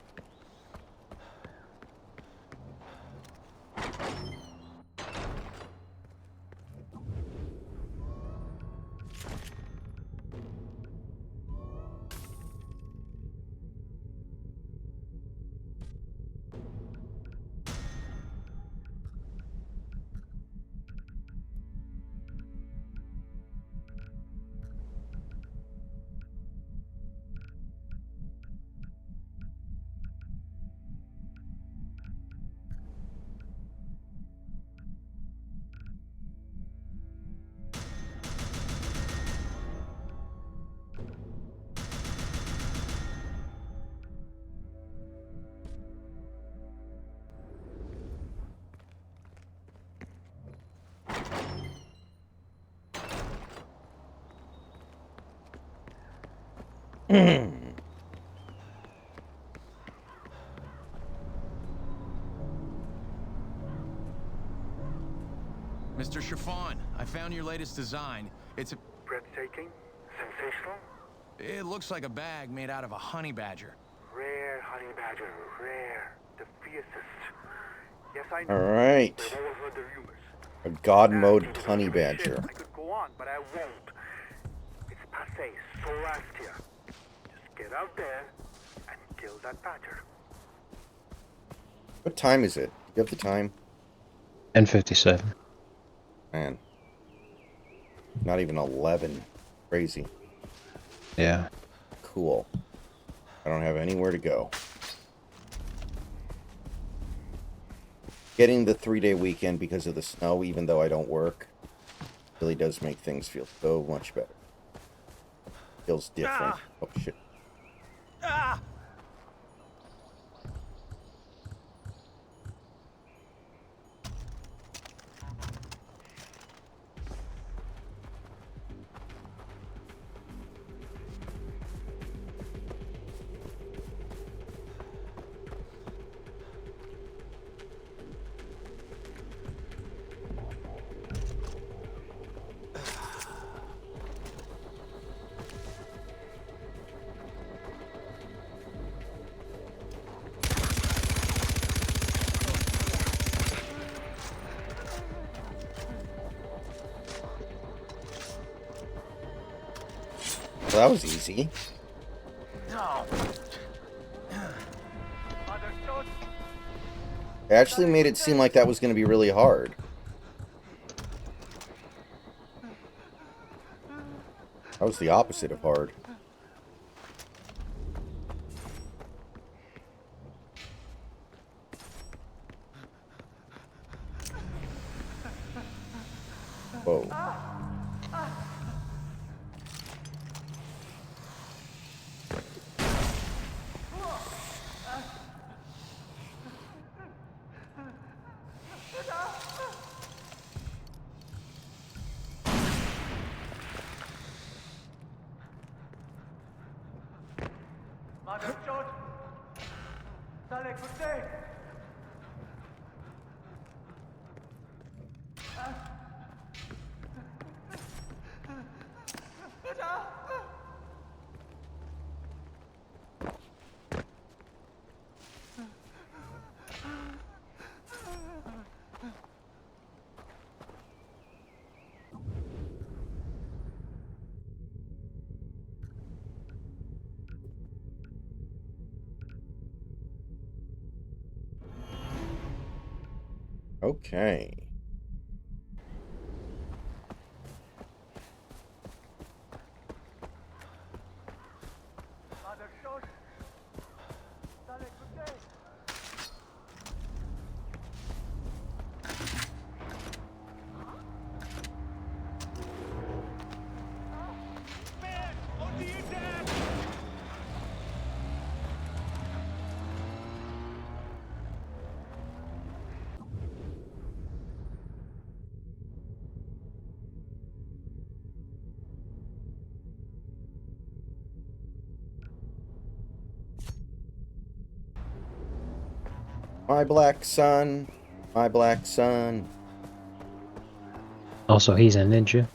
Mr. Chiffon, I found your latest design. It's a... Breathtaking? Sensational? It looks like a bag made out of a honey badger. Rare honey badger, rare. The fiercest. Yes, I know. Alright. I've always heard the rumors. A god mode honey badger. I could go on, but I won't. It's passé, so last here. Just get out there and kill that badger. What time is it? Do you have the time? 10:57. Man. Not even 11. Crazy. Yeah. Cool. I don't have anywhere to go. Getting the 3-day weekend because of the snow, even though I don't work, really does make things feel so much better. Feels different. Oh, shit. Well, that was easy. It actually made it seem like that was going to be really hard. That was the opposite of hard. Whoa. Madam George! Sale, good day! Okay. Madam George! Sale, good day! My black son. My black son. Also, he's a ninja.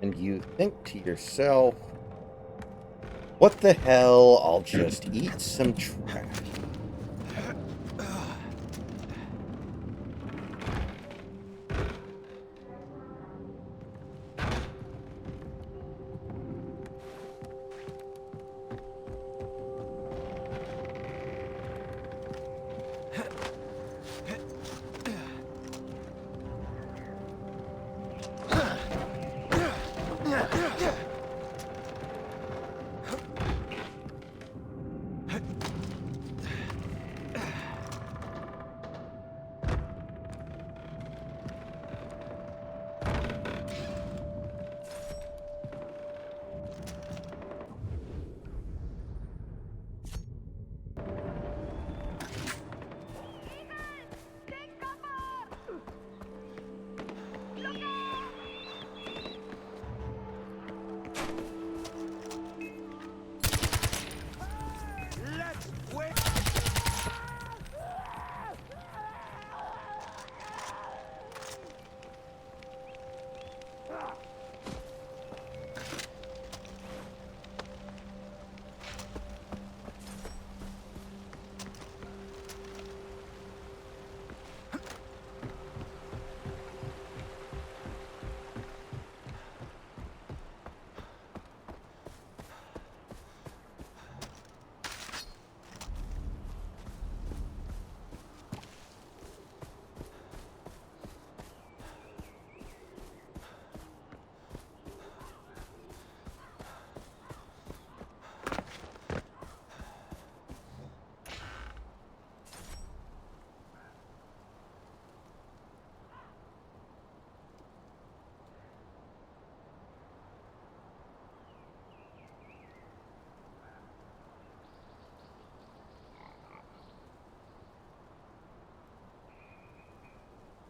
And you think to yourself, what the hell, I'll just eat some trash.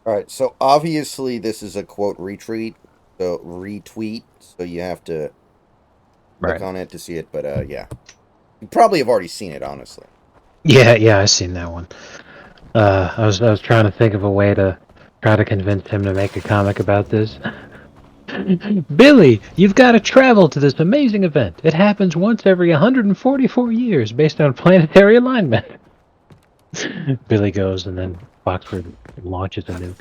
Alright, so obviously this is a quote retweet, so you have to click on it to see it, but yeah. You probably have already seen it, honestly. Yeah, I seen that one. I was trying to think of a way to try to convince him to make a comic about this. Billy, you've got to travel to this amazing event. It happens once every 144 years based on planetary alignment. Billy goes, and then Foxford launches a nuke.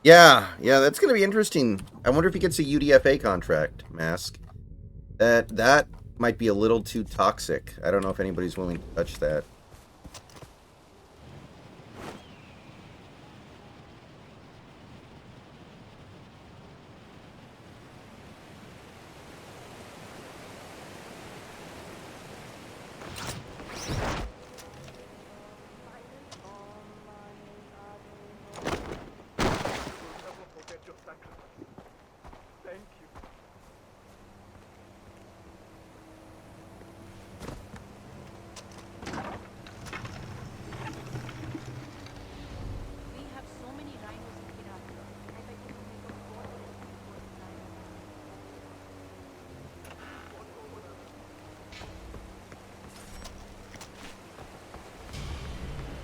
Yeah, that's going to be interesting. I wonder if he gets a UDFA contract, Mask. That might be a little too toxic. I don't know if anybody's willing to touch that.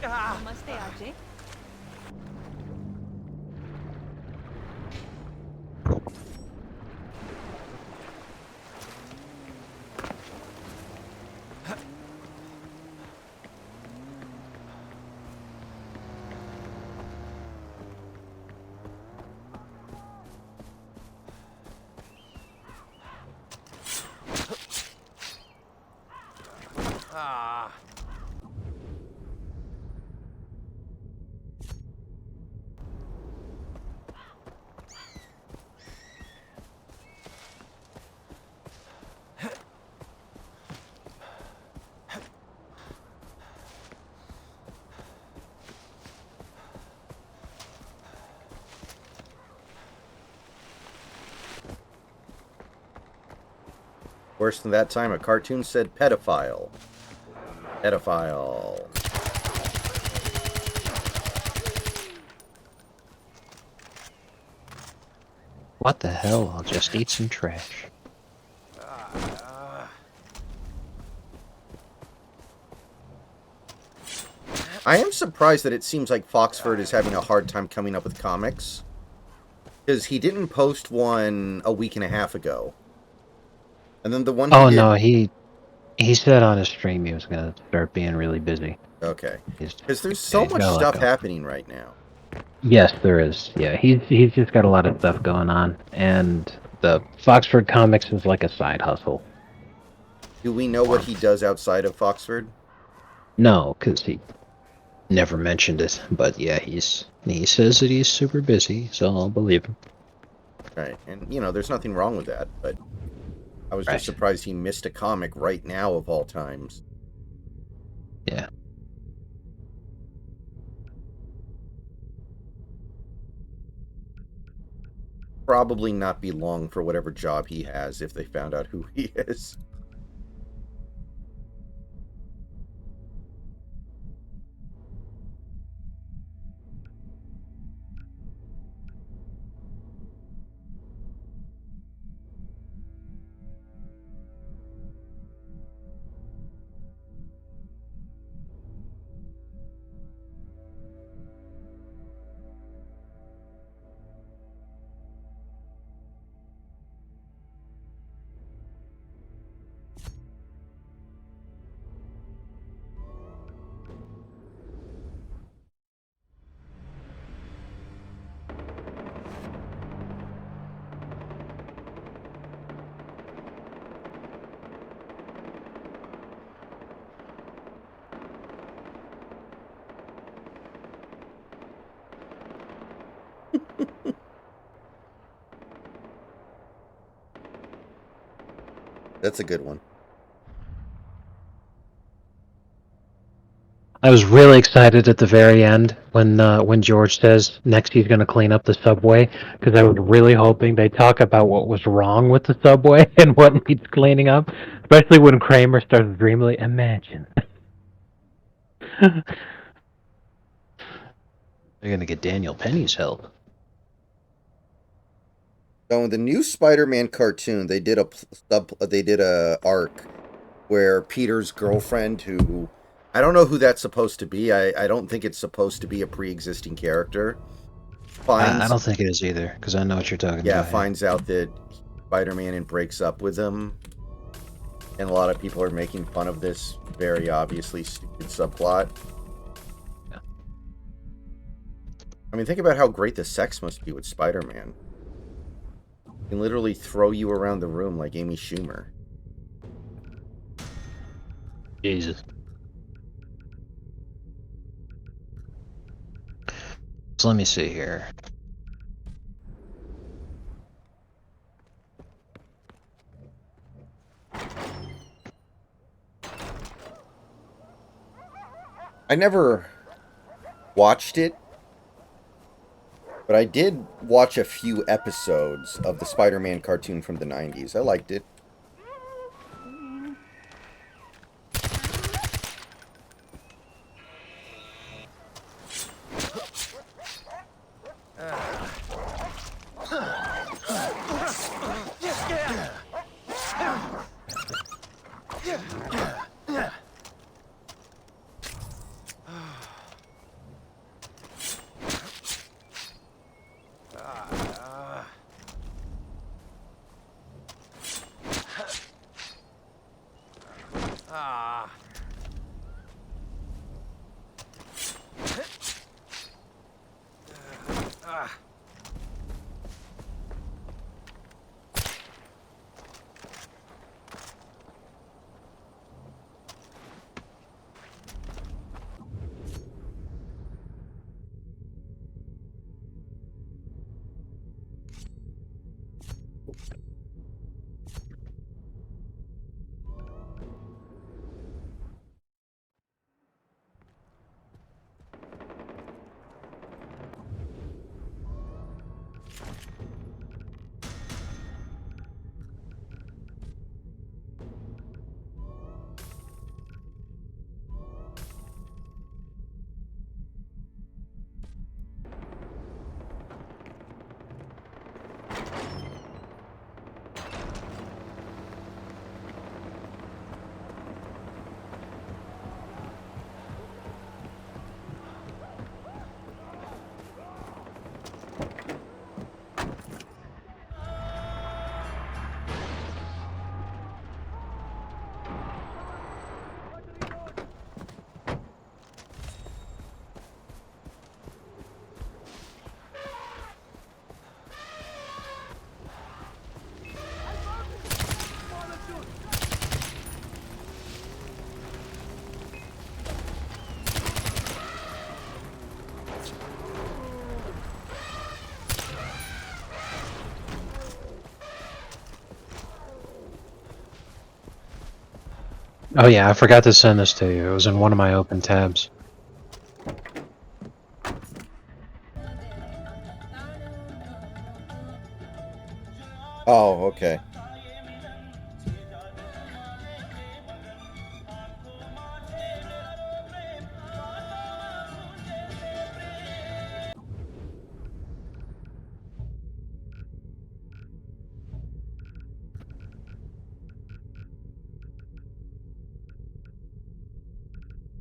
Namaste, Ajay. Worse than that time, a cartoon said pedophile. Pedophile. What the hell? I'll just eat some trash. I am surprised that it seems like Foxford is having a hard time coming up with comics. Because he didn't post one a week and a half ago. And then the one he did... no, he said on his stream he was going to start being really busy. Okay. Because there's so much stuff happening right now. Yes, there is. Yeah, he's just got a lot of stuff going on. And the Foxford Comics is like a side hustle. Do we know what he does outside of Foxford? No, because he never mentioned it. But yeah, he says that he's super busy, so I'll believe him. Right, and you know, there's nothing wrong with that, but I was just surprised he missed a comic right now of all times. Yeah. Probably not be long for whatever job he has if they found out who he is. That's a good one. I was really excited at the very end when George says next he's going to clean up the subway, because I was really hoping they talk about what was wrong with the subway and what needs cleaning up, especially when Kramer starts dreamily imagine. They're going to get Daniel Penny's help. So in the new Spider-Man cartoon, they did a arc where Peter's girlfriend, who I don't know who that's supposed to be. I don't think it's supposed to be a pre-existing character. I don't think it is either, because I know what you're talking about. Yeah, finds out that Spider-Man and breaks up with him, and a lot of people are making fun of this very obviously stupid subplot. Yeah. I mean, think about how great the sex must be with Spider-Man. He can literally throw you around the room like Amy Schumer. Jesus. So let me see here. I never watched it, but I did watch a few episodes of the Spider-Man cartoon from the 90s. I liked it. Oh yeah, I forgot to send this to you. It was in one of my open tabs. Oh, okay.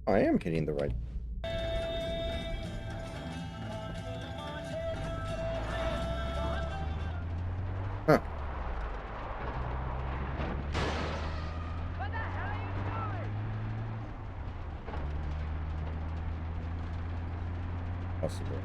I am hitting the right. Huh. Possible.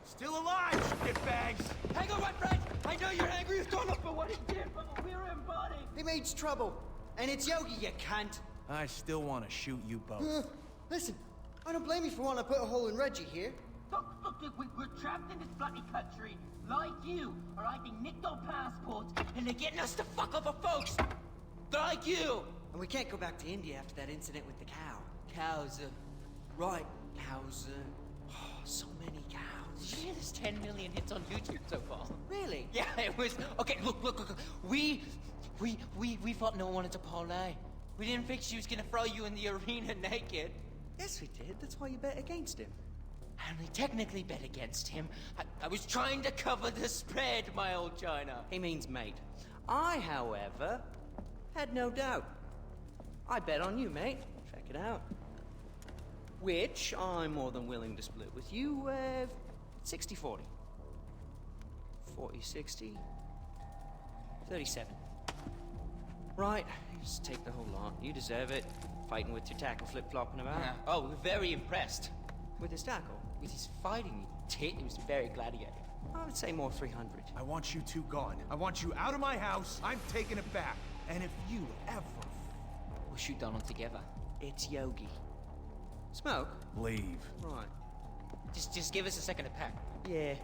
Still alive, shitbags! Hang on, my friend! I know you're angry with Donald for what he did, but we're embodied! He makes trouble, and it's Yogi, you cunt! I still want to shoot you both. Listen, I don't blame you for wanting to put a hole in Reggie here. Look, we're trapped in this bloody country. Like you, or I think nicked our passports, and they're getting us to fuck over folks! Like you! And we can't go back to India after that incident with the cow. Cows, Right, cows, oh, so many cows. Did you hear there's 10 million hits on YouTube so far? Really? Yeah, it was... Okay, look. We thought no one wanted to parlay. We didn't think she was gonna throw you in the arena naked. Yes, we did. That's why you bet against him. I only technically bet against him. I was trying to cover the spread, my old China. He means mate. I, however, had no doubt. I bet on you, mate. Check it out. Which I'm more than willing to split with you, 60-40. 40-60. 37. Right, just take the whole lot. You deserve it. Fighting with your tackle flip-flopping about. Yeah. Oh, we're very impressed. With his tackle? With his fighting, he was very gladiator. I would say more 300. I want you two gone. I want you out of my house. I'm taking it back. And if you ever... We'll shoot Donald together. It's Yogi. Smoke? Leave. Right. Just give us a second to pack. Yeah,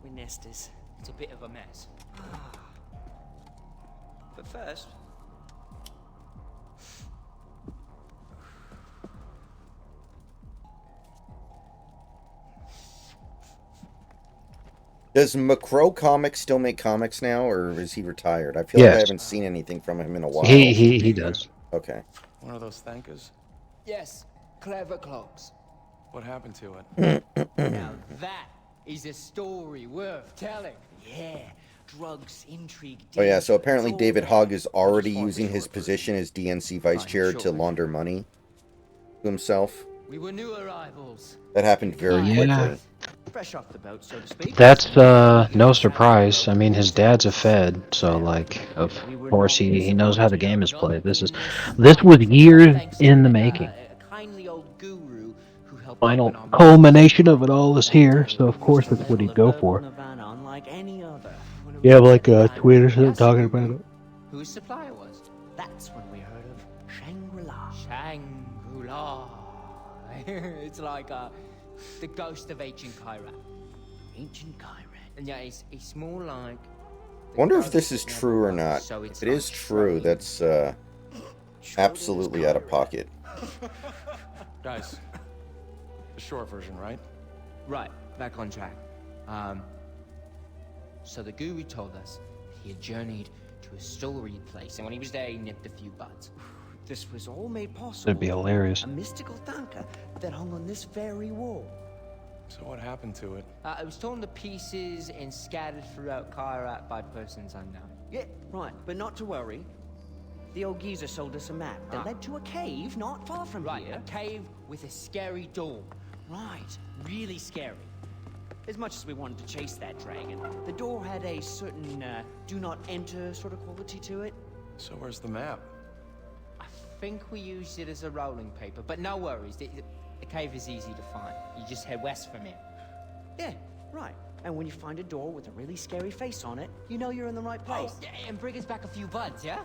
we're nesters. It's a bit of a mess. But first... Does Macro Comics still make comics now, or is he retired? I feel like I haven't seen anything from him in a while. He does. Okay. One of those thankers? Yes, clever cloaks. What happened to it? Now that is a story worth telling. Yeah, drugs, intrigue. Oh yeah, so apparently David Hogg is already using his position as DNC vice chair to launder money to himself. We were new arrivals. That happened very quickly. Fresh off the boat, so to speak. That's no surprise. I mean, his dad's a Fed, so like, of course he knows how the game is played. This was years in the making. Kindly old guru who helped Final culmination of it all is here, so of course that's what he'd go for. Unlike any other. You have like a tweet or something talking about it? Whose supplier was? That's when we heard of Shangri-La. Shangri-La. It's like the ghost of ancient Kyrat. Ancient Kyrat. And yeah, it's more like... Wonder if this is true or not. If it is true, that's absolutely out of pocket. Guys, the short version, right? Right, back on track. So the guru told us he had journeyed to a storied place, and when he was there, he nipped a few buds. This was all made possible. That'd be hilarious. A mystical tanka that hung on this very wall. So what happened to it? It was torn to pieces and scattered throughout Kyrat by persons unknown. Yeah, right, but not to worry. The old geezer sold us a map that led to a cave not far from here. A cave with a scary door. Right, really scary. As much as we wanted to chase that dragon, the door had a certain do not enter sort of quality to it. So where's the map? I think we used it as a rolling paper, but no worries. The cave is easy to find. You just head west from here. Yeah, right. And when you find a door with a really scary face on it, you know you're in the right place. Oh, yeah, and bring us back a few buds, yeah?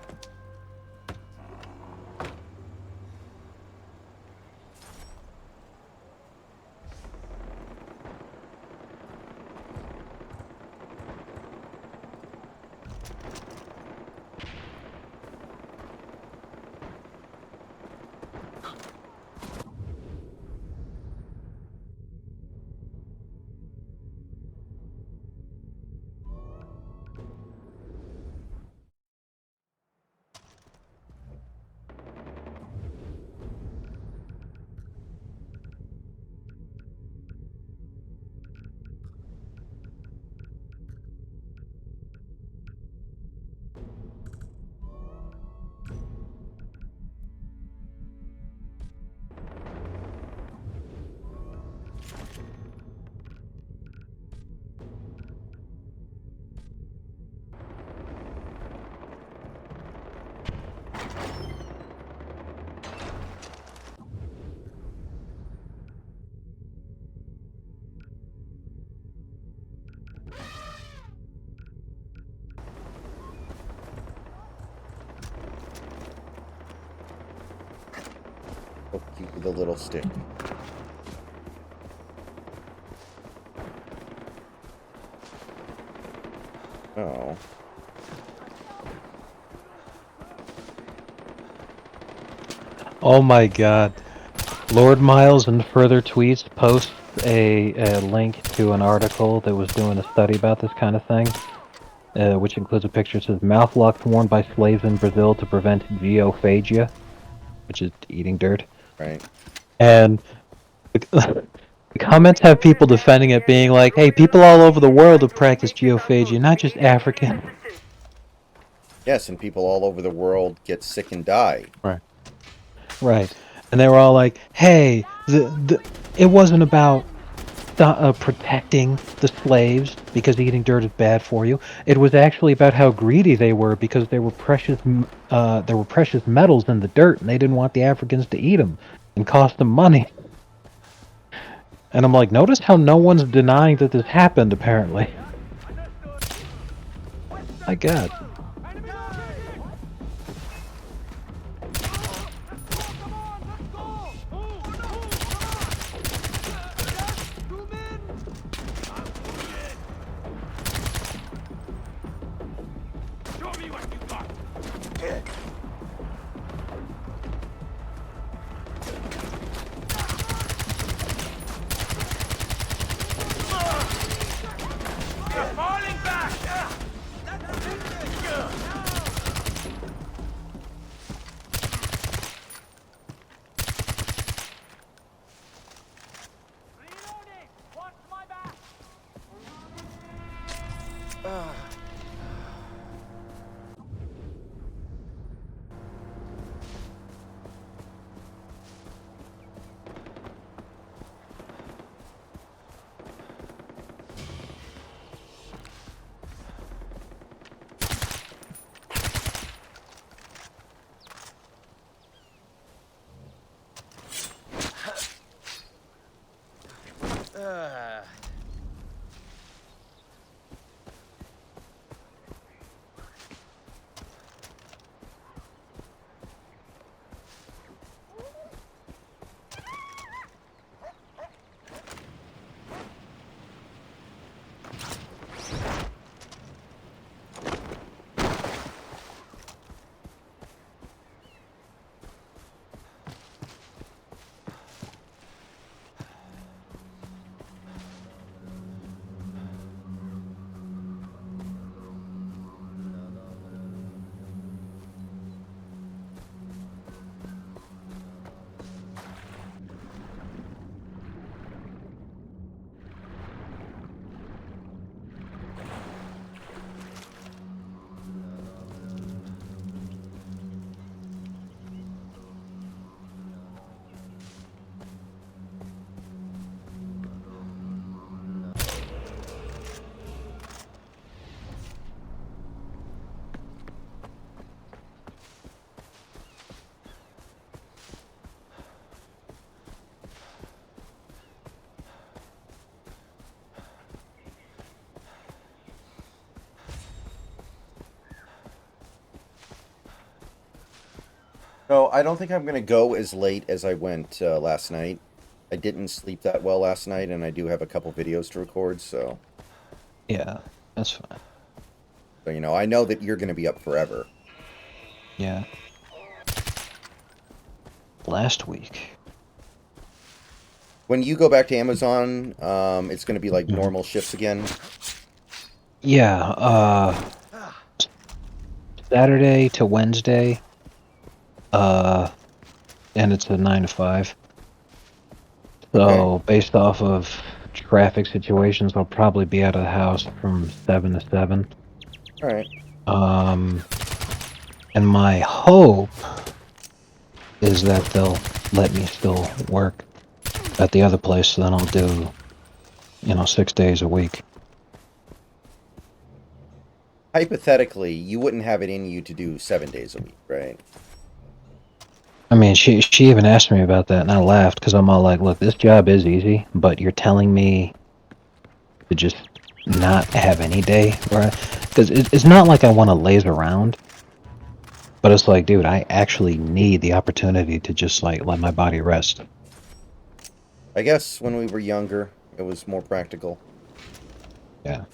Poke you with a little stick. Oh. Oh my god. Lord Miles in further tweets posts a link to an article that was doing a study about this kind of thing, which includes a picture that says mouth locks worn by slaves in Brazil to prevent geophagia, which is eating dirt. Right. And the comments have people defending it, being like, hey, people all over the world have practiced geophagia, not just African. Yes, and people all over the world get sick and die. Right. Right. And they were all like, hey, it wasn't about protecting the slaves because eating dirt is bad for you. It was actually about how greedy they were because there were precious metals in the dirt and they didn't want the Africans to eat them and cost them money. And I'm like, notice how no one's denying that this happened, apparently. My god. So I don't think I'm going to go as late as I went last night. I didn't sleep that well last night, and I do have a couple videos to record, so... Yeah, that's fine. So, you know, I know that you're going to be up forever. Yeah. Last week. When you go back to Amazon, it's going to be like normal shifts again? Yeah, Saturday to Wednesday, and it's a 9 to 5. So, based off of traffic situations, I'll probably be out of the house from 7 to 7. Alright. And my hope is that they'll let me still work at the other place, so then I'll do, 6 days a week. Hypothetically, you wouldn't have it in you to do 7 days a week, right? I mean, she even asked me about that, and I laughed, because I'm all like, look, this job is easy, but you're telling me to just not have any day, right? Because it's not like I want to laze around, but it's like, dude, I actually need the opportunity to just, like, let my body rest. I guess when we were younger, it was more practical. Yeah.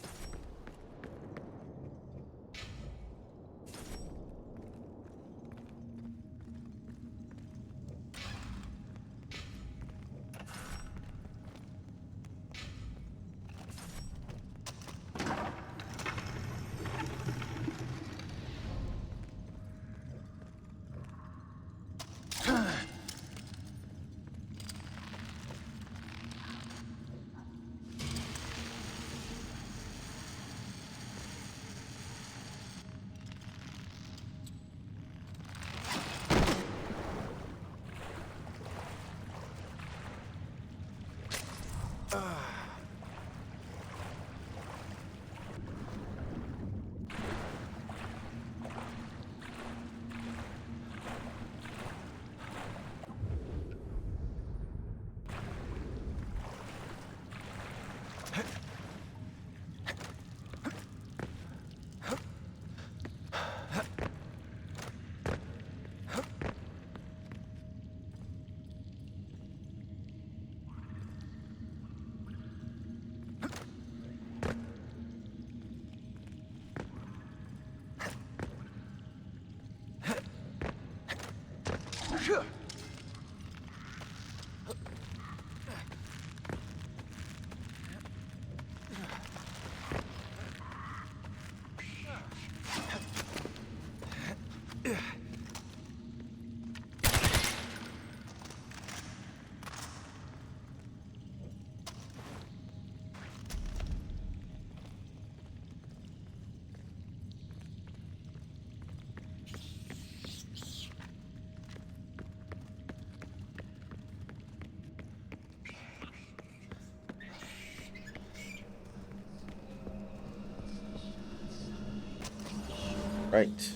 Right.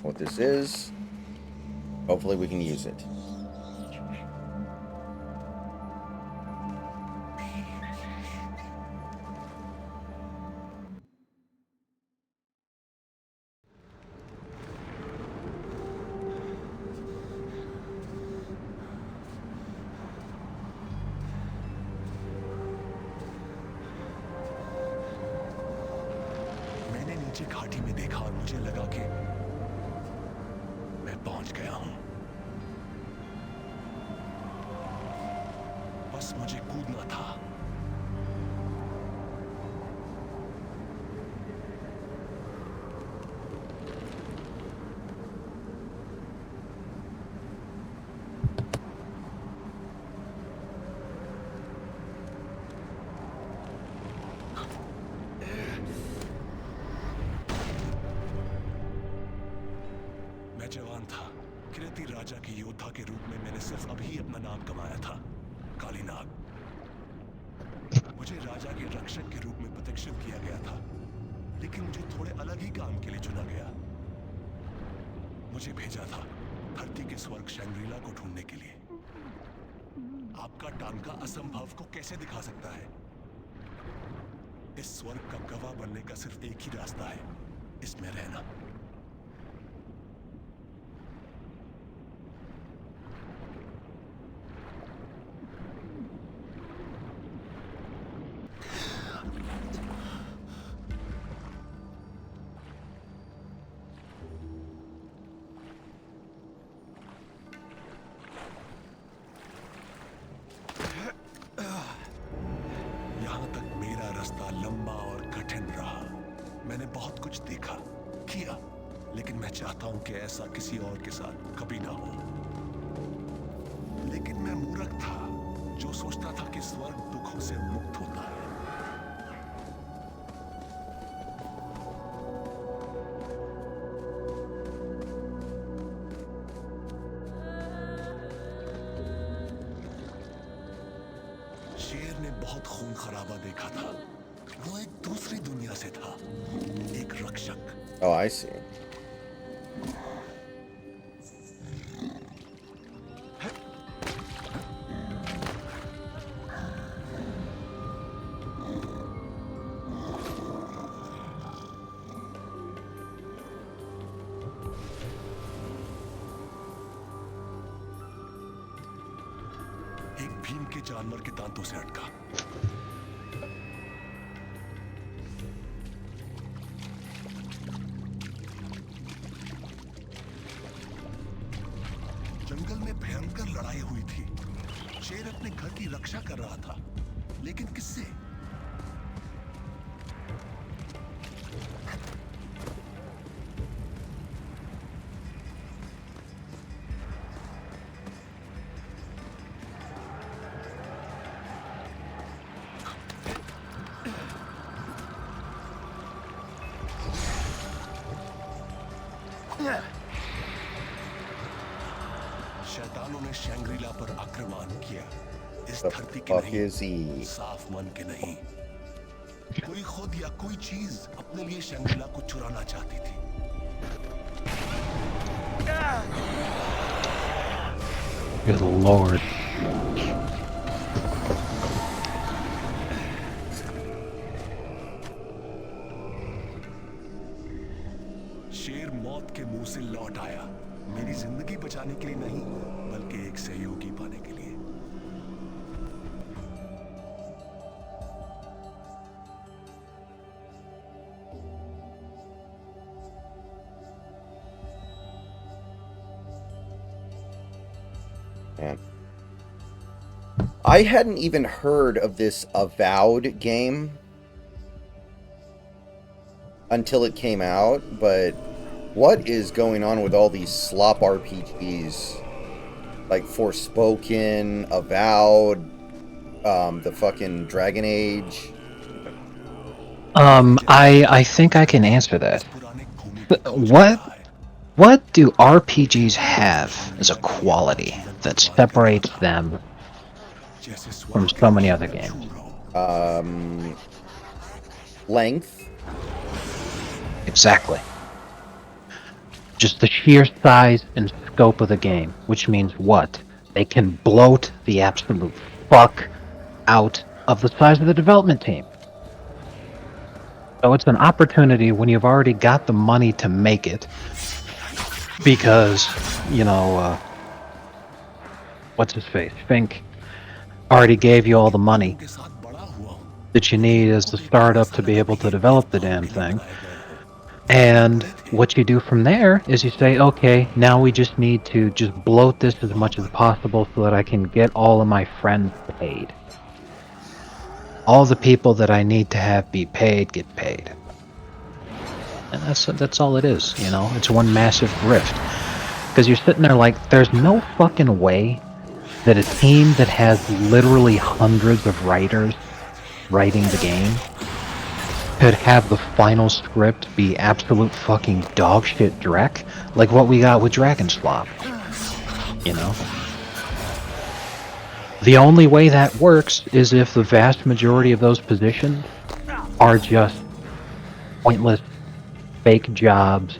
What this is, hopefully we can use it. मैंने नीचे घाटी में देखा और मुझे लगा कि मैं पहुंच गया हूं। बस मुझे कूदना था। मैं जवान था। किरती राजा के योद्धा के रूप में मैंने सिर्फ अभी अपना नाम कमाया था, काली नाग। मुझे राजा के रक्षक के रूप में प्रतिष्ठित किया गया था, लेकिन मुझे थोड़े अलग ही काम के लिए चुना गया। मुझे भेजा था धरती के स्वर्ग शैंग्रीला को ढूंढने के लिए। आपका टांका असंभव को कैसे दिखा सकता है? इस स्वर्ग का गवाह बनने का सिर्फ एक ही रास्ता है, इसमें रहना। कठिन रहा। मैंने बहुत कुछ देखा, किया, लेकिन मैं चाहता हूं कि ऐसा किसी और के साथ कभी ना हो। लेकिन मैं मूर्ख था जो सोचता था कि स्वर्ग दुखों से मुक्त होता है। शेर ने बहुत खून खराबा देखा था। वो एक दूसरी दुनिया से था, एक रक्षक। Oh, I see. एक भीम के जानवर के दांतों से अटका। जंगल में भयंकर लड़ाई हुई थी। शेर अपने घर की रक्षा कर रहा था, लेकिन किससे? शैतानों ने शैंग्रीला पर आक्रमण किया। इस धरती के नहीं, साफ मन के नहीं। कोई खुद या कोई चीज अपने लिए शैंग्रीला को चुराना चाहती थी। Good Lord. शेर मौत के मुंह से लौट आया, मेरी जिंदगी बचाने के लिए नहीं, बल्कि एक सहयोगी पाने के लिए। Man. I hadn't even heard of this Avowed game until it came out, but what is going on with all these slop RPGs? Like Forspoken, Avowed, the fucking Dragon Age. I think I can answer that. What do RPGs have as a quality that separates them from so many other games? Length. Exactly. Just the sheer size and scope of the game, which means what? They can bloat the absolute fuck out of the size of the development team. So it's an opportunity when you've already got the money to make it, because, you know, what's his face? Fink already gave you all the money that you need as the startup to be able to develop the damn thing. And what you do from there is you say, okay, now we just need to just bloat this as much as possible so that I can get all of my friends paid. All the people that I need to have be paid get paid. And that's all it is, you know? It's one massive grift. Because you're sitting there like, there's no fucking way that a team that has literally hundreds of writers writing the game could have the final script be absolute fucking dogshit dreck, like what we got with Dragonslop. You know? The only way that works is if the vast majority of those positions are just pointless, fake jobs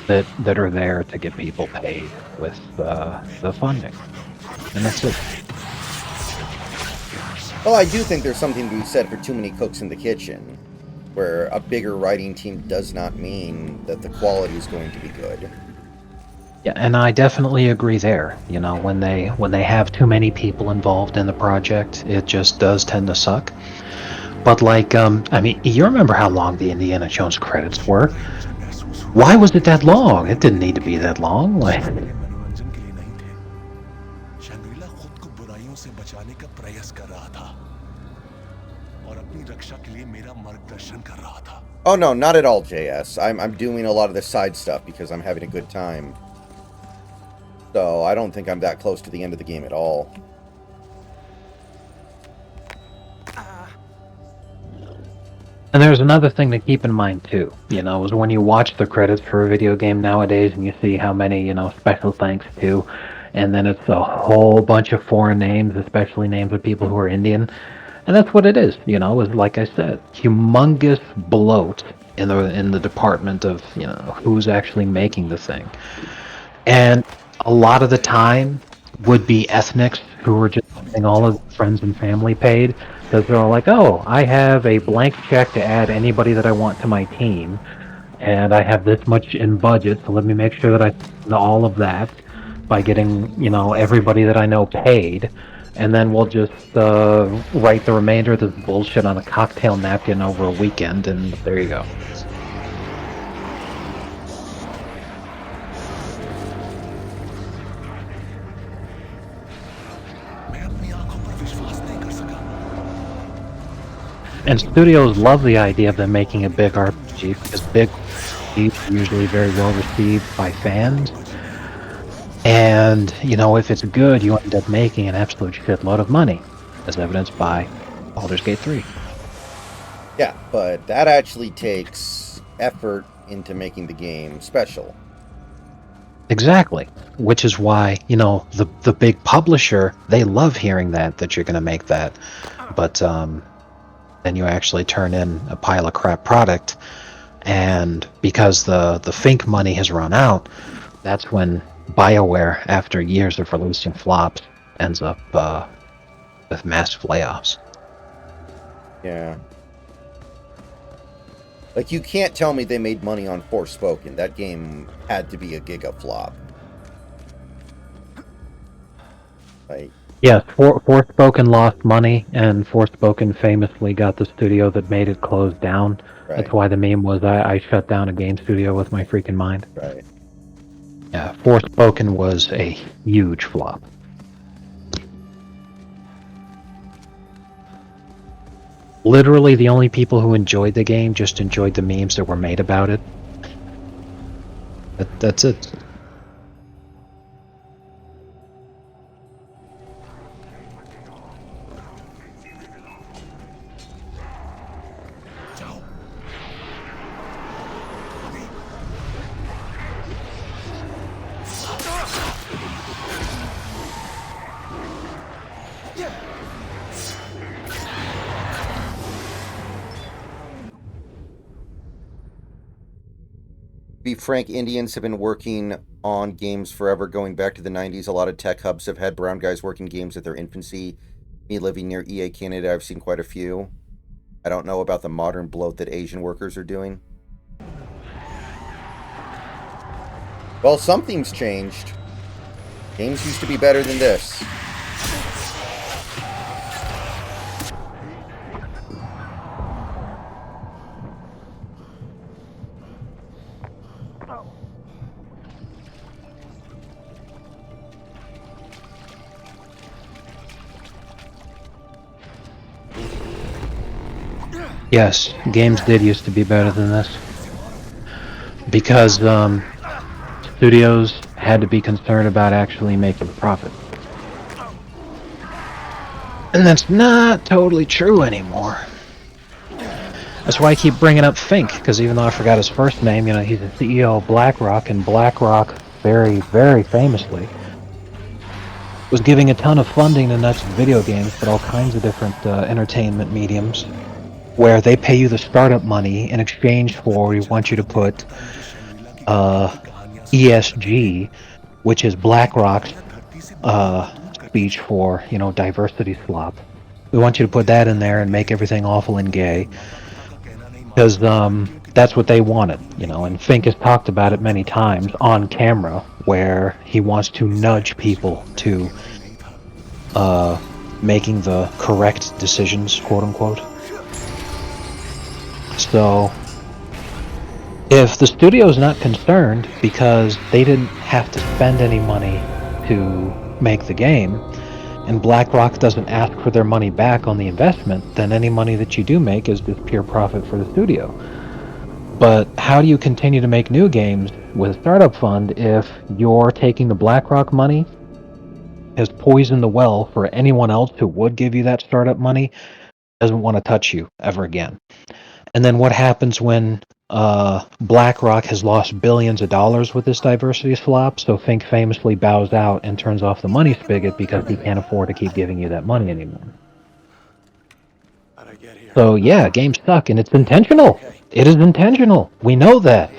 that are there to get people paid with the funding. And that's it. Well, I do think there's something to be said for too many cooks in the kitchen, where a bigger writing team does not mean that the quality is going to be good. Yeah, and I definitely agree there. You know, when they have too many people involved in the project, it just does tend to suck. But like, I mean, you remember how long the Indiana Jones credits were? Why was it that long? It didn't need to be that long. Like, और अपनी रक्षा के लिए मेरा मार्गदर्शन कर रहा था। Oh no, not at all, JS. I'm doing a lot of the side stuff because I'm having a good time. So I don't think I'm that close to the end of the game at all. And there's another thing to keep in mind too, you know, is when you watch the credits for a video game nowadays and you see how many, you know, special thanks to, and then it's a whole bunch of foreign names, especially names of people who are Indian. And that's what it is, you know, is like I said, humongous bloat in the department of, you know, who's actually making the thing. And a lot of the time would be ethnics who were just getting all of their friends and family paid. Because they're all like, oh, I have a blank check to add anybody that I want to my team, and I have this much in budget, so let me make sure that I do all of that by getting, you know, everybody that I know paid, and then we'll just write the remainder of this bullshit on a cocktail napkin over a weekend, and there you go. And studios love the idea of them making a big RPG because big RPGs are usually very well received by fans. And, you know, if it's good, you end up making an absolute shitload of money, as evidenced by Baldur's Gate 3. Yeah, but that actually takes effort into making the game special. Exactly. Which is why, you know, the big publisher, they love hearing that you're going to make that. But, then you actually turn in a pile of crap product, and because the Fink money has run out, that's when BioWare, after years of releasing flops, ends up with massive layoffs. Yeah. Like, you can't tell me they made money on Forspoken. That game had to be a giga flop. Like, Yes, Forspoken lost money, and Forspoken famously got the studio that made it close down. Right. That's why the meme was, I shut down a game studio with my freaking mind. Right. Yeah, Forspoken was a huge flop. Literally, the only people who enjoyed the game just enjoyed the memes that were made about it. That's it. Be frank, Indians have been working on games forever, going back to the 90s. A lot of tech hubs have had brown guys working games at their infancy. Me living near EA Canada, I've seen quite a few. I don't know about the modern bloat that Asian workers are doing. Well, something's changed. Games used to be better than this. Yes, games did used to be better than this. Because studios had to be concerned about actually making a profit. And that's not totally true anymore. That's why I keep bringing up Fink, because even though I forgot his first name, you know, he's the CEO of BlackRock, and BlackRock, very, very famously, was giving a ton of funding to not just video games, but all kinds of different entertainment mediums, where they pay you the startup money in exchange for, we want you to put ESG, which is BlackRock's speech for, you know, diversity slop. We want you to put that in there and make everything awful and gay, because that's what they wanted, you know. And Fink has talked about it many times on camera, where he wants to nudge people to making the correct decisions, quote unquote. So if the studio's not concerned because they didn't have to spend any money to make the game, and BlackRock doesn't ask for their money back on the investment, then any money that you do make is just pure profit for the studio. But how do you continue to make new games with a startup fund if you're taking the BlackRock money, has poisoned the well for anyone else who would give you that startup money, doesn't want to touch you ever again? And then what happens when BlackRock has lost billions of dollars with this diversity swap? So Fink famously bows out and turns off the money spigot because he can't afford to keep giving you that money anymore. So yeah, games suck, and it's intentional. It is intentional. We know that.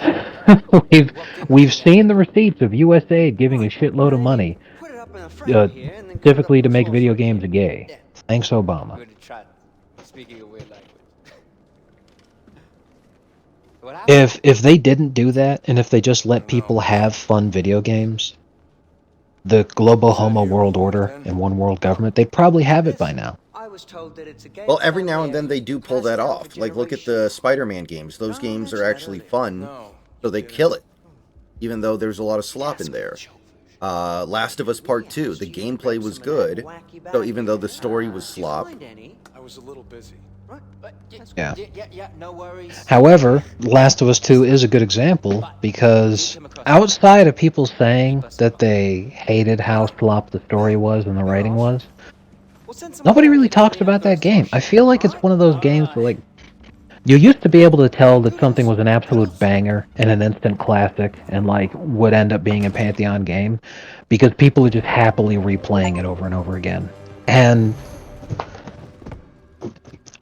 we've seen the receipts of USAID giving a shitload of money, specifically to make video games gay. Thanks, Obama. Speaking a weird language. If they didn't do that, and if they just let people have fun video games, the global homo world order and one world government, they'd probably have it by now. Well, every now and then they do pull that off. Like, look at the Spider-Man games. Those games are actually fun, so they kill it, even though there's a lot of slop in there. Last of Us Part 2, the gameplay was good, so even though the story was slop. I was a little busy. Yeah. No worries. However, Last of Us 2 is a good example because outside of people saying that they hated how slop the story was and the writing was, nobody really talks about that game. I feel like it's one of those games where, like, you used to be able to tell that something was an absolute banger and an instant classic and, like, would end up being a Pantheon game because people are just happily replaying it over and over again. And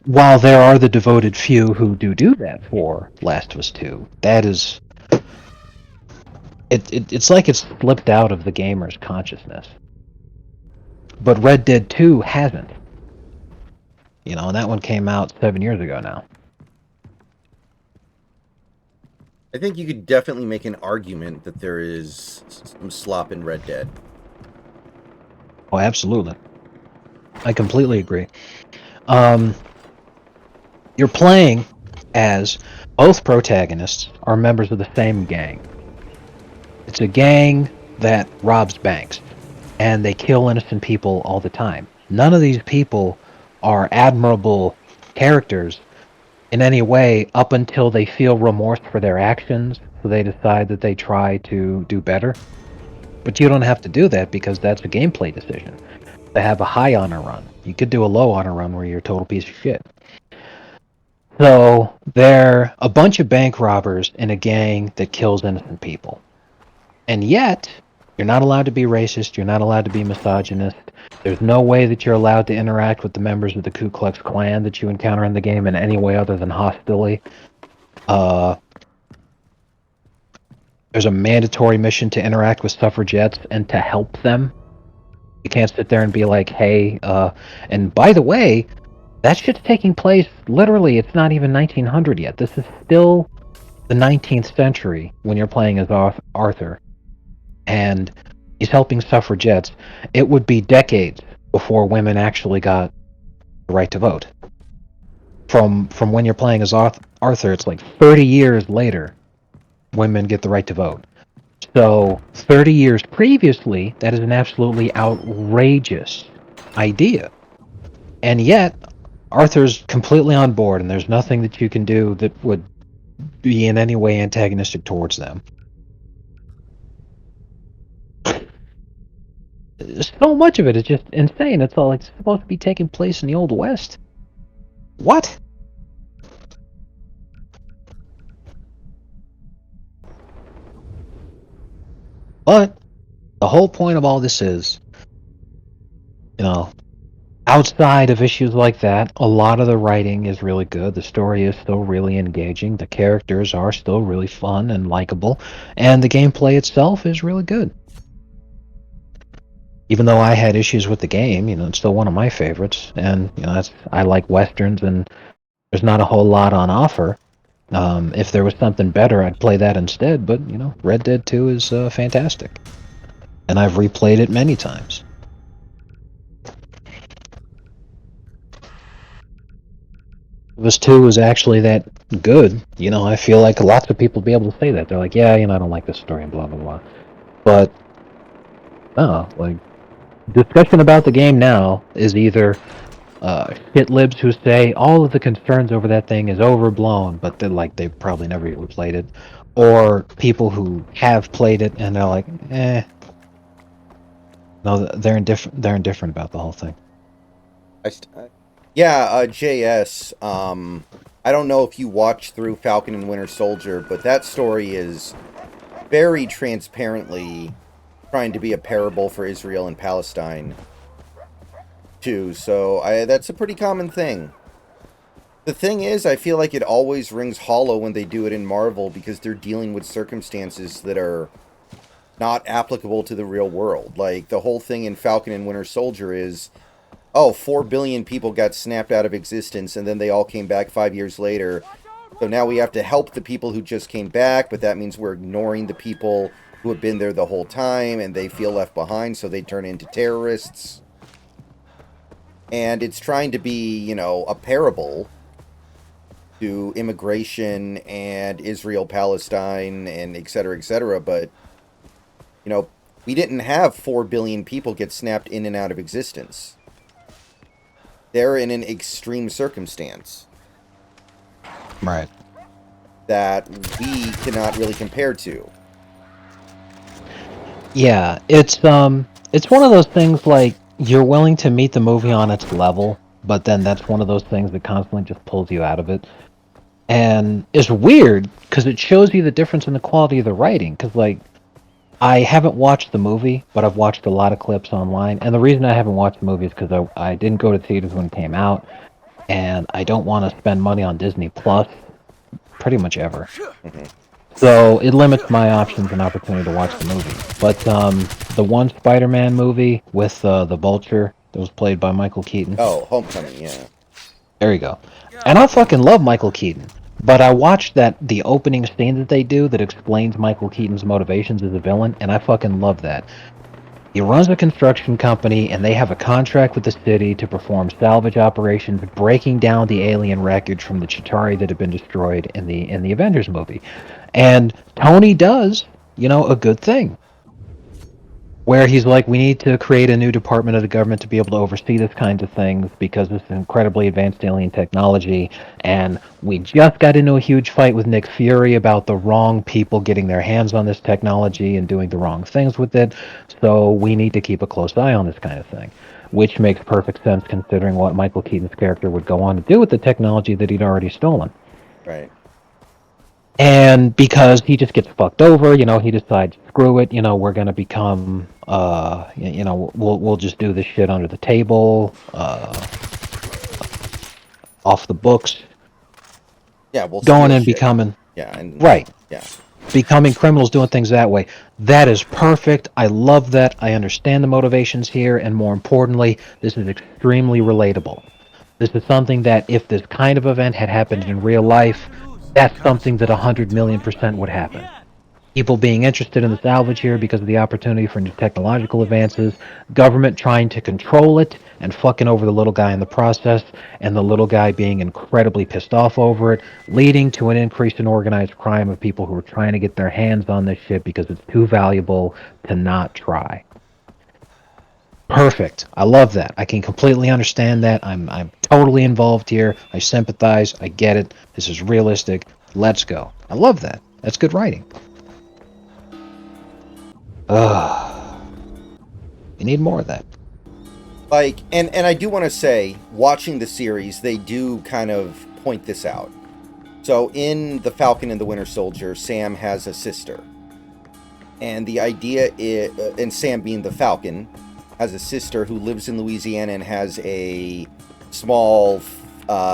while there are the devoted few who do that for Last of Us 2, that is... It's like it's slipped out of the gamer's consciousness. But Red Dead 2 hasn't. You know, and that one came out 7 years ago now. I think you could definitely make an argument that there is some slop in Red Dead. Oh, absolutely. I completely agree. You're playing as both protagonists are members of the same gang. It's a gang that robs banks, and they kill innocent people all the time. None of these people are admirable characters in any way up until they feel remorse for their actions, so they decide that they try to do better. But you don't have to do that because that's a gameplay decision. They have a high honor run. You could do a low honor run where you're a total piece of shit. So they're a bunch of bank robbers in a gang that kills innocent people. And yet, you're not allowed to be racist, you're not allowed to be misogynist. There's no way that you're allowed to interact with the members of the Ku Klux Klan that you encounter in the game in any way other than hostility. There's a mandatory mission to interact with suffragettes and to help them. You can't sit there and be like, hey, and by the way, that shit's taking place, literally, it's not even 1900 yet. This is still the 19th century when you're playing as Arthur. And he's helping suffragettes. It would be decades before women actually got the right to vote. From when you're playing as Arthur, it's like 30 years later, women get the right to vote. So 30 years previously, that is an absolutely outrageous idea. And yet, Arthur's completely on board, and there's nothing that you can do that would be in any way antagonistic towards them. So much of it is just insane. It's all like it's supposed to be taking place in the Old West. What? But the whole point of all this is, you know, outside of issues like that, a lot of the writing is really good. The story is still really engaging. The characters are still really fun and likable. And the gameplay itself is really good. Even though I had issues with the game, you know, it's still one of my favorites. And, you know, I like Westerns, and there's not a whole lot on offer. If there was something better, I'd play that instead. But, you know, Red Dead 2 is fantastic. And I've replayed it many times. This 2 is actually that good. You know, I feel like lots of people be able to say that. They're like, yeah, you know, I don't like this story and blah, blah, blah. But, no, like, discussion about the game now is either shit libs who say all of the concerns over that thing is overblown, but they probably never even played it, or people who have played it and they're like, eh. No, they're indifferent. They're indifferent about the whole thing. JS. I don't know if you watched through Falcon and Winter Soldier, but that story is very transparently trying to be a parable for Israel and Palestine too. So that's a pretty common thing. The thing is, I feel like it always rings hollow when they do it in Marvel because they're dealing with circumstances that are not applicable to the real world. Like, the whole thing in Falcon and Winter Soldier is, 4 billion people got snapped out of existence, and then they all came back 5 years later. So now we have to help the people who just came back, but that means we're ignoring the people who have been there the whole time, and they feel left behind, so they turn into terrorists. And it's trying to be, a parable to immigration and Israel, Palestine, and et cetera, but, we didn't have 4 billion people get snapped in and out of existence. They're in an extreme circumstance. Right. That we cannot really compare to. Yeah, it's one of those things like you're willing to meet the movie on its level, but then that's one of those things that constantly just pulls you out of it. And it's weird because it shows you the difference in the quality of the writing. Because, like, I haven't watched the movie, but I've watched a lot of clips online. And the reason I haven't watched the movie is because I didn't go to theaters when it came out. And I don't want to spend money on Disney Plus pretty much ever. Mm-hmm. So it limits my options and opportunity to watch the movie. But the one Spider-Man movie with the Vulture that was played by Michael Keaton. Oh, Homecoming, yeah. There you go. And I fucking love Michael Keaton. But I watched the opening scene that they do that explains Michael Keaton's motivations as a villain, and I fucking love that. He runs a construction company, and they have a contract with the city to perform salvage operations, breaking down the alien wreckage from the Chitauri that had been destroyed in the Avengers movie. And Tony does, a good thing. Where he's like, we need to create a new department of the government to be able to oversee this kind of things because this is incredibly advanced alien technology. And we just got into a huge fight with Nick Fury about the wrong people getting their hands on this technology and doing the wrong things with it. So we need to keep a close eye on this kind of thing. Which makes perfect sense considering what Michael Keaton's character would go on to do with the technology that he'd already stolen. Right. And because he just gets fucked over, he decides, screw it, we're going to become, we'll just do this shit under the table, off the books. Yeah, we'll going and becoming. Yeah, and right. Yeah. Becoming criminals, doing things that way. That is perfect. I love that. I understand the motivations here, and more importantly, this is extremely relatable. This is something that if this kind of event had happened in real life, that's something that 100 million% would happen. People being interested in the salvage here because of the opportunity for new technological advances, government trying to control it and fucking over the little guy in the process, and the little guy being incredibly pissed off over it, leading to an increase in organized crime of people who are trying to get their hands on this shit because it's too valuable to not try. Perfect. I love that. I can completely understand that. I'm totally involved here. I sympathize. I get it. This is realistic. Let's go. I love that. That's good writing. You need more of that. Like, and I do want to say, watching the series, they do kind of point this out. So in The Falcon and the Winter Soldier, Sam has a sister. And the idea is, and Sam being the Falcon, has a sister who lives in Louisiana and has a small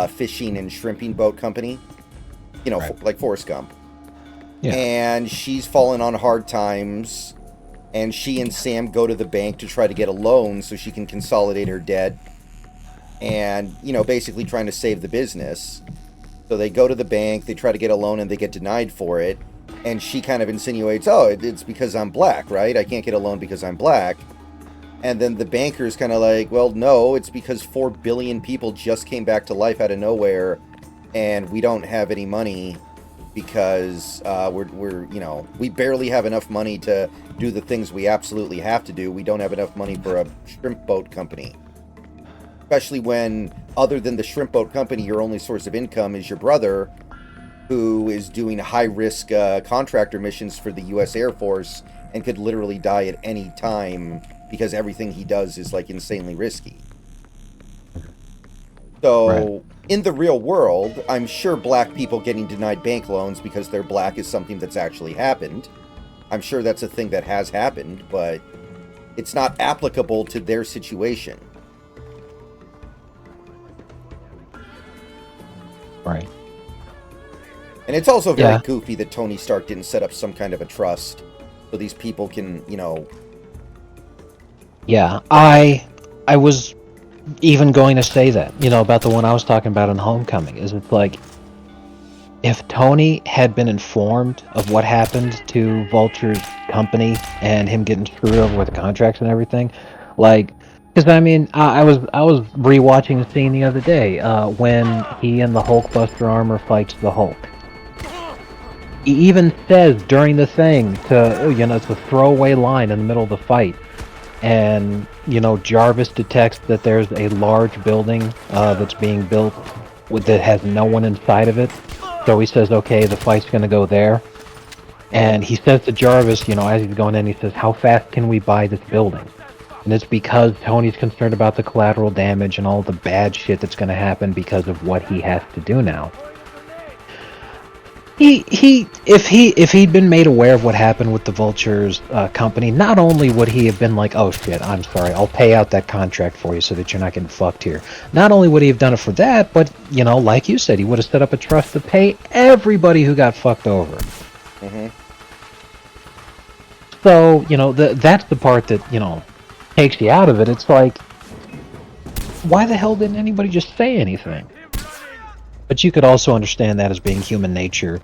fishing and shrimping boat company. Right. Like Forrest Gump. Yeah. And she's fallen on hard times. And she and Sam go to the bank to try to get a loan so she can consolidate her debt. And, basically trying to save the business. So they go to the bank, they try to get a loan, and they get denied for it. And she kind of insinuates, it's because I'm black, right? I can't get a loan because I'm black. And then the banker's kind of like, well, no, it's because 4 billion people just came back to life out of nowhere, and we don't have any money because we're you know, we barely have enough money to do the things we absolutely have to do. We don't have enough money for a shrimp boat company. Especially when, other than the shrimp boat company, your only source of income is your brother, who is doing high-risk contractor missions for the U.S. Air Force and could literally die at any time because everything he does is, like, insanely risky. So, in the real world, I'm sure black people getting denied bank loans because they're black is something that's actually happened. I'm sure that's a thing that has happened, but it's not applicable to their situation. Right. And it's also very goofy that Tony Stark didn't set up some kind of a trust so these people can, you know... Yeah, I was even going to say that, you know, about the one I was talking about in Homecoming, is it's like, if Tony had been informed of what happened to Vulture's company and him getting screwed over with the contracts and everything, like, because I mean, I was rewatching the scene the other day when he and the Hulkbuster armor fights the Hulk. He even says during the thing to, you know, it's a throwaway line in the middle of the fight, and you know, Jarvis detects that there's a large building that's being built that has no one inside of it. So he says, okay, the fight's going to go there. And he says to Jarvis, you know, as he's going in, he says, how fast can we buy this building? And it's because Tony's concerned about the collateral damage and all the bad shit that's going to happen because of what he has to do now. If he'd been made aware of what happened with the Vulture's company, not only would he have been like, oh shit, I'm sorry, I'll pay out that contract for you so that you're not getting fucked here. Not only would he have done it for that, but, you know, like you said, he would have set up a trust to pay everybody who got fucked over. Mm-hmm. So, you know, that's the part that, you know, takes you out of it. It's like, why the hell didn't anybody just say anything? But you could also understand that as being human nature,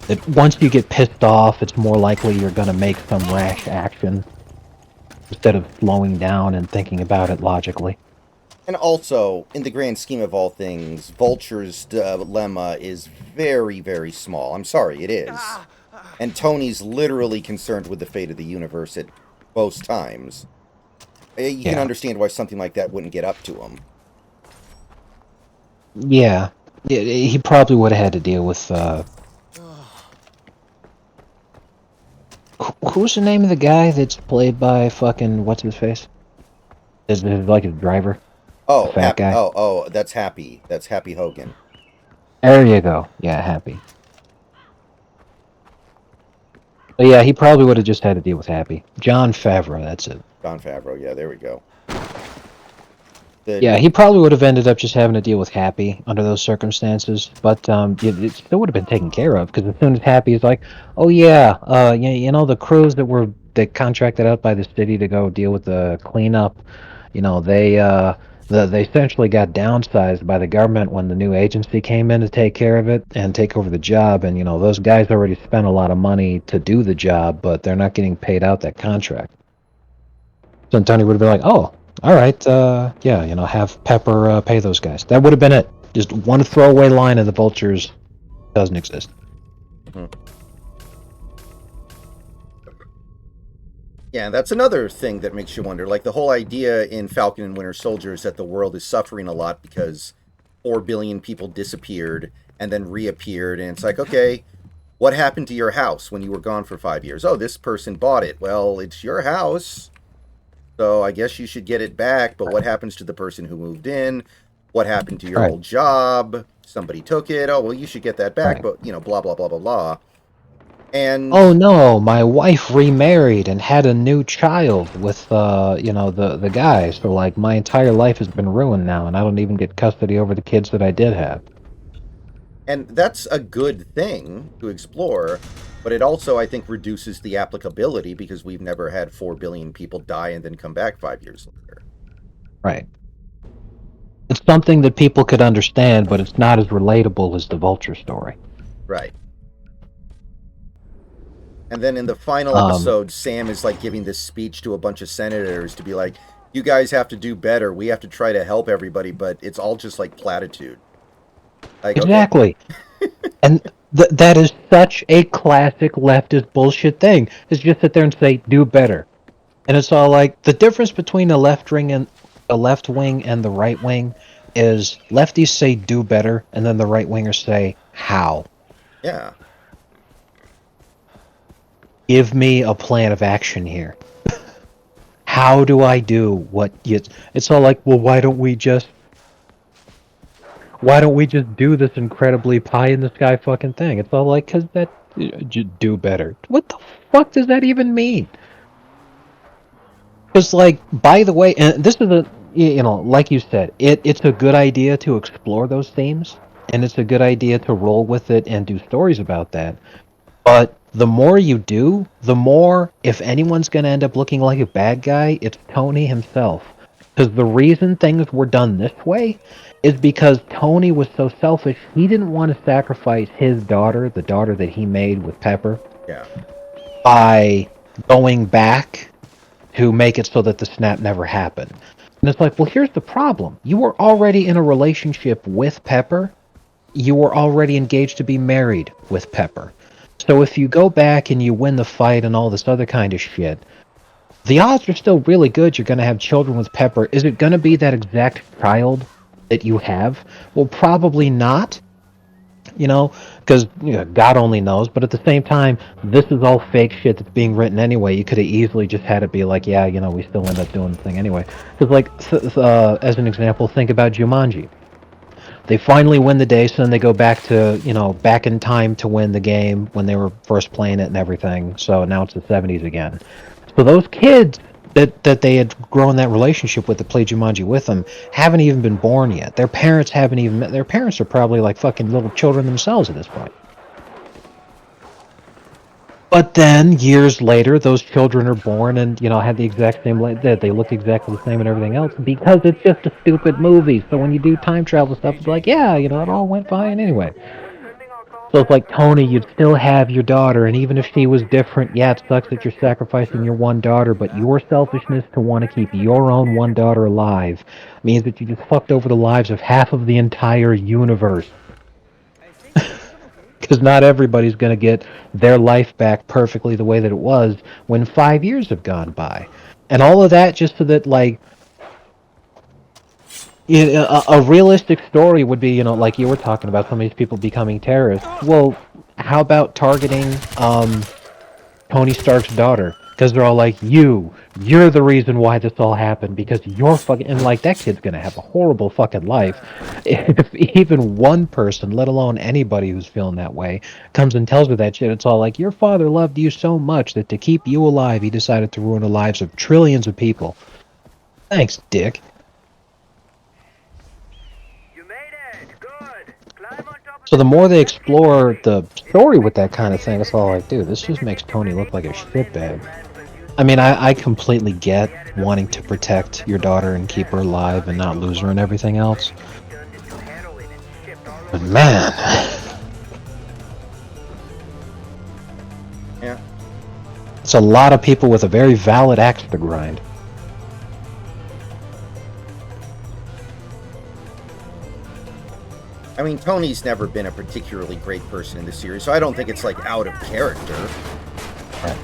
that once you get pissed off, it's more likely you're going to make some rash action instead of slowing down and thinking about it logically. And also, in the grand scheme of all things, Vulture's dilemma is very, very small. I'm sorry, it is. And Tony's literally concerned with the fate of the universe at both times. You can understand why something like that wouldn't get up to him. Yeah. He probably would have had to deal with, who's the name of the guy that's played by fucking, what's his face? Is it like his driver? Oh, fat guy? Oh, that's Happy. That's Happy Hogan. There you go. Yeah, Happy. But yeah, he probably would have just had to deal with Happy. Jon Favreau, that's it. Jon Favreau, yeah, there we go. Yeah, he probably would have ended up just having to deal with Happy under those circumstances, but it still would have been taken care of, because as soon as Happy is like, oh yeah, you know, the crews that contracted out by the city to go deal with the cleanup, you know, they essentially got downsized by the government when the new agency came in to take care of it and take over the job, and you know, those guys already spent a lot of money to do the job, but they're not getting paid out that contract. So Tony would have been like, oh, all right, yeah, you know, have Pepper pay those guys. That would have been it. Just one throwaway line of the Vultures doesn't exist. Mm-hmm. Yeah, that's another thing that makes you wonder. Like, the whole idea in Falcon and Winter Soldier is that the world is suffering a lot because 4 billion people disappeared and then reappeared, and it's like, okay, what happened to your house when you were gone for 5 years? Oh, this person bought it. Well, it's your house, so I guess you should get it back, but what happens to the person who moved in? What happened to your old job? Somebody took it. Oh, well, you should get that back, but, you know, blah, blah, blah, blah, blah. And oh no, my wife remarried and had a new child with, you know, the guy, so, like, my entire life has been ruined now, and I don't even get custody over the kids that I did have. And that's a good thing to explore, but it also, I think, reduces the applicability because we've never had 4 billion people die and then come back 5 years later. Right. It's something that people could understand, but it's not as relatable as the Vulture story. Right. And then in the final episode, Sam is, like, giving this speech to a bunch of senators to be like, you guys have to do better. We have to try to help everybody, but it's all just, like, platitude. Like, exactly. Okay. And That is such a classic leftist bullshit thing. Is just sit there and say, do better. And it's all like, the difference between the left wing and the right wing is lefties say do better, and then the right wingers say how. Yeah. Give me a plan of action here. How do I do what you... It's all like, well, why don't we just do this incredibly pie-in-the-sky fucking thing? It's all like, because that... do better. What the fuck does that even mean? Because, like, by the way, and this is like you said, it's a good idea to explore those themes, and it's a good idea to roll with it and do stories about that. But the more you do, the more, if anyone's going to end up looking like a bad guy, it's Tony himself. Because the reason things were done this way is because Tony was so selfish, he didn't want to sacrifice his daughter, the daughter that he made with Pepper, Yeah. by going back to make it so that the snap never happened. And it's like, well, here's the problem. You were already in a relationship with Pepper. You were already engaged to be married with Pepper. So if you go back and you win the fight and all this other kind of shit, the odds are still really good you're going to have children with Pepper. Is it going to be that exact child that you have? Well, probably not. Because God only knows. But at the same time, this is all fake shit that's being written anyway. You could have easily just had it be like, yeah, we still end up doing the thing anyway. Because, like, as an example, think about Jumanji. They finally win the day, so then they go back to, back in time to win the game when they were first playing it and everything. So now it's the 70s again. So those kids that they had grown that relationship with, that played Jumanji with them, haven't even been born yet. Their parents haven't even met. Their parents are probably like fucking little children themselves at this point. But then, years later, those children are born and, have the exact same... They look exactly the same and everything else because it's just a stupid movie. So when you do time travel stuff, it's like, yeah, it all went fine anyway. So it's like, Tony, you'd still have your daughter, and even if she was different, yeah, it sucks that you're sacrificing your one daughter, but your selfishness to want to keep your own one daughter alive means that you just fucked over the lives of half of the entire universe. Because not everybody's going to get their life back perfectly the way that it was when 5 years have gone by. And all of that just so that, like, a realistic story would be, like you were talking about, some of these people becoming terrorists. Well, how about targeting Tony Stark's daughter? Because they're all like, you're the reason why this all happened, because you're fucking... And, like, that kid's gonna have a horrible fucking life. If even one person, let alone anybody who's feeling that way, comes and tells her that shit, it's all like, your father loved you so much that to keep you alive, he decided to ruin the lives of trillions of people. Thanks, dick. So the more they explore the story with that kind of thing, it's all like, dude, this just makes Tony look like a shitbag. I mean, I completely get wanting to protect your daughter and keep her alive and not lose her and everything else. But man... Yeah. It's a lot of people with a very valid axe to grind. I mean, Tony's never been a particularly great person in the series, so I don't think it's, like, out of character. Right.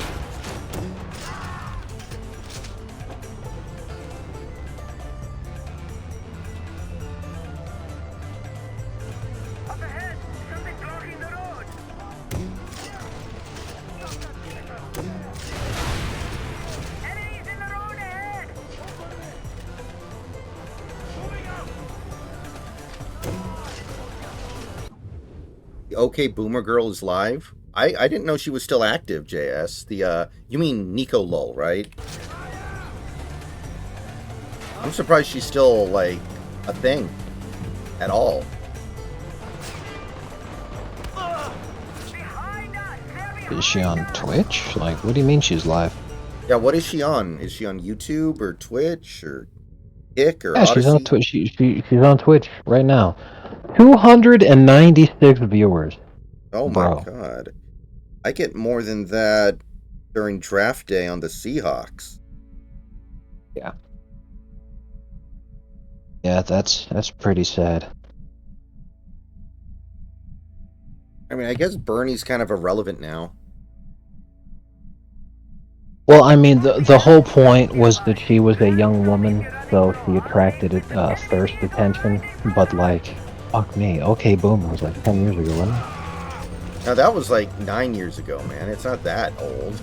Okay, Boomer Girl is live. I didn't know she was still active, JS. You mean Nico Lol, right? I'm surprised she's still, like, a thing. At all. Is she on Twitch? Like, what do you mean she's live? Yeah, what is she on? Is she on YouTube or Twitch or Kick or Yeah, Odyssey? she's on Twitch. She's on Twitch right now. 296 viewers. Oh my god. I get more than that during draft day on the Seahawks. Yeah. Yeah, that's pretty sad. I mean, I guess Bernie's kind of irrelevant now. Well, I mean, the whole point was that she was a young woman, so she attracted thirst attention. But like, fuck me. Okay, Boomer was like 10 years ago, wasn't it? Now that was like 9 years ago, man. It's not that old.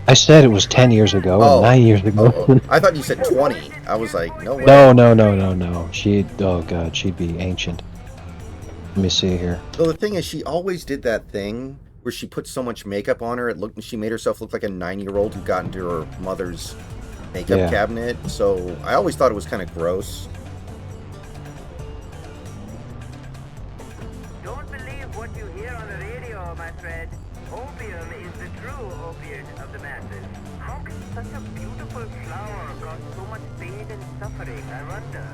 I said it was 10 years ago, Oh. 9 years ago. Oh, I thought you said 20. I was like, no way. No. Oh god, she'd be ancient. Let me see here. So the thing is, she always did that thing where she put so much makeup on her. She made herself look like a 9-year-old who got into her mother's makeup Yeah. cabinet. So I always thought it was kind of gross. Don't believe what you hear on the radio, my friend. Opium is the true opiate of the masses. How can such a beautiful flower cause so much pain and suffering, I wonder?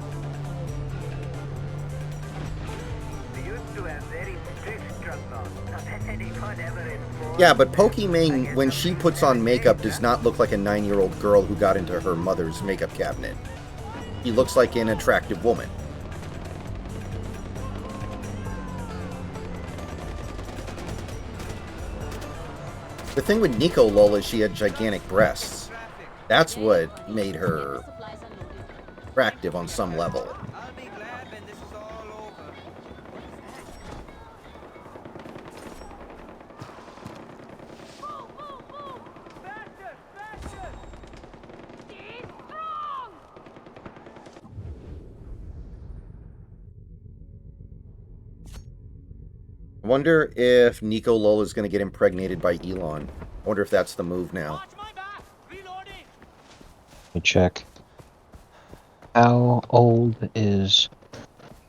We used to have very strict drug laws. Not that anyone ever enforced. Yeah, but Pokimane, when she puts on makeup, does not look like a 9-year-old girl who got into her mother's makeup cabinet. She looks like an attractive woman. The thing with Nico Lol is she had gigantic breasts. That's what made her attractive on some level. I wonder if Nico Lol is going to get impregnated by Elon. I wonder if that's the move now. Let me check. How old is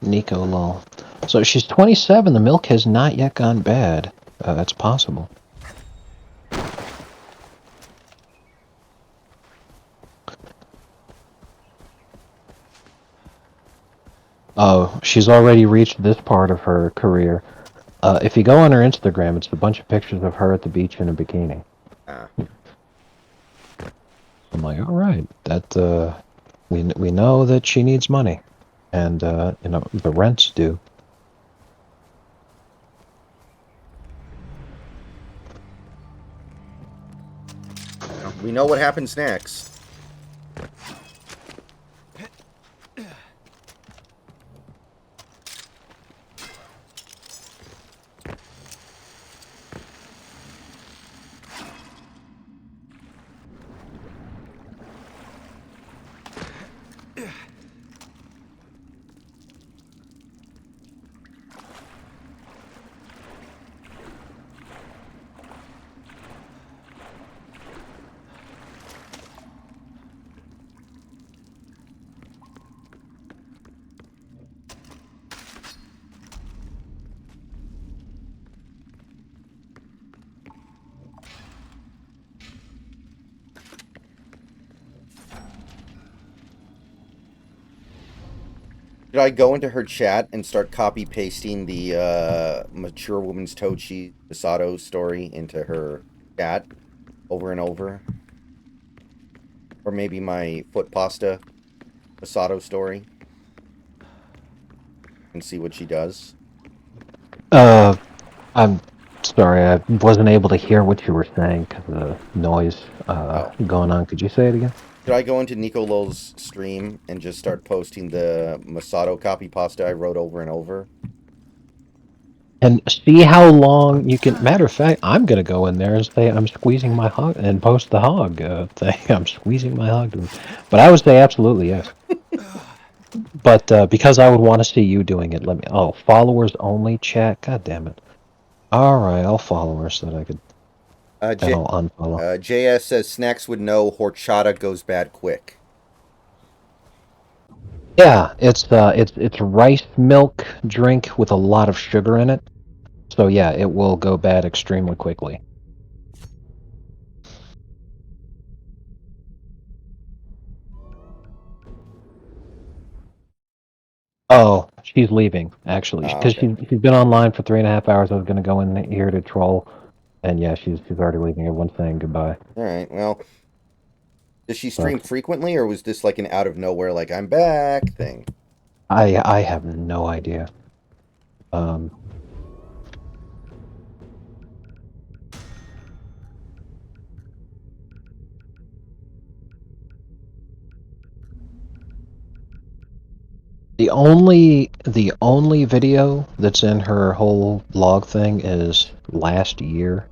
Nico Lol? So she's 27. The milk has not yet gone bad. That's possible. Oh, she's already reached this part of her career. If you go on her Instagram, it's a bunch of pictures of her at the beach in a bikini. Ah. I'm like, all right, that we know that she needs money, and you know the rent's due. We know what happens next. Should I go into her chat and start copy pasting the mature woman's Tochi Masato story into her chat over and over? Or maybe my foot pasta Masato story? And see what she does? I'm sorry, I wasn't able to hear what you were saying because of the noise going on. Could you say it again? Should I go into Nico Lol's stream and just start posting the Masato copy pasta I wrote over and over? And see how long you can. Matter of fact, I'm gonna go in there and say I'm squeezing my hog and post the hog thing. I'm squeezing my hog. But I would say absolutely yes. But because I would want to see you doing it, let me. Oh, followers only chat. God damn it. All right, I'll follow her so that I could. And I'll unfollow. JS says Snacks would know horchata goes bad quick. Yeah, it's rice milk drink with a lot of sugar in it. So yeah, it will go bad extremely quickly. Oh, she's leaving actually because she's been online for 3.5 hours. I was gonna go in here to troll, and yeah, she's already leaving. Everyone's saying goodbye. All right, well, does she stream frequently, or was this like an out of nowhere, like I'm back thing? I have no idea. The only video that's in her whole blog thing is last year.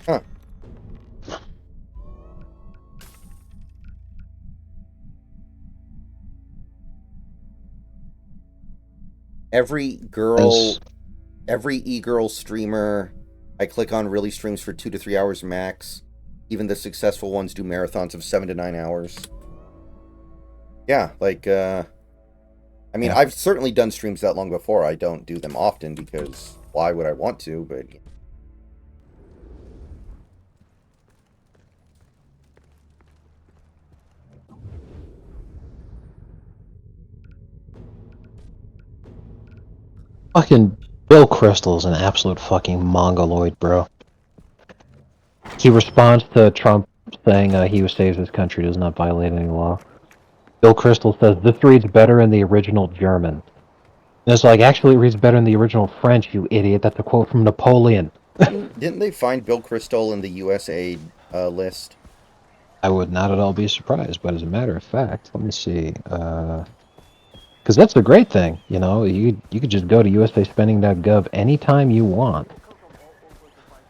Huh. Every e-girl streamer I click on really streams for 2 to 3 hours max. Even the successful ones do marathons of 7 to 9 hours. Yeah, like, I mean, I've certainly done streams that long before. I don't do them often because why would I want to, but... Fucking Bill Kristol is an absolute fucking mongoloid, bro. He responds to Trump saying he who saves his country does not violate any law. Bill Kristol says, this reads better in the original German. And it's like, actually it reads better in the original French, you idiot. That's a quote from Napoleon. Didn't they find Bill Kristol in the USAID list? I would not at all be surprised, but as a matter of fact, let me see. Because that's the great thing, you know, you could just go to usaspending.gov anytime you want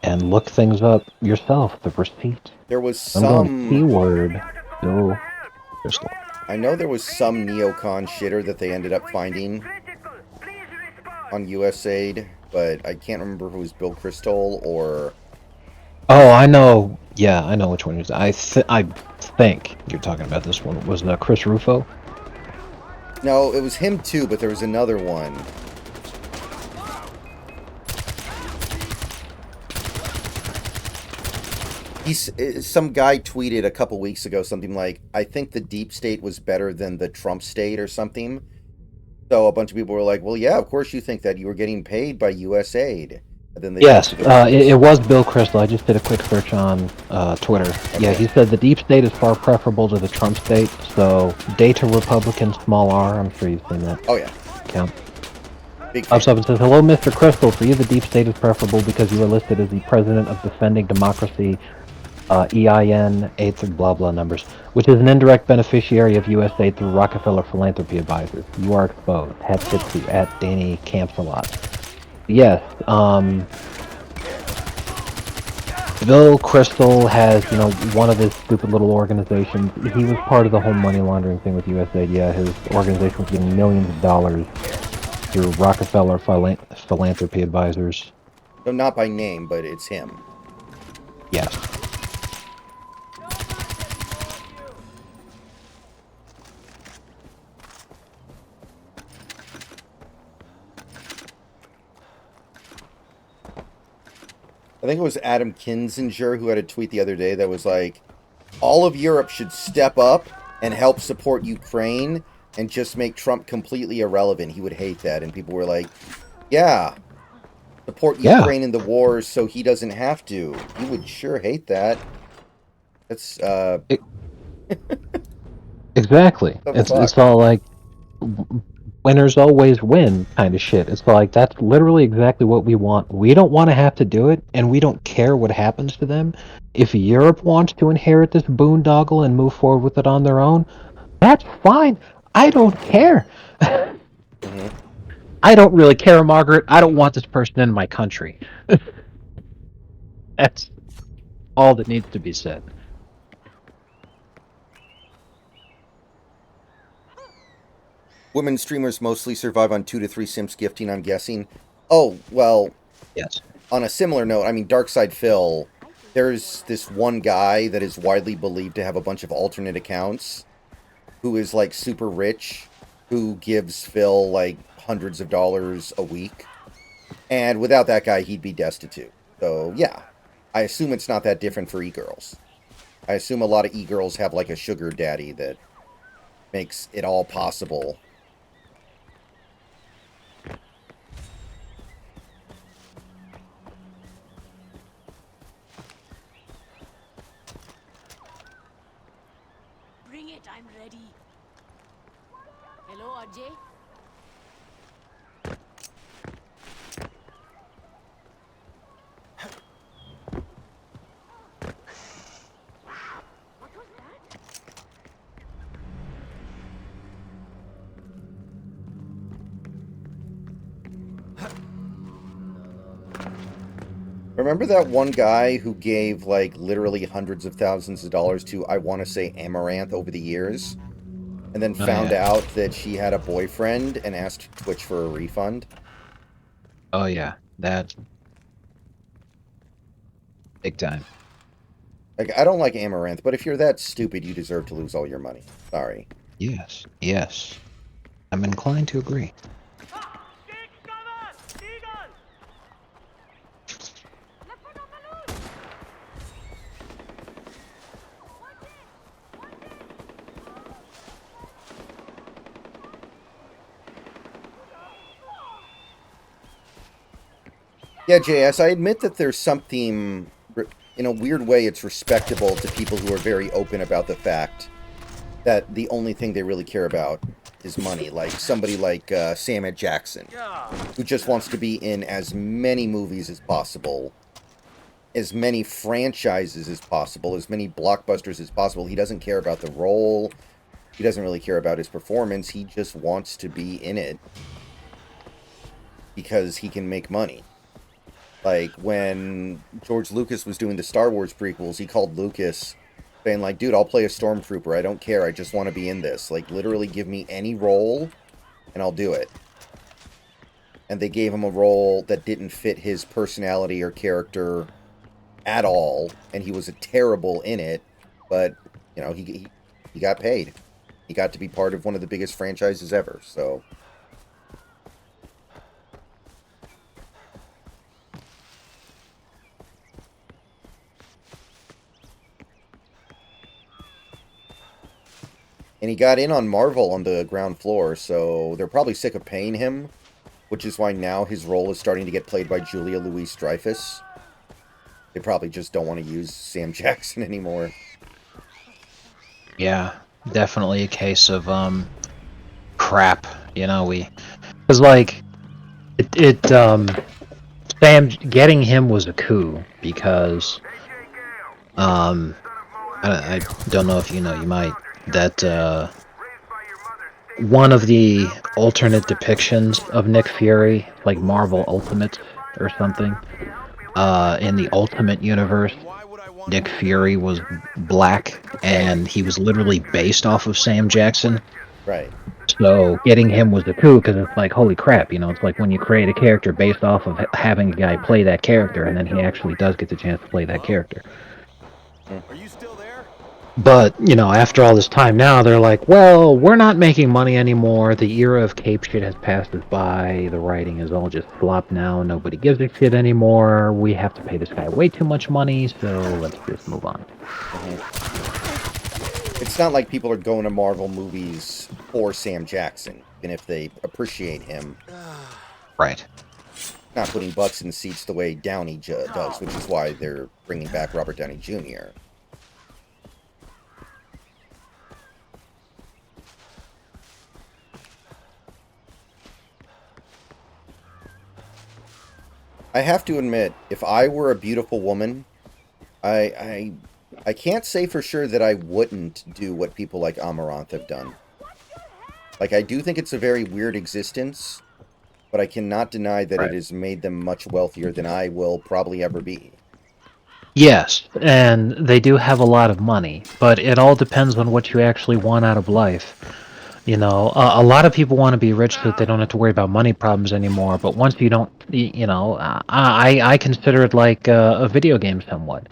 and look things up yourself, the receipt. There was I'm some... going keyword, Bill Kristol. I know there was some neocon shitter that they ended up finding on USAID, but I can't remember if it was Bill Kristol or... Oh, I know. Yeah, I know which one it is. I think you're talking about this one. Was Chris Rufo? No, it was him too, but there was another one. Some guy tweeted a couple weeks ago something like, I think the deep state was better than the Trump state or something. So a bunch of people were like, well, yeah, of course you think that. You were getting paid by USAID. And then they Yes, it was Bill Kristol. I just did a quick search on Twitter. Okay. Yeah, he said the deep state is far preferable to the Trump state. So, data Republican, small r. I'm sure you've seen that. Oh, yeah. Count. Pops up and says, hello, Mr. Kristol. For you, the deep state is preferable because you are listed as the president of Defending Democracy, EIN, 8th, blah, blah numbers, which is an indirect beneficiary of USAID through Rockefeller Philanthropy Advisors. You are exposed. Hat tips to at Danny Campsalot. Yes, Bill Kristol has, you know, one of his stupid little organizations. He was part of the whole money laundering thing with USAID. Yeah, his organization was getting millions of dollars through Rockefeller Philanthropy Advisors. So not by name, but it's him. Yes. I think it was Adam Kinzinger who had a tweet the other day that was like, all of Europe should step up and help support Ukraine and just make Trump completely irrelevant. He would hate that. And people were like, yeah, support Ukraine in the wars so he doesn't have to. He would sure hate that. That's, Exactly. It's all like... winners always win kind of shit. It's like, that's literally exactly what we want. We don't want to have to do it, and we don't care what happens to them. If Europe wants to inherit this boondoggle and move forward with it on their own, that's fine. I don't care. I don't really care, Margaret. I don't want this person in my country. That's all that needs to be said. Women streamers mostly survive on 2 to 3 Sims gifting, I'm guessing. Oh, well... Yes. On a similar note, I mean, Darkside Phil, there's this one guy that is widely believed to have a bunch of alternate accounts, who is, like, super rich, who gives Phil, like, hundreds of dollars a week. And without that guy, he'd be destitute. So, yeah. I assume it's not that different for e-girls. I assume a lot of e-girls have, like, a sugar daddy that makes it all possible. Bring it, I'm ready. Hello, Ajay? What was that? Remember that one guy who gave, like, literally hundreds of thousands of dollars to, I want to say, Amaranth over the years? And then found out that she had a boyfriend and asked Twitch for a refund? Oh, yeah. That. Big time. Like, I don't like Amaranth, but if you're that stupid, you deserve to lose all your money. Sorry. Yes. Yes. I'm inclined to agree. Yeah, JS, I admit that there's something, in a weird way, it's respectable to people who are very open about the fact that the only thing they really care about is money. Like somebody like Samuel Jackson, who just wants to be in as many movies as possible, as many franchises as possible, as many blockbusters as possible. He doesn't care about the role. He doesn't really care about his performance. He just wants to be in it because he can make money. Like, when George Lucas was doing the Star Wars prequels, he called Lucas, saying, like, dude, I'll play a stormtrooper. I don't care. I just want to be in this. Like, literally give me any role, and I'll do it. And they gave him a role that didn't fit his personality or character at all, and he was terrible in it, but, you know, he got paid. He got to be part of one of the biggest franchises ever, so... And he got in on Marvel on the ground floor, so they're probably sick of paying him, which is why now his role is starting to get played by Julia Louis-Dreyfus. They probably just don't want to use Sam Jackson anymore. Yeah, definitely a case of, crap, you know, because, like, Sam, getting him was a coup, because, I don't know if you know, you might, that one of the alternate depictions of Nick Fury, like Marvel Ultimate or something, in the Ultimate Universe, Nick Fury was black, and he was literally based off of Sam Jackson. Right. So getting him was a coup, because it's like, holy crap, you know, it's like when you create a character based off of having a guy play that character, and then he actually does get the chance to play that character. Are you still there? But, you know, after all this time now, they're like, well, we're not making money anymore. The era of cape shit has passed us by. The writing is all just flop now. Nobody gives a shit anymore. We have to pay this guy way too much money, so let's just move on. It's not like people are going to Marvel movies for Sam Jackson, even if they appreciate him. Right. Not putting butts in seats the way Downey does, which is why they're bringing back Robert Downey Jr. I have to admit, if I were a beautiful woman, I can't say for sure that I wouldn't do what people like Amaranth have done. Like, I do think it's a very weird existence, but I cannot deny that it has made them much wealthier than I will probably ever be. Yes, and they do have a lot of money, but it all depends on what you actually want out of life. You know, a lot of people want to be rich so that they don't have to worry about money problems anymore, but once you don't, you know, I consider it like a video game somewhat.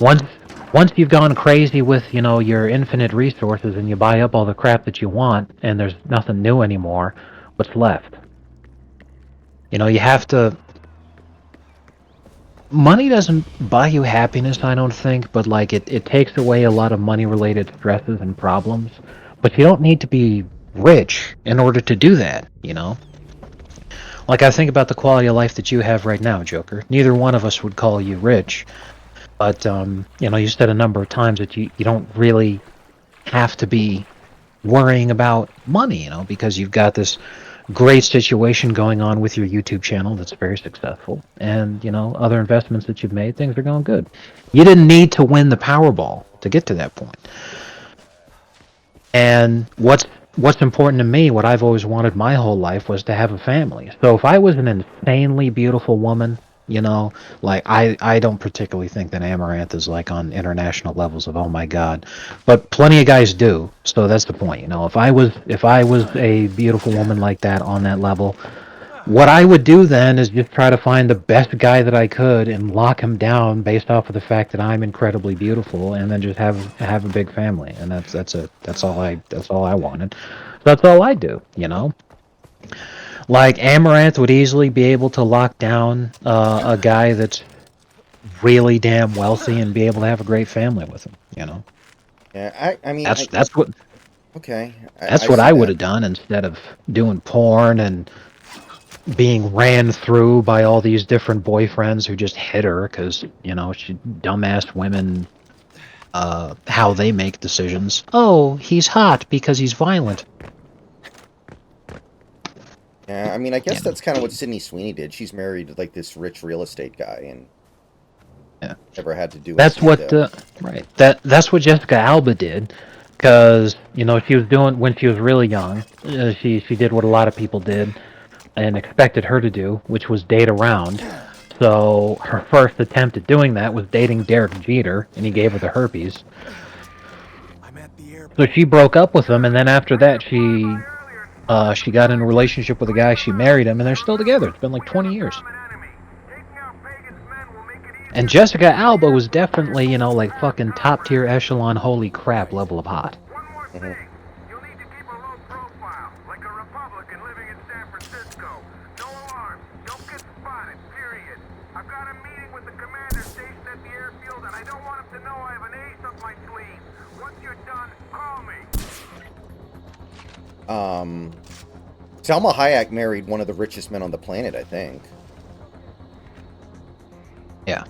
Once you've gone crazy with, you know, your infinite resources and you buy up all the crap that you want and there's nothing new anymore, what's left? You know, you have to... Money doesn't buy you happiness, I don't think, but, like, it takes away a lot of money-related stresses and problems. But you don't need to be rich in order to do that, you know? Like, I think about the quality of life that you have right now, Joker. Neither one of us would call you rich. But, you know, you said a number of times that you don't really have to be worrying about money, you know, because you've got this great situation going on with your YouTube channel that's very successful. And, you know, other investments that you've made, things are going good. You didn't need to win the Powerball to get to that point. And what's important to me, what I've always wanted my whole life, was to have a family. So if I was an insanely beautiful woman You know, like I don't particularly think that Amaranth is like on international levels of oh my god, but plenty of guys do. So that's the point. You know, if I was a beautiful woman like that on that level, what I would do then is just try to find the best guy that I could and lock him down based off of the fact that I'm incredibly beautiful, and then just have a big family. And that's it. That's all I wanted. That's all I do. You know. Like, Amaranth would easily be able to lock down a guy that's really damn wealthy and be able to have a great family with him, you know? Yeah, I mean... That's what... Okay. That's what I would have done instead of doing porn and being ran through by all these different boyfriends who just hit her because, you know, she dumbass women, how they make decisions. Oh, he's hot because he's violent. Yeah, I mean, I guess that's kind of what Sydney Sweeney did. She's married to, like, this rich real estate guy and never had to do That's anything what, right. That's what Jessica Alba did, because, you know, she was doing, when she was really young, she did what a lot of people did and expected her to do, which was date around. So her first attempt at doing that was dating Derek Jeter, and he gave her the herpes. So she broke up with him, and then after that she got in a relationship with a guy, she married him, and they're still together. It's been like 20 years. And Jessica Alba was definitely, you know, like fucking top tier echelon, holy crap level of hot. Salma Hayek married one of the richest men on the planet, I think. Yeah.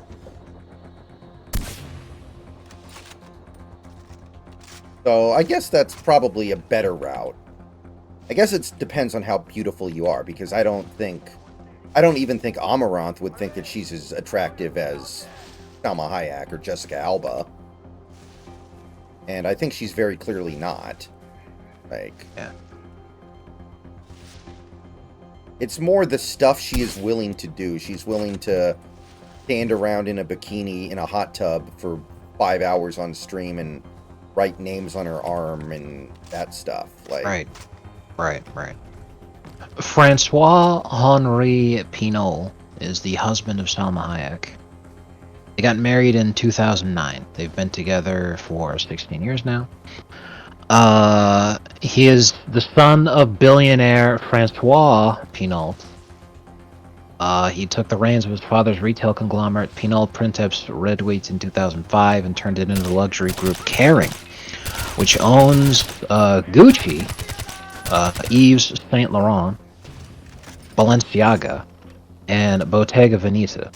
So I guess that's probably a better route. I guess it depends on how beautiful you are, because I don't even think Amaranth would think that she's as attractive as Salma Hayek or Jessica Alba. And I think she's very clearly not. Like, yeah. It's more the stuff she is willing to do. She's willing to stand around in a bikini in a hot tub for 5 hours on stream and write names on her arm and that stuff. Like, Right. Francois-Henri Pinault is the husband of Salma Hayek. They got married in 2009. They've been together for 16 years now. He is the son of billionaire Francois Pinault. He took the reins of his father's retail conglomerate, Pinault Printemps Redouate, in 2005 and turned it into the luxury group Kering, which owns Gucci, Yves Saint Laurent, Balenciaga, and Bottega Veneta.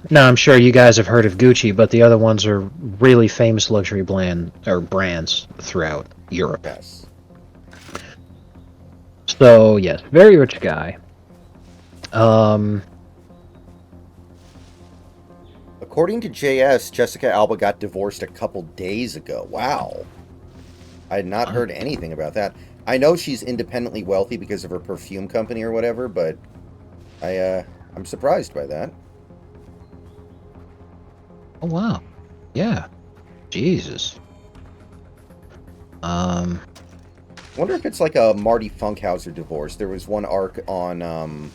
Now, I'm sure you guys have heard of Gucci, but the other ones are really famous luxury brands throughout Europe. Yes. So, yes, very rich guy. According to JS, Jessica Alba got divorced a couple days ago. Wow. I had not heard anything about that. I know she's independently wealthy because of her perfume company or whatever, but I'm surprised by that. Oh, wow. Yeah. Jesus. Wonder if it's like a Marty Funkhauser divorce. There was one arc on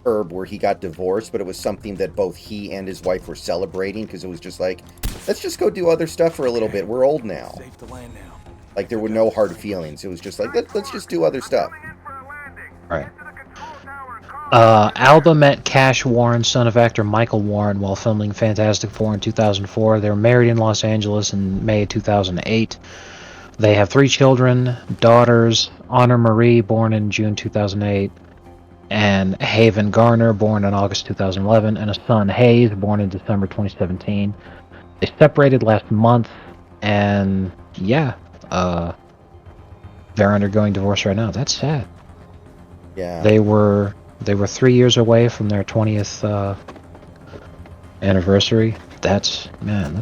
Herb where he got divorced, but it was something that both he and his wife were celebrating, because it was just like, let's just go do other stuff for a little bit. We're old now. Safe to land now. Like, there were no hard feelings. It was just like, let's just do other stuff. Right. Alba met Cash Warren, son of actor Michael Warren, while filming Fantastic Four in 2004. They were married in Los Angeles in May 2008. They have 3 children, daughters, Honor Marie, born in June 2008, and Haven Garner, born in August 2011, and a son, Hayes, born in December 2017. They separated last month, and yeah, they're undergoing divorce right now. That's sad. Yeah. They were 3 years away from their 20th anniversary. That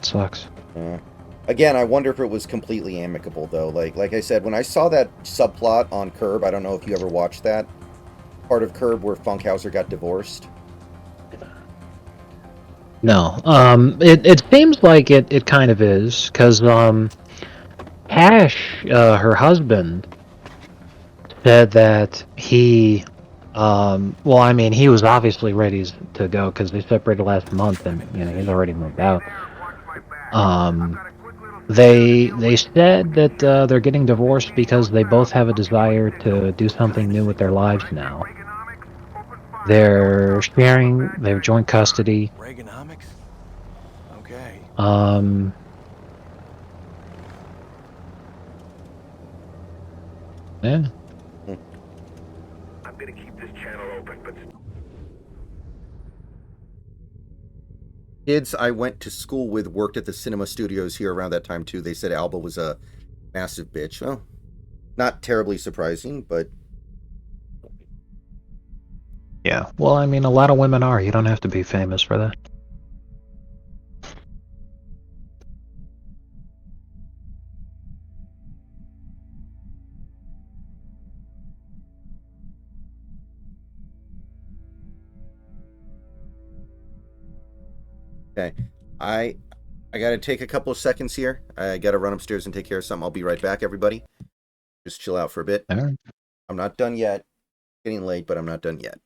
sucks. Yeah. Again, I wonder if it was completely amicable, though. Like I said, when I saw that subplot on Curb, I don't know if you ever watched that part of Curb where Funkhauser got divorced. No. It seems like it kind of is, because Ash, her husband, said that he, well, I mean, he was obviously ready to go because they separated last month, and he's already moved out. They said that they're getting divorced because they both have a desire to do something new with their lives now. They're sharing, they have joint custody. Reaganomics? Okay. Yeah. I'm gonna keep this channel open, but Kids I went to school with worked at the cinema studios here around that time too. They said Alba was a massive bitch. Well, not terribly surprising, but Yeah. Well, I mean, a lot of women are. You don't have to be famous for that. okay. I got to take a couple of seconds here. I got to run upstairs and take care of something. I'll be right back, everybody. Just chill out for a bit. All right. I'm not done yet. Getting late, but I'm not done yet.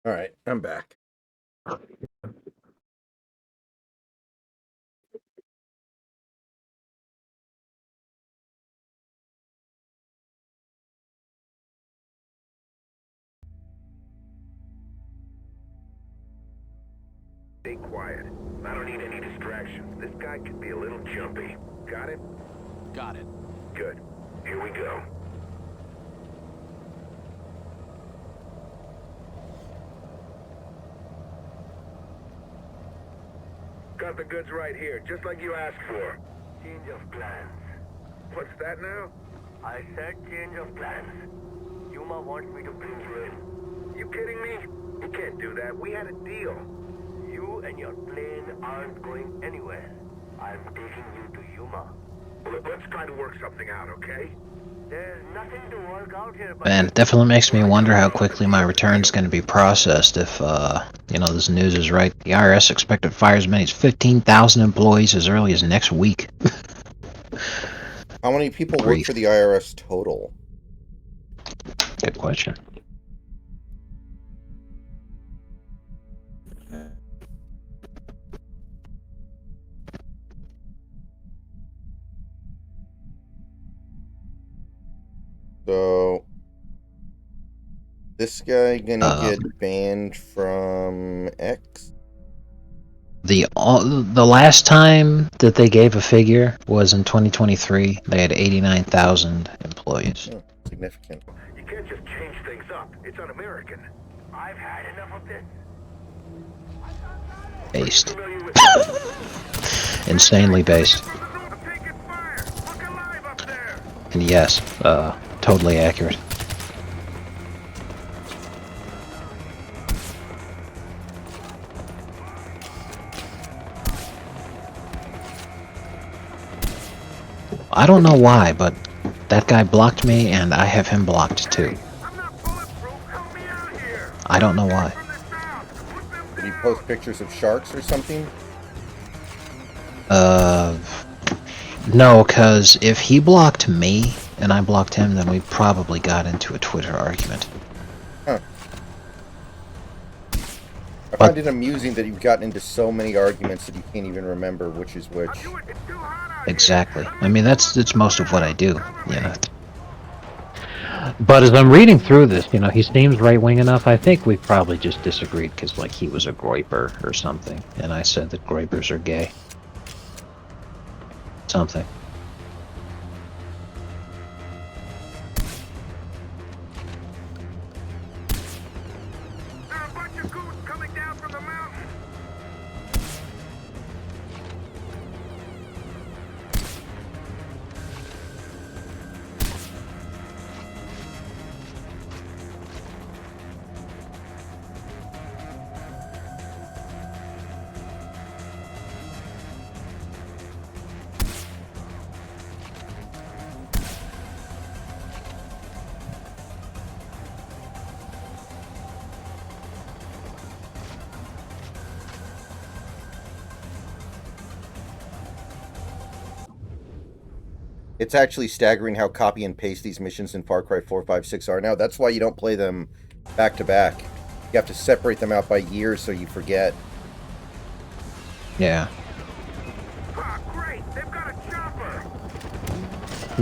All right, I'm back. Stay quiet. I don't need any distractions. This guy could be a little jumpy. Got it? Got it. Good. Here we go. Got the goods right here, just like you asked for. Change of plans. What's that now? I said change of plans. Yuma wants me to bring you in. You kidding me? You can't do that. We had a deal. You and your plane aren't going anywhere. I'm taking you to Yuma. Well, let's try to work something out, okay? There's nothing to work out here, but... Man, it definitely makes me wonder how quickly my return's going to be processed if, you know, this news is right. The IRS expected to fire as many as 15,000 employees as early as next week. How many people work for the IRS total? Good question. So, this guy gonna get banned from X? The last time that they gave a figure was in 2023. They had 89,000 employees. Oh, significant. You can't just change things up. It's un-American. I've had enough of this. Based. Insanely based. And yes, totally accurate. I don't know why, but that guy blocked me and I have him blocked too. I don't know why. Did he post pictures of sharks or something? No, because if he blocked me and I blocked him, then we probably got into a Twitter argument. Huh. I find it amusing that you've gotten into so many arguments that you can't even remember which is which. Exactly. I mean, that's most of what I do, you know. But as I'm reading through this, you know, he seems right-wing enough. I think we probably just disagreed because, like, he was a groiper or something, and I said that groipers are gay. Something. It's actually staggering how copy and paste these missions in Far Cry 4, 5, 6 are now. That's why you don't play them back to back. You have to separate them out by years so you forget. Yeah.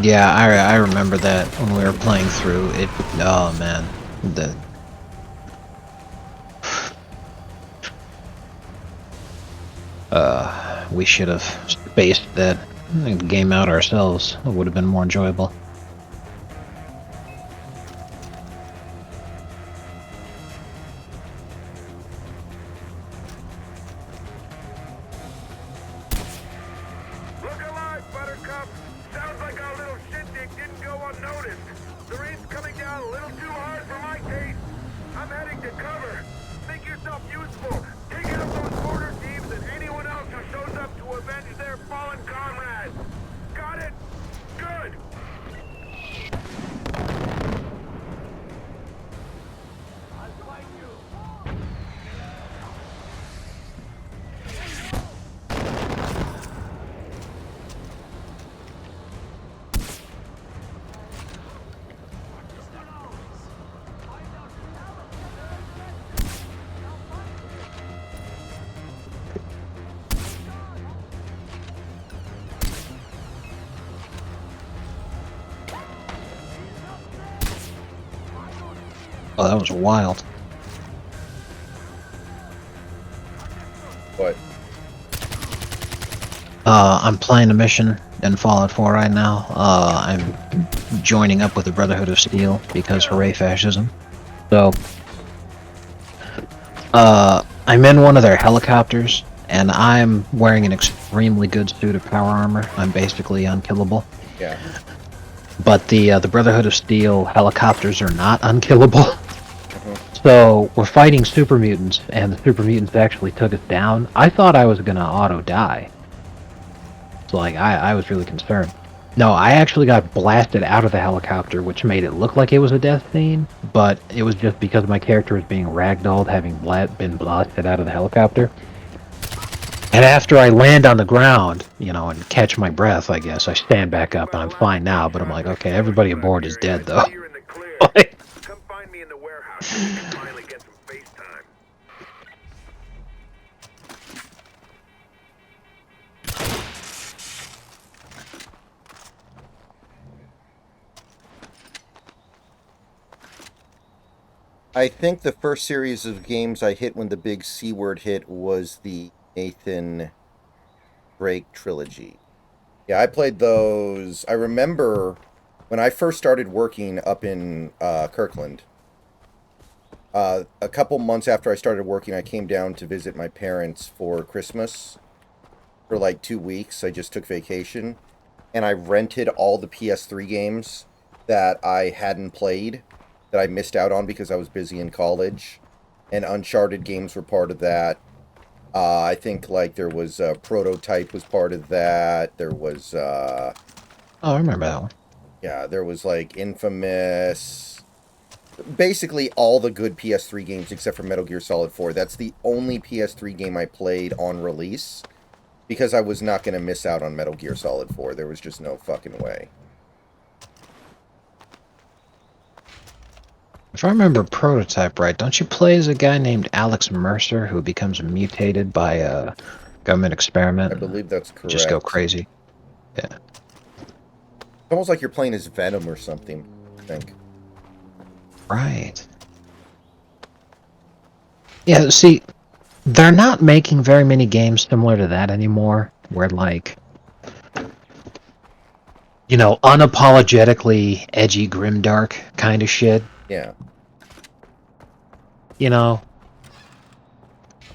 Yeah, I remember that when we were playing through it. Oh man, we should have spaced that game out ourselves. It would have been more enjoyable. Look alive, Buttercup! Sounds like our little shindig didn't go unnoticed. The rain's coming down a little too hard for my taste. I'm heading to cover. Make yourself useful. Taking up those border teams and anyone else who shows up to avenge their fallen comrades. Got it? Good! Oh, that was wild. What? I'm playing a mission in Fallout 4 right now. I'm joining up with the Brotherhood of Steel because hooray fascism. So, I'm in one of their helicopters, and I'm wearing an extremely good suit of power armor. I'm basically unkillable. Yeah. But the Brotherhood of Steel helicopters are not unkillable. So we're fighting super mutants, and the super mutants actually took us down. I thought I was gonna auto die. So like I was really concerned. No, I actually got blasted out of the helicopter, which made it look like it was a death scene, but it was just because my character was being ragdolled, having been blasted out of the helicopter. And after I land on the ground, you know, and catch my breath, I guess, I stand back up and I'm fine now, but I'm like, okay, everybody aboard is dead though. Come find me in the warehouse so we can finally get some FaceTime. I think the first series of games I hit when the big C word hit was the Nathan Drake trilogy. Yeah, I played those. I remember when I first started working up in Kirkland. A couple months after I started working, I came down to visit my parents for Christmas for like 2 weeks. I just took vacation, and I rented all the PS3 games that I hadn't played, that I missed out on because I was busy in college, and Uncharted games were part of that. I think like there was Prototype was part of that. There was Oh, I remember that one. Yeah, there was like Infamous. Basically all the good PS3 games except for Metal Gear Solid 4. That's the only PS3 game I played on release because I was not going to miss out on Metal Gear Solid 4. There was just no fucking way. If I remember Prototype right, don't you play as a guy named Alex Mercer who becomes mutated by a government experiment? I believe that's correct. Just go crazy. Yeah. It's almost like you're playing as Venom or something, I think. Right. Yeah, see, they're not making very many games similar to that anymore, where like, you know, unapologetically edgy, grimdark kind of shit. Yeah. You know?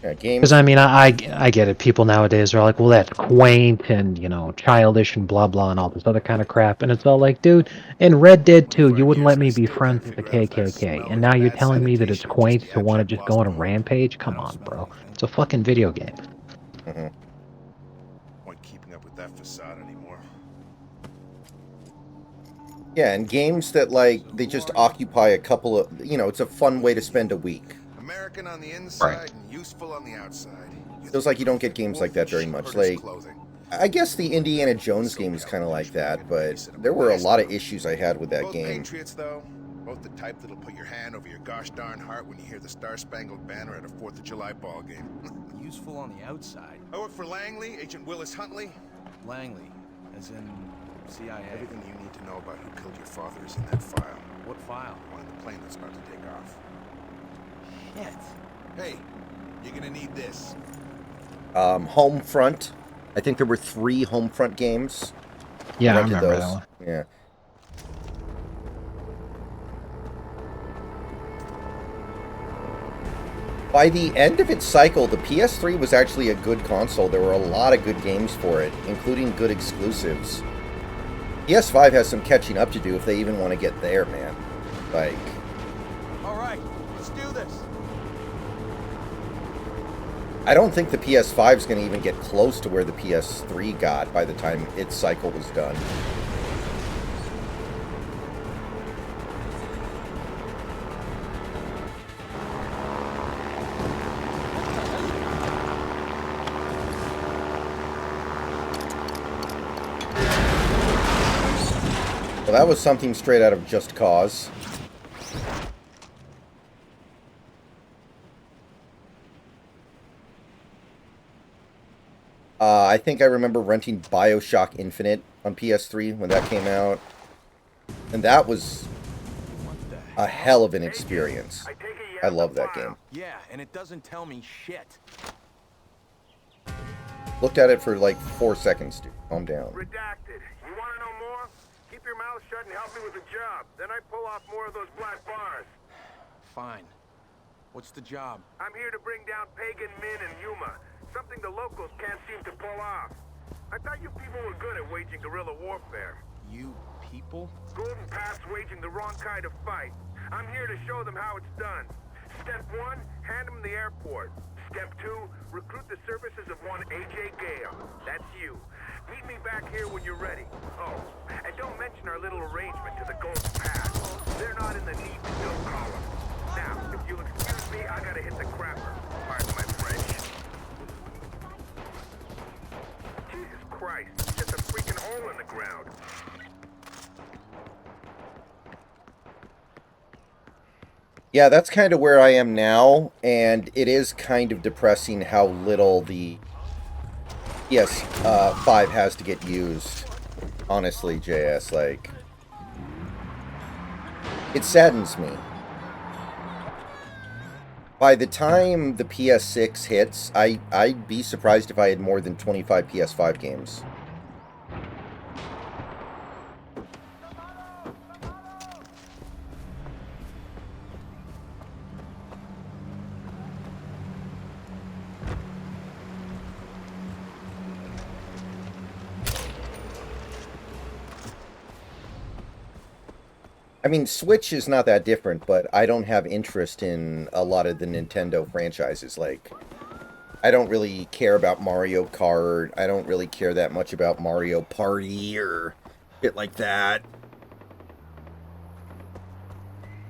Yeah, games. Because, I mean, I get it. People nowadays are like, well, that's quaint and, you know, childish and blah, blah, and all this other kind of crap. And it's all like, dude, in Red Dead 2, you wouldn't let me be friends with the KKK. And now you're telling me that it's quaint to want to just go on a rampage? Come on, bro. It's a fucking video game. Mm-hmm. Point keeping up with that facade anymore. Yeah, and games that, like, they just occupy a couple of, you know, it's a fun way to spend a week. American on the inside and useful on the outside. Feels like you don't get games like that very much. Like, I guess the Indiana Jones game was kind of like that, but there were a lot of issues I had with that Both game. Patriots, though, both the type that'll put your hand over your gosh darn heart when you hear the Star-Spangled Banner at a 4th of July ball game. Useful on the outside. I work for Langley, Agent Willis Huntley. Langley, as in CIA. Everything you need to know about who killed your father is in that file. What file? One in the plane that's about to take off. Shit. Hey, you're gonna need this. Homefront. I think there were 3 Homefront games. Yeah, I rented remember those. that one. Yeah. By the end of its cycle, the PS3 was actually a good console. There were a lot of good games for it, including good exclusives. PS5 has some catching up to do if they even want to get there, man. Like... All right, let's do this. I don't think the PS5 is going to even get close to where the PS3 got by the time its cycle was done. Well, that was something straight out of Just Cause. I think I remember renting BioShock Infinite on PS3 when that came out. And that was... a hell of an experience. I love that game. Yeah, and it doesn't tell me shit. Looked at it for like 4 seconds, dude. Calm down. Redacted. You want to know more? Keep your mouth shut and help me with the job. Then I pull off more of those black bars. Fine. What's the job? I'm here to bring down Pagan, Min, and Yuma. Something the locals can't seem to pull off. I thought you people were good at waging guerrilla warfare. You people? Golden Path's waging the wrong kind of fight. I'm here to show them how it's done. Step 1, hand them the airport. Step 2, recruit the services of one AJ Gale. That's you. Meet me back here when you're ready. Oh, and don't mention our little arrangement to the Golden Path. They're not in the need to know column. Now, if you'll excuse me, I gotta hit the crapper. Pardon my French. Jesus Christ, it's just a freaking hole in the ground. Yeah, that's kind of where I am now, and it is kind of depressing how little the PS5 has to get used. Honestly, JS, like, it saddens me. By the time the PS6 hits, I'd be surprised if I had more than 25 PS5 games. I mean, Switch is not that different, but I don't have interest in a lot of the Nintendo franchises. Like, I don't really care about Mario Kart. I don't really care that much about Mario Party or shit like that.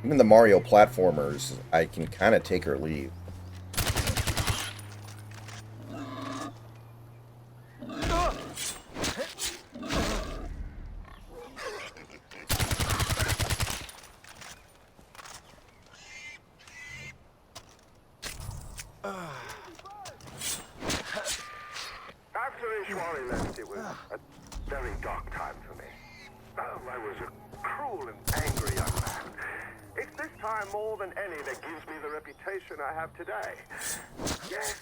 Even the Mario platformers, I can kind of take or leave. After Ishwari left, it was a very dark time for me. I was a cruel and angry young man. It's this time more than any that gives me the reputation I have today. Yes,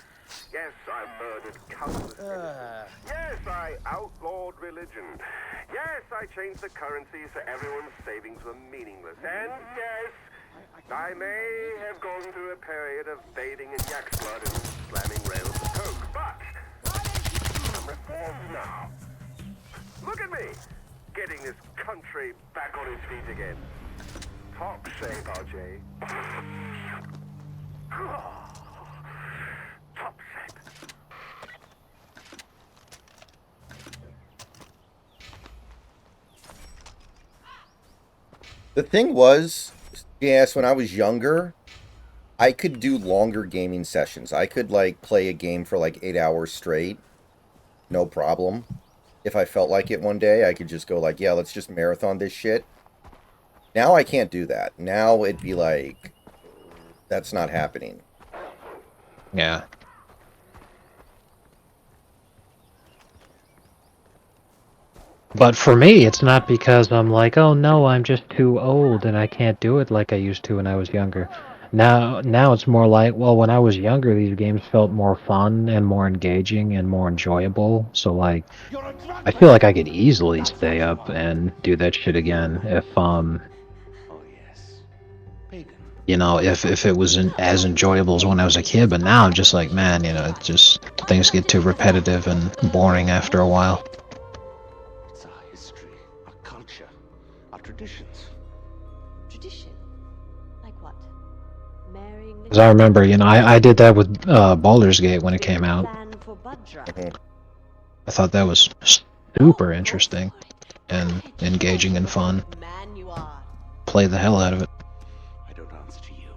I murdered countless innocents. Yes, I outlawed religion. Yes, I changed the currency so everyone's savings were meaningless. And yes, I may have gone through a period of bathing in yak's blood and slamming rails of coke, but I'm reformed now. Look at me, getting this country back on its feet again. Top shape, RJ. Top shape. The thing was, yes, when I was younger, I could do longer gaming sessions. I could, like, play a game for, like, 8 hours straight. No problem. If I felt like it one day, I could just go, like, yeah, let's just marathon this shit. Now I can't do that. Now it'd be like, that's not happening. Yeah. But for me, it's not because I'm like, oh no, I'm just too old and I can't do it like I used to when I was younger. Now it's more like, well, when I was younger, these games felt more fun and more engaging and more enjoyable. So like, I feel like I could easily stay up and do that shit again if you know, if it wasn't as enjoyable as when I was a kid. But now I'm just like, man, you know, it just things get too repetitive and boring after a while. It's our history, our culture, our traditions. Tradition? Like what? Marrying... Because I remember, you know, I did that with Baldur's Gate when it came out. I thought that was super interesting and engaging and fun. Play the hell out of it. I don't answer to you.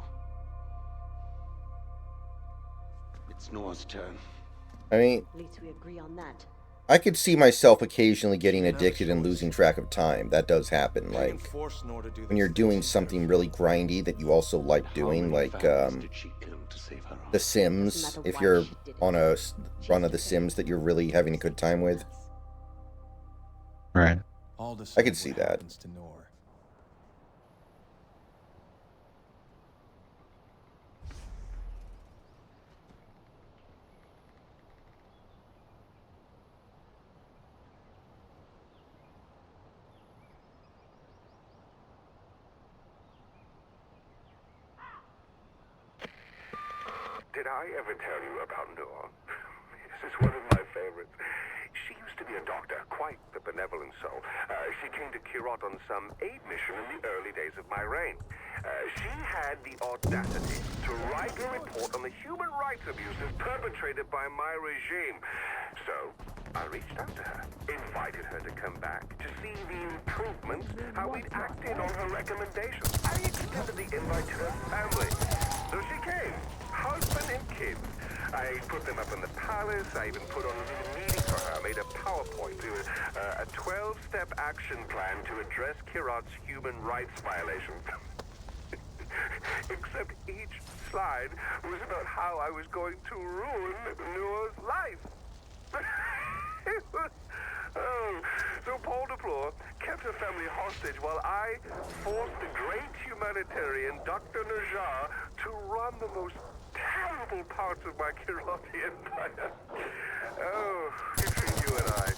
It's Noah's turn. I mean, At least we agree on that. I could see myself occasionally getting addicted and losing track of time. That does happen. Like, when you're doing something really grindy that you also like doing, like, The Sims. If you're on a run of The Sims that you're really having a good time with. Right. I could see that. I ever tell you about Noor? This is one of my favorites. She used to be a doctor, quite the benevolent soul. She came to Kirot on some aid mission in the early days of my reign. She had the audacity to write a report on the human rights abuses perpetrated by my regime. So, I reached out to her, invited her to come back to see the improvements, how we'd acted on her recommendations. I extended the invite to her family. So she came, husband and kids. I put them up in the palace. I even put on a little meeting for her. I made a PowerPoint, a 12-step action plan to address Kirot's human rights violations. Except each slide was about how I was going to ruin Noor's life. Oh, so Paul Duplor kept her family hostage while I forced the great humanitarian Dr. Najjar to run the most terrible parts of my Kiroti empire. Oh, between you and I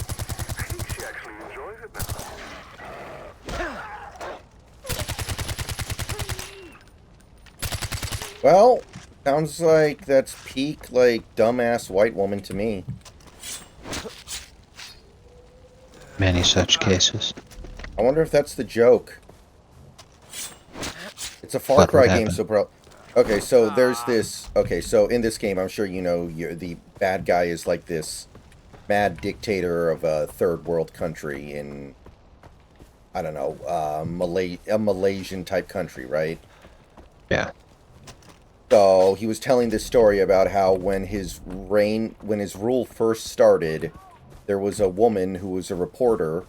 think she actually enjoys it now. Well, sounds like that's peak, like, dumbass white woman to me. Many such cases. I wonder if that's the joke. It's a Far Cry game, so okay, so there's this... Okay, so in this game, I'm sure you know, the bad guy is like this mad dictator of a third world country in, I don't know, a Malaysian-type country, right? Yeah. So he was telling this story about how when his rule first started, there was a woman who was a reporter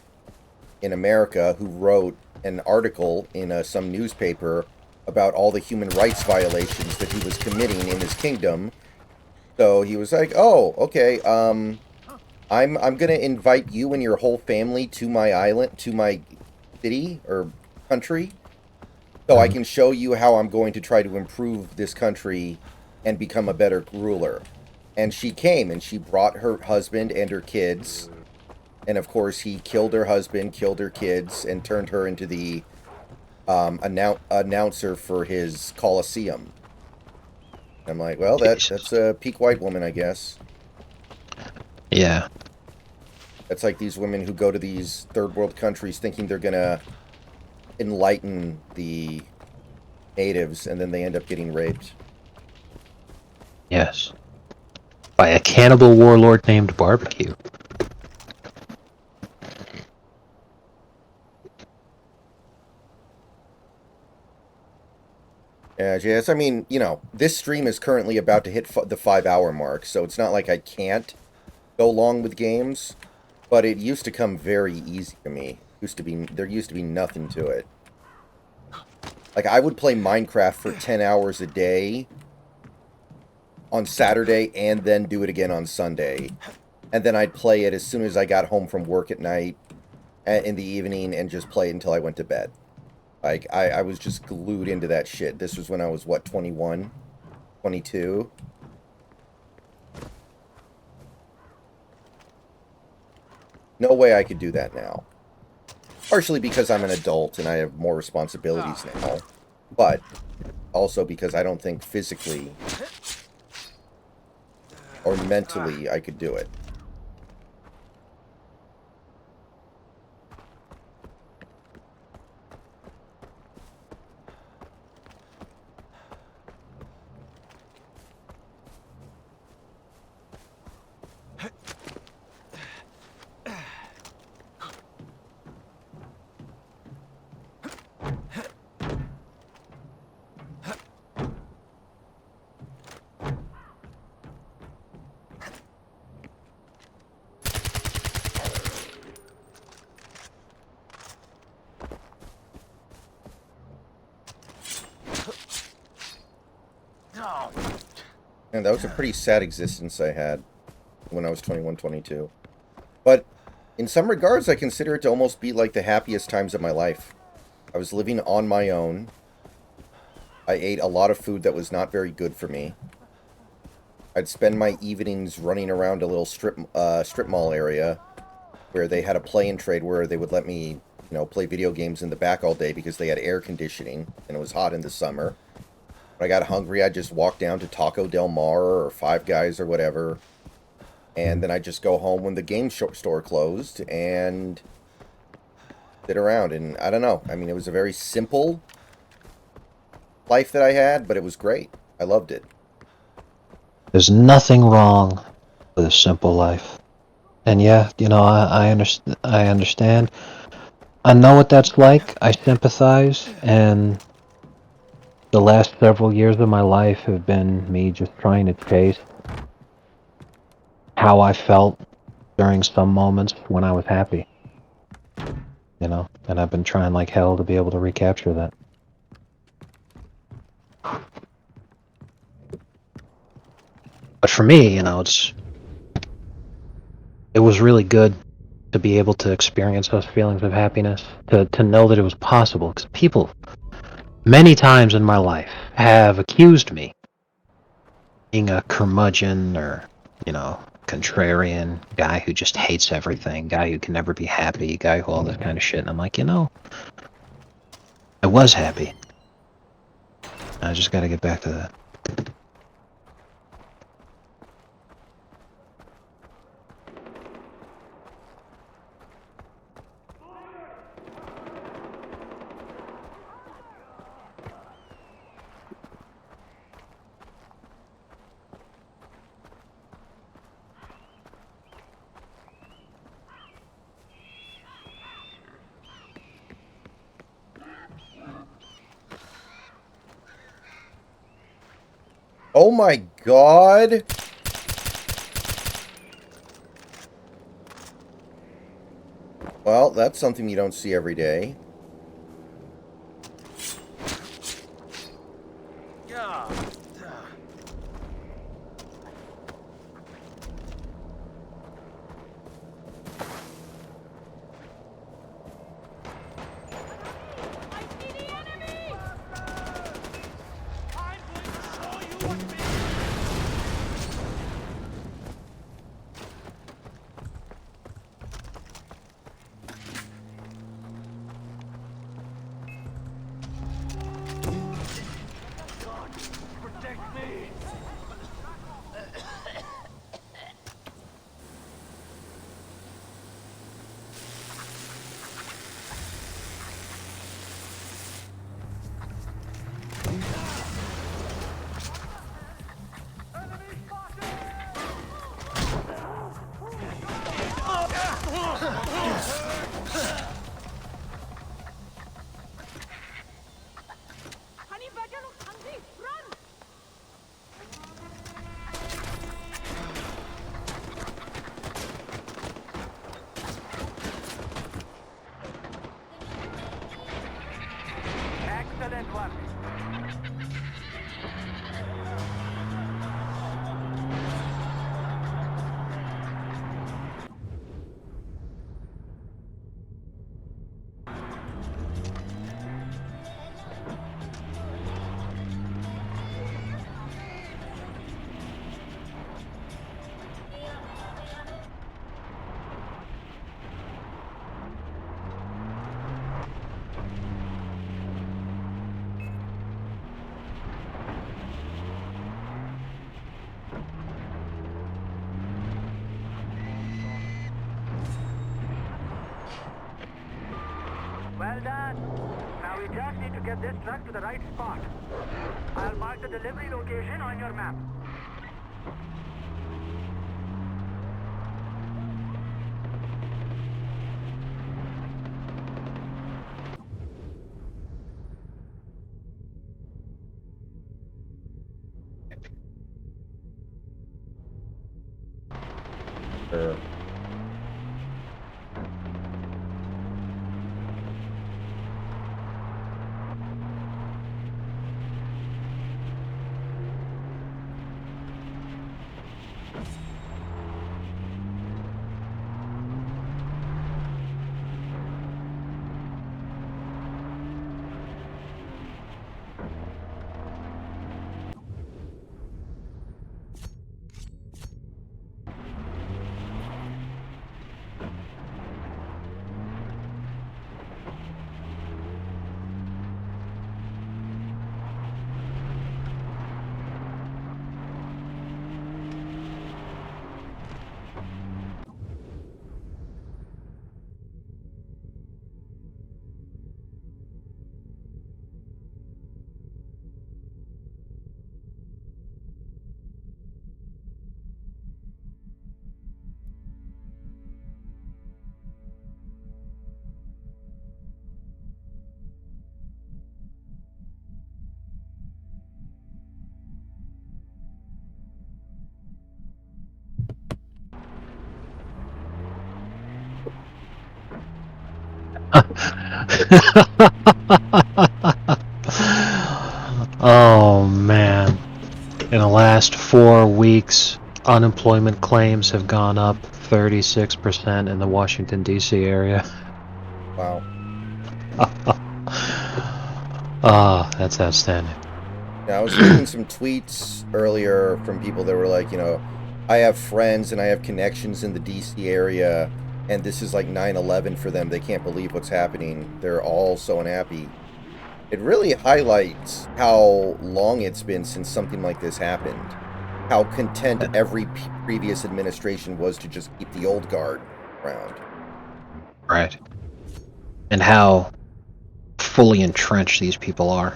in America who wrote an article in some newspaper about all the human rights violations that he was committing in his kingdom. So he was like, "Oh, okay. I'm gonna invite you and your whole family to my island, to my city or country, so I can show you how I'm going to try to improve this country and become a better ruler." And she came, and she brought her husband and her kids. And, of course, he killed her husband, killed her kids, and turned her into the announcer for his Coliseum. I'm like, well, that's a peak white woman, I guess. Yeah. That's like these women who go to these third world countries thinking they're going to enlighten the natives, and then they end up getting raped. Yes. By a cannibal warlord named Barbecue. Yeah, yes, I mean, you know, this stream is currently about to hit the 5-hour mark, so it's not like I can't go long with games, but it used to come very easy to me. There used to be nothing to it. Like, I would play Minecraft for 10 hours a day on Saturday and then do it again on Sunday. And then I'd play it as soon as I got home from work at night, in the evening, and just play it until I went to bed. Like, I was just glued into that shit. This was when I was, what, 21? 22? No way I could do that now. Partially because I'm an adult and I have more responsibilities now. But also because I don't think physically or mentally I could do it. And that was a pretty sad existence I had when I was 21, 22. But in some regards, I consider it to almost be like the happiest times of my life. I was living on my own. I ate a lot of food that was not very good for me. I'd spend my evenings running around a little strip mall area where they had a play and trade where they would let me, you know, play video games in the back all day because they had air conditioning and it was hot in the summer. When I got hungry, I'd just walk down to Taco Del Mar or Five Guys or whatever. And then I'd just go home when the game store closed and sit around. And I don't know. I mean, it was a very simple life that I had, but it was great. I loved it. There's nothing wrong with a simple life. And yeah, you know, I understand. I know what that's like. I sympathize. And the last several years of my life have been me just trying to chase how I felt during some moments when I was happy. You know, and I've been trying like hell to be able to recapture that. But for me, you know, it was really good to be able to experience those feelings of happiness, to know that it was possible, because people, many times in my life, have accused me of being a curmudgeon or, you know, contrarian, guy who just hates everything, guy who can never be happy, guy who all this kind of shit. And I'm like, you know, I was happy. I just gotta get back to that. Oh my god! Well, that's something you don't see every day. Excellent work. Well done. Now we just need to get this truck to the right spot. I'll mark the delivery location on your map. Sure. Oh man. In the last 4 weeks, unemployment claims have gone up 36% in the Washington, D.C. area. Wow. Ah, that's outstanding. Yeah, I was reading some tweets earlier from people that were like, I have friends and I have connections in the DC area, and this is like 9/11 for them. They can't believe what's happening. They're all so unhappy. It really highlights how long it's been since something like this happened. How content every previous administration was to just keep the old guard around. Right. And how fully entrenched these people are.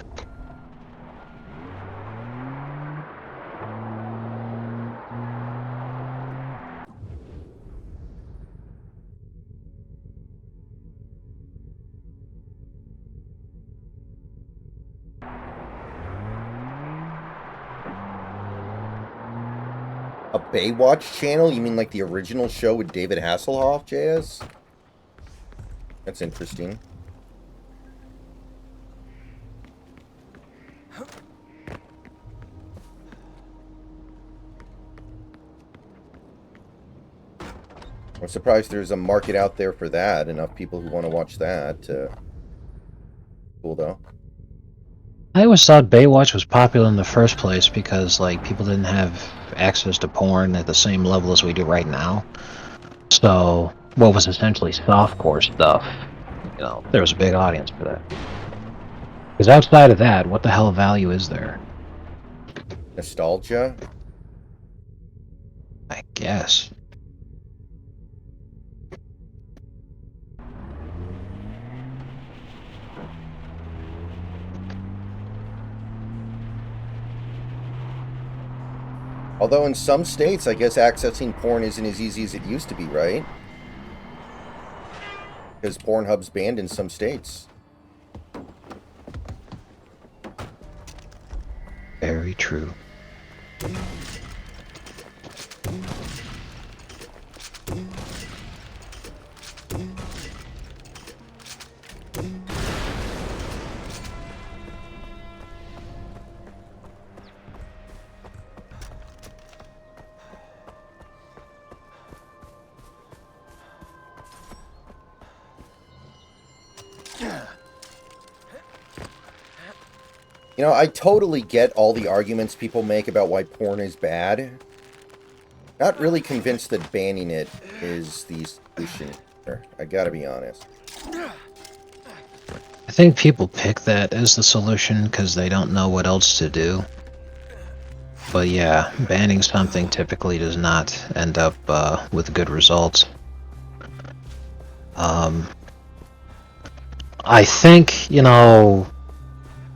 A Baywatch channel? You mean like the original show with David Hasselhoff, JS? That's interesting. I'm surprised there's a market out there for that. Enough people who want to watch that. Cool, though. I always thought Baywatch was popular in the first place because, like, people didn't have access to porn at the same level as we do right now. So, what was essentially softcore stuff, there was a big audience for that. Because outside of that, what the hell value is there? Nostalgia? I guess. Although in some states, I guess accessing porn isn't as easy as it used to be, right? Because Pornhub's banned in some states. Very true. I totally get all the arguments people make about why porn is bad. Not really convinced that banning it is the solution. I gotta be honest. I think people pick that as the solution because they don't know what else to do. But yeah, banning something typically does not end up with good results. I think,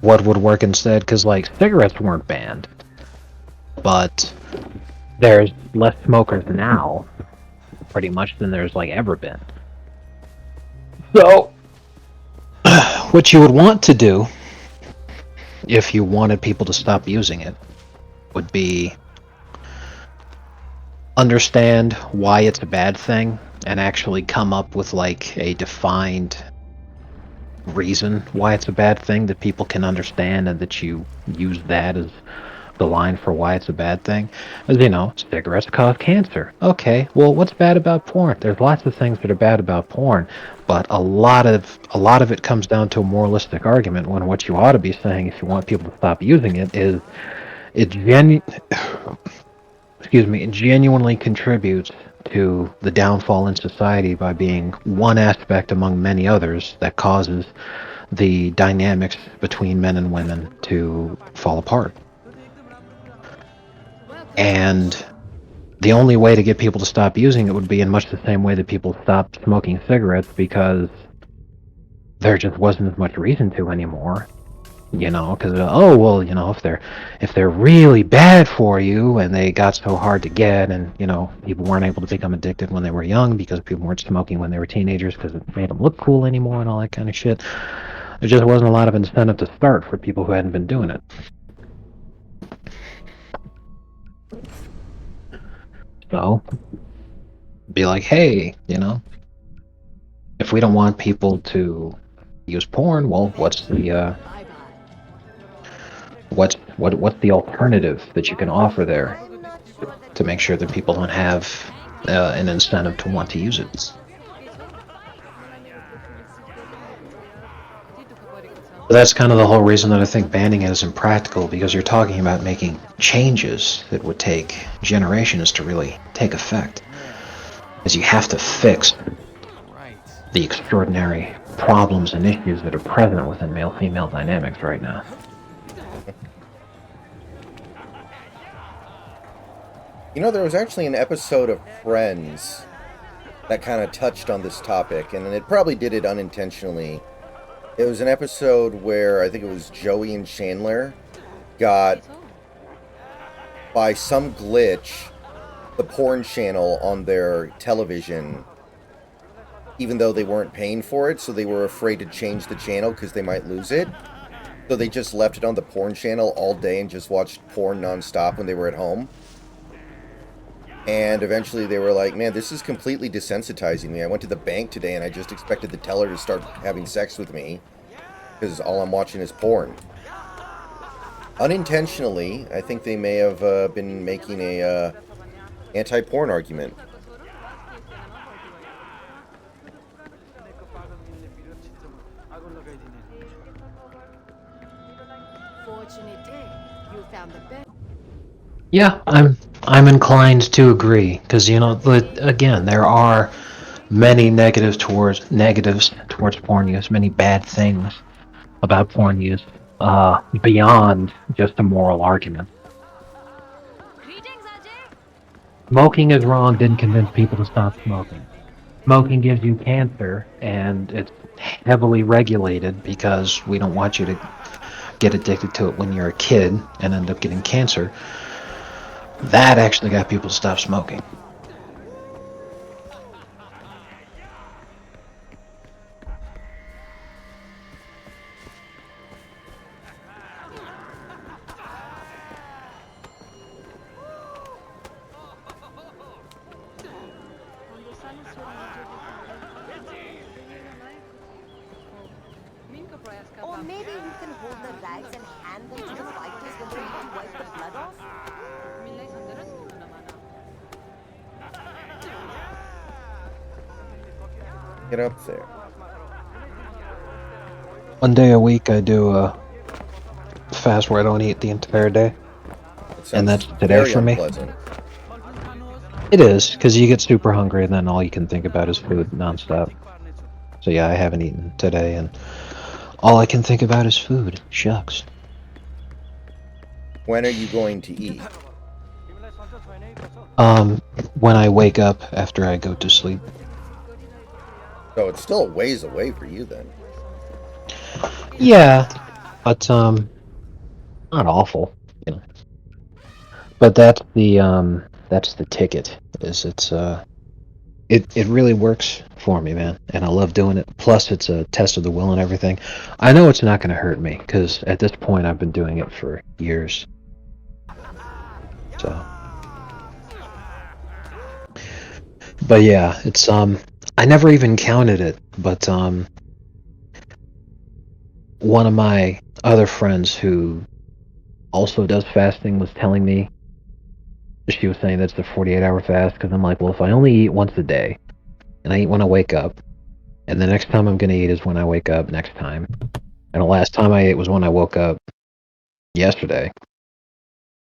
what would work instead, because, like, cigarettes weren't banned. But there's less smokers now, pretty much, than there's, like, ever been. So, what you would want to do, if you wanted people to stop using it, would be understand why it's a bad thing, and actually come up with, like, a defined reason why it's a bad thing that people can understand, and that you use that as the line for why it's a bad thing. As cigarettes cause cancer. Okay, well, what's bad about porn? There's lots of things that are bad about porn, but a lot of it comes down to a moralistic argument, when what you ought to be saying, if you want people to stop using it, is it genuinely contributes to the downfall in society by being one aspect among many others that causes the dynamics between men and women to fall apart. And the only way to get people to stop using it would be in much the same way that people stopped smoking cigarettes, because there just wasn't as much reason to anymore. Because if they're really bad for you, and they got so hard to get, and people weren't able to become addicted when they were young because people weren't smoking when they were teenagers because it made them look cool anymore and all that kind of shit. There just wasn't a lot of incentive to start for people who hadn't been doing it. So, be like, hey, if if we don't want people to use porn, well, what's the what's the alternative that you can offer there to make sure that people don't have an incentive to want to use it? That's kind of the whole reason that I think banning it is impractical, because you're talking about making changes that would take generations to really take effect. As you have to fix the extraordinary problems and issues that are present within male-female dynamics right now. You know, there was actually an episode of Friends that kind of touched on this topic, and it probably did it unintentionally. It was an episode where I think it was Joey and Chandler got, by some glitch, the porn channel on their television, even though they weren't paying for it, so they were afraid to change the channel because they might lose it. So they just left it on the porn channel all day and just watched porn nonstop when they were at home. And eventually they were like, man, this is completely desensitizing me. I went to the bank today and I just expected the teller to start having sex with me because all I'm watching is porn. Unintentionally, I think they may have been making a anti-porn argument. Fortunate day, you found the bed. Yeah, I'm inclined to agree, because again, there are many negatives towards porn use, many bad things about porn use, beyond just a moral argument. Smoking is wrong didn't convince people to stop smoking. Smoking gives you cancer, and it's heavily regulated because we don't want you to get addicted to it when you're a kid and end up getting cancer. That actually got people to stop smoking. Or maybe you can hold the rags and hand them to the fighters when they need to wipe the blood off. Get up there. One day a week I do a fast where I don't eat the entire day. And that's today for me. Unpleasant. It is, because you get super hungry and then all you can think about is food nonstop. So yeah, I haven't eaten today and all I can think about is food. Shucks. When are you going to eat? When I wake up after I go to sleep. So it's still a ways away for you then. Yeah, but not awful, you know. But that's the ticket. Is it really works for me, man, and I love doing it. Plus, it's a test of the will and everything. I know it's not going to hurt me because at this point I've been doing it for years. So, but yeah, it's I never even counted it, but one of my other friends who also does fasting was telling me, she was saying that's the 48-hour fast, because I'm like, well, if I only eat once a day, and I eat when I wake up, and the next time I'm going to eat is when I wake up next time, and the last time I ate was when I woke up yesterday,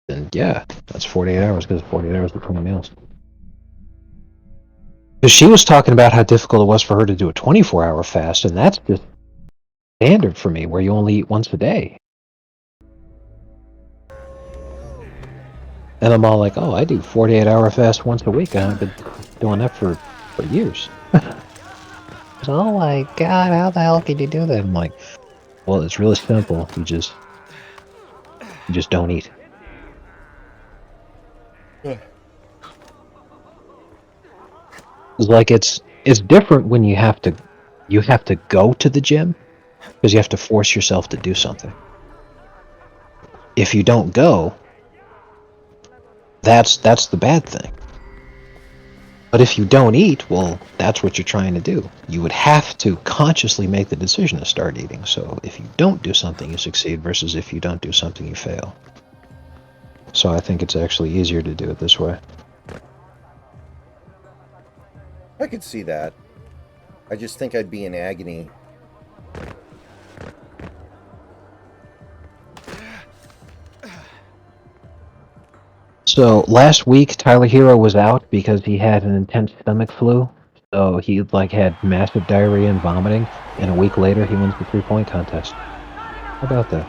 then yeah, that's 48 hours, because 48 hours between meals. Because she was talking about how difficult it was for her to do a 24-hour fast, and that's just standard for me, where you only eat once a day. And I'm all like, oh, I do 48-hour fast once a week, and I've been doing that for years. Oh my god, how the hell can you do that? I'm like, well, it's really simple. You just don't eat. It's like it's different when you have to go to the gym, because you have to force yourself to do something. If you don't go, that's the bad thing. But if you don't eat, well, that's what you're trying to do. You would have to consciously make the decision to start eating. So if you don't do something, you succeed, versus if you don't do something, you fail. So I think it's actually easier to do it this way. I could see that. I just think I'd be in agony. So last week, Tyler Hero was out because he had an intense stomach flu. So he had massive diarrhea and vomiting, and a week later he wins the 3-point contest. How about that?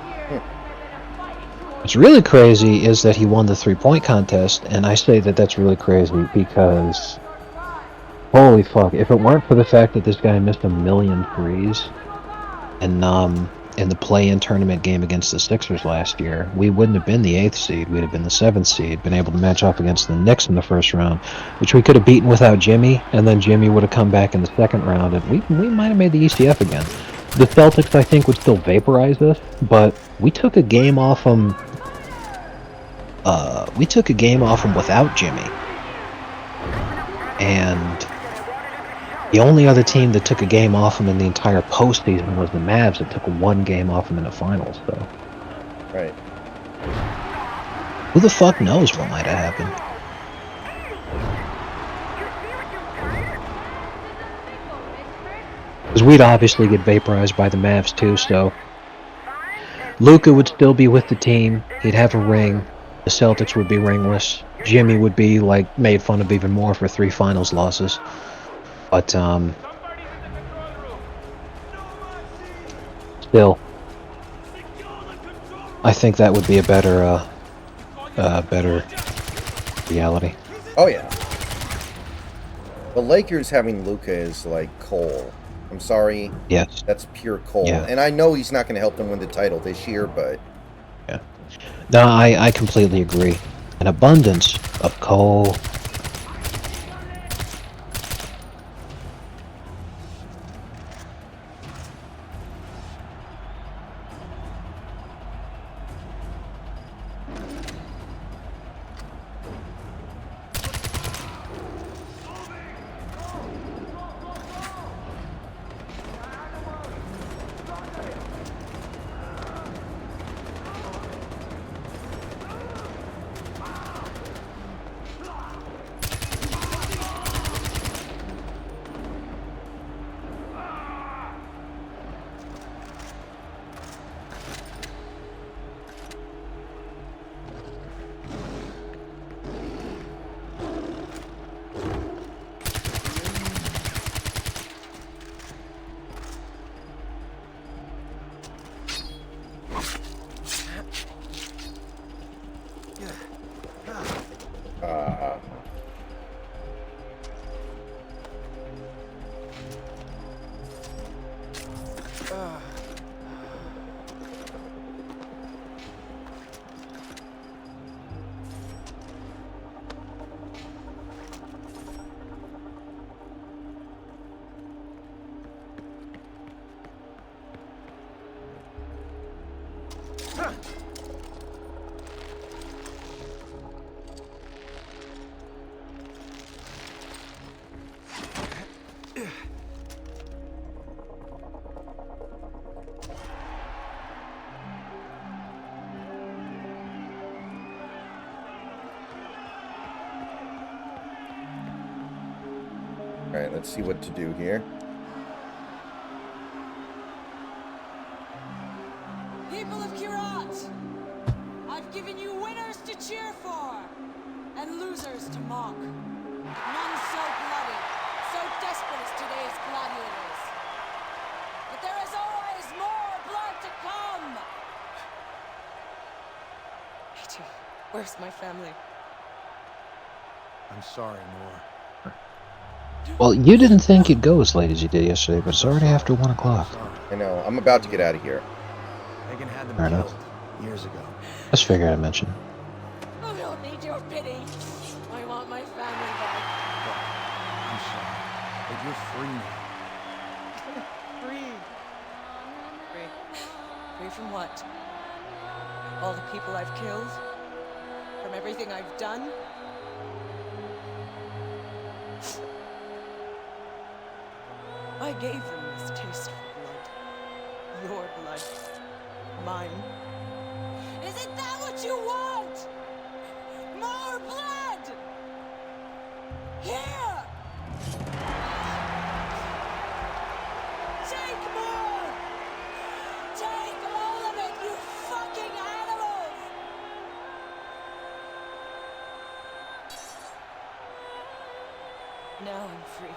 What's really crazy is that he won the 3-point contest, and I say that that's really crazy because, holy fuck, if it weren't for the fact that this guy missed 1,000,000 threes, and in the play-in tournament game against the Sixers last year, we wouldn't have been the 8th seed. We'd have been the 7th seed, been able to match up against the Knicks in the first round, which we could have beaten without Jimmy, and then Jimmy would have come back in the second round, and we might have made the ECF again. The Celtics, I think, would still vaporize us, but we took a game off them. We took a game off them without Jimmy, and the only other team that took a game off him in the entire postseason was the Mavs that took 1 game off him in the finals, though. Right. Who the fuck knows what might have happened? Because we'd obviously get vaporized by the Mavs too, so Luka would still be with the team. He'd have a ring. The Celtics would be ringless. Jimmy would be made fun of even more for 3 finals losses. But still, I think that would be a better reality. Oh yeah. The Lakers having Luka is like coal. I'm sorry. Yes. That's pure coal. Yeah. And I know he's not going to help them win the title this year, but yeah. No, I completely agree. An abundance of coal. Alright, let's see what to do here. People of Kirat, I've given you winners to cheer for and losers to mock. None so bloody, so desperate as today's gladiators. But there is always more blood to come. Peter, where's my family? I'm sorry, Noor. Well, you didn't think you'd go as late as you did yesterday, but it's already after 1 o'clock. I know. I'm about to get out of here. Megan had them Fair killed enough. years ago. Just figured I'd mention. I don't need your pity. I want my family back. I'm sorry, but you're free now. Free. Free. Free from what? All the people I've killed? From everything I've done? I gave them this taste for blood. Your blood. Mine. Isn't that what you want? More blood! Here! Take more! Take all of it, you fucking animals! Now I'm free.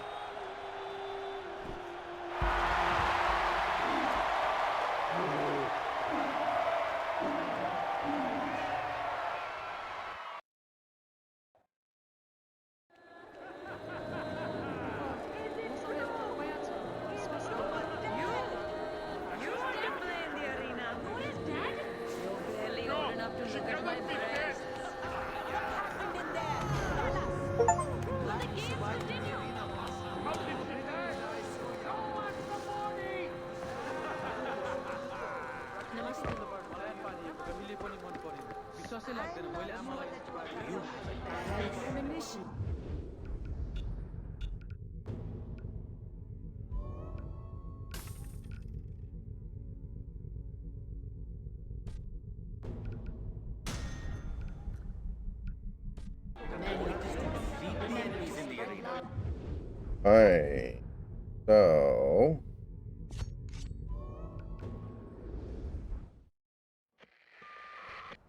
Alright. So...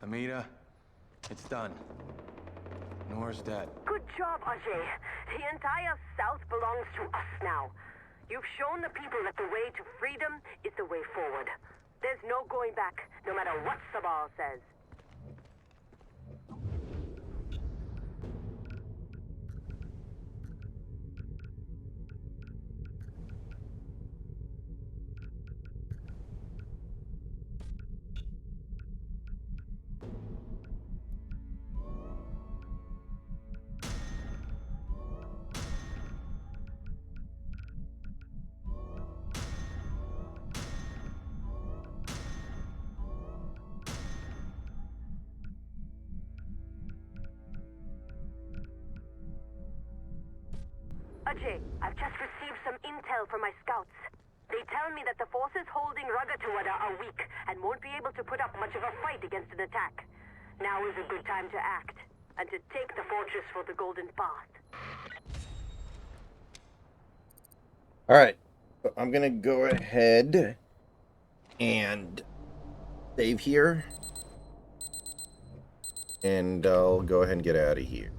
Amita, it's done. Nora's dead. Good job, Ajay. The entire South belongs to us now. You've shown the people that the way to freedom is the way forward. There's no going back, no matter what Sabal says. Ajay, I've just received some intel from my scouts. They tell me that the forces holding Ragatuwada are weak and won't be able to put up much of a fight against an attack. Now is a good time to act, and to take the fortress for the Golden Path. Alright. So I'm gonna go ahead and save here. And I'll go ahead and get out of here.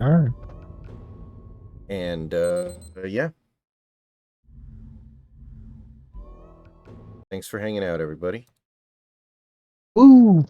Alright. And, yeah. Thanks for hanging out, everybody. Woo!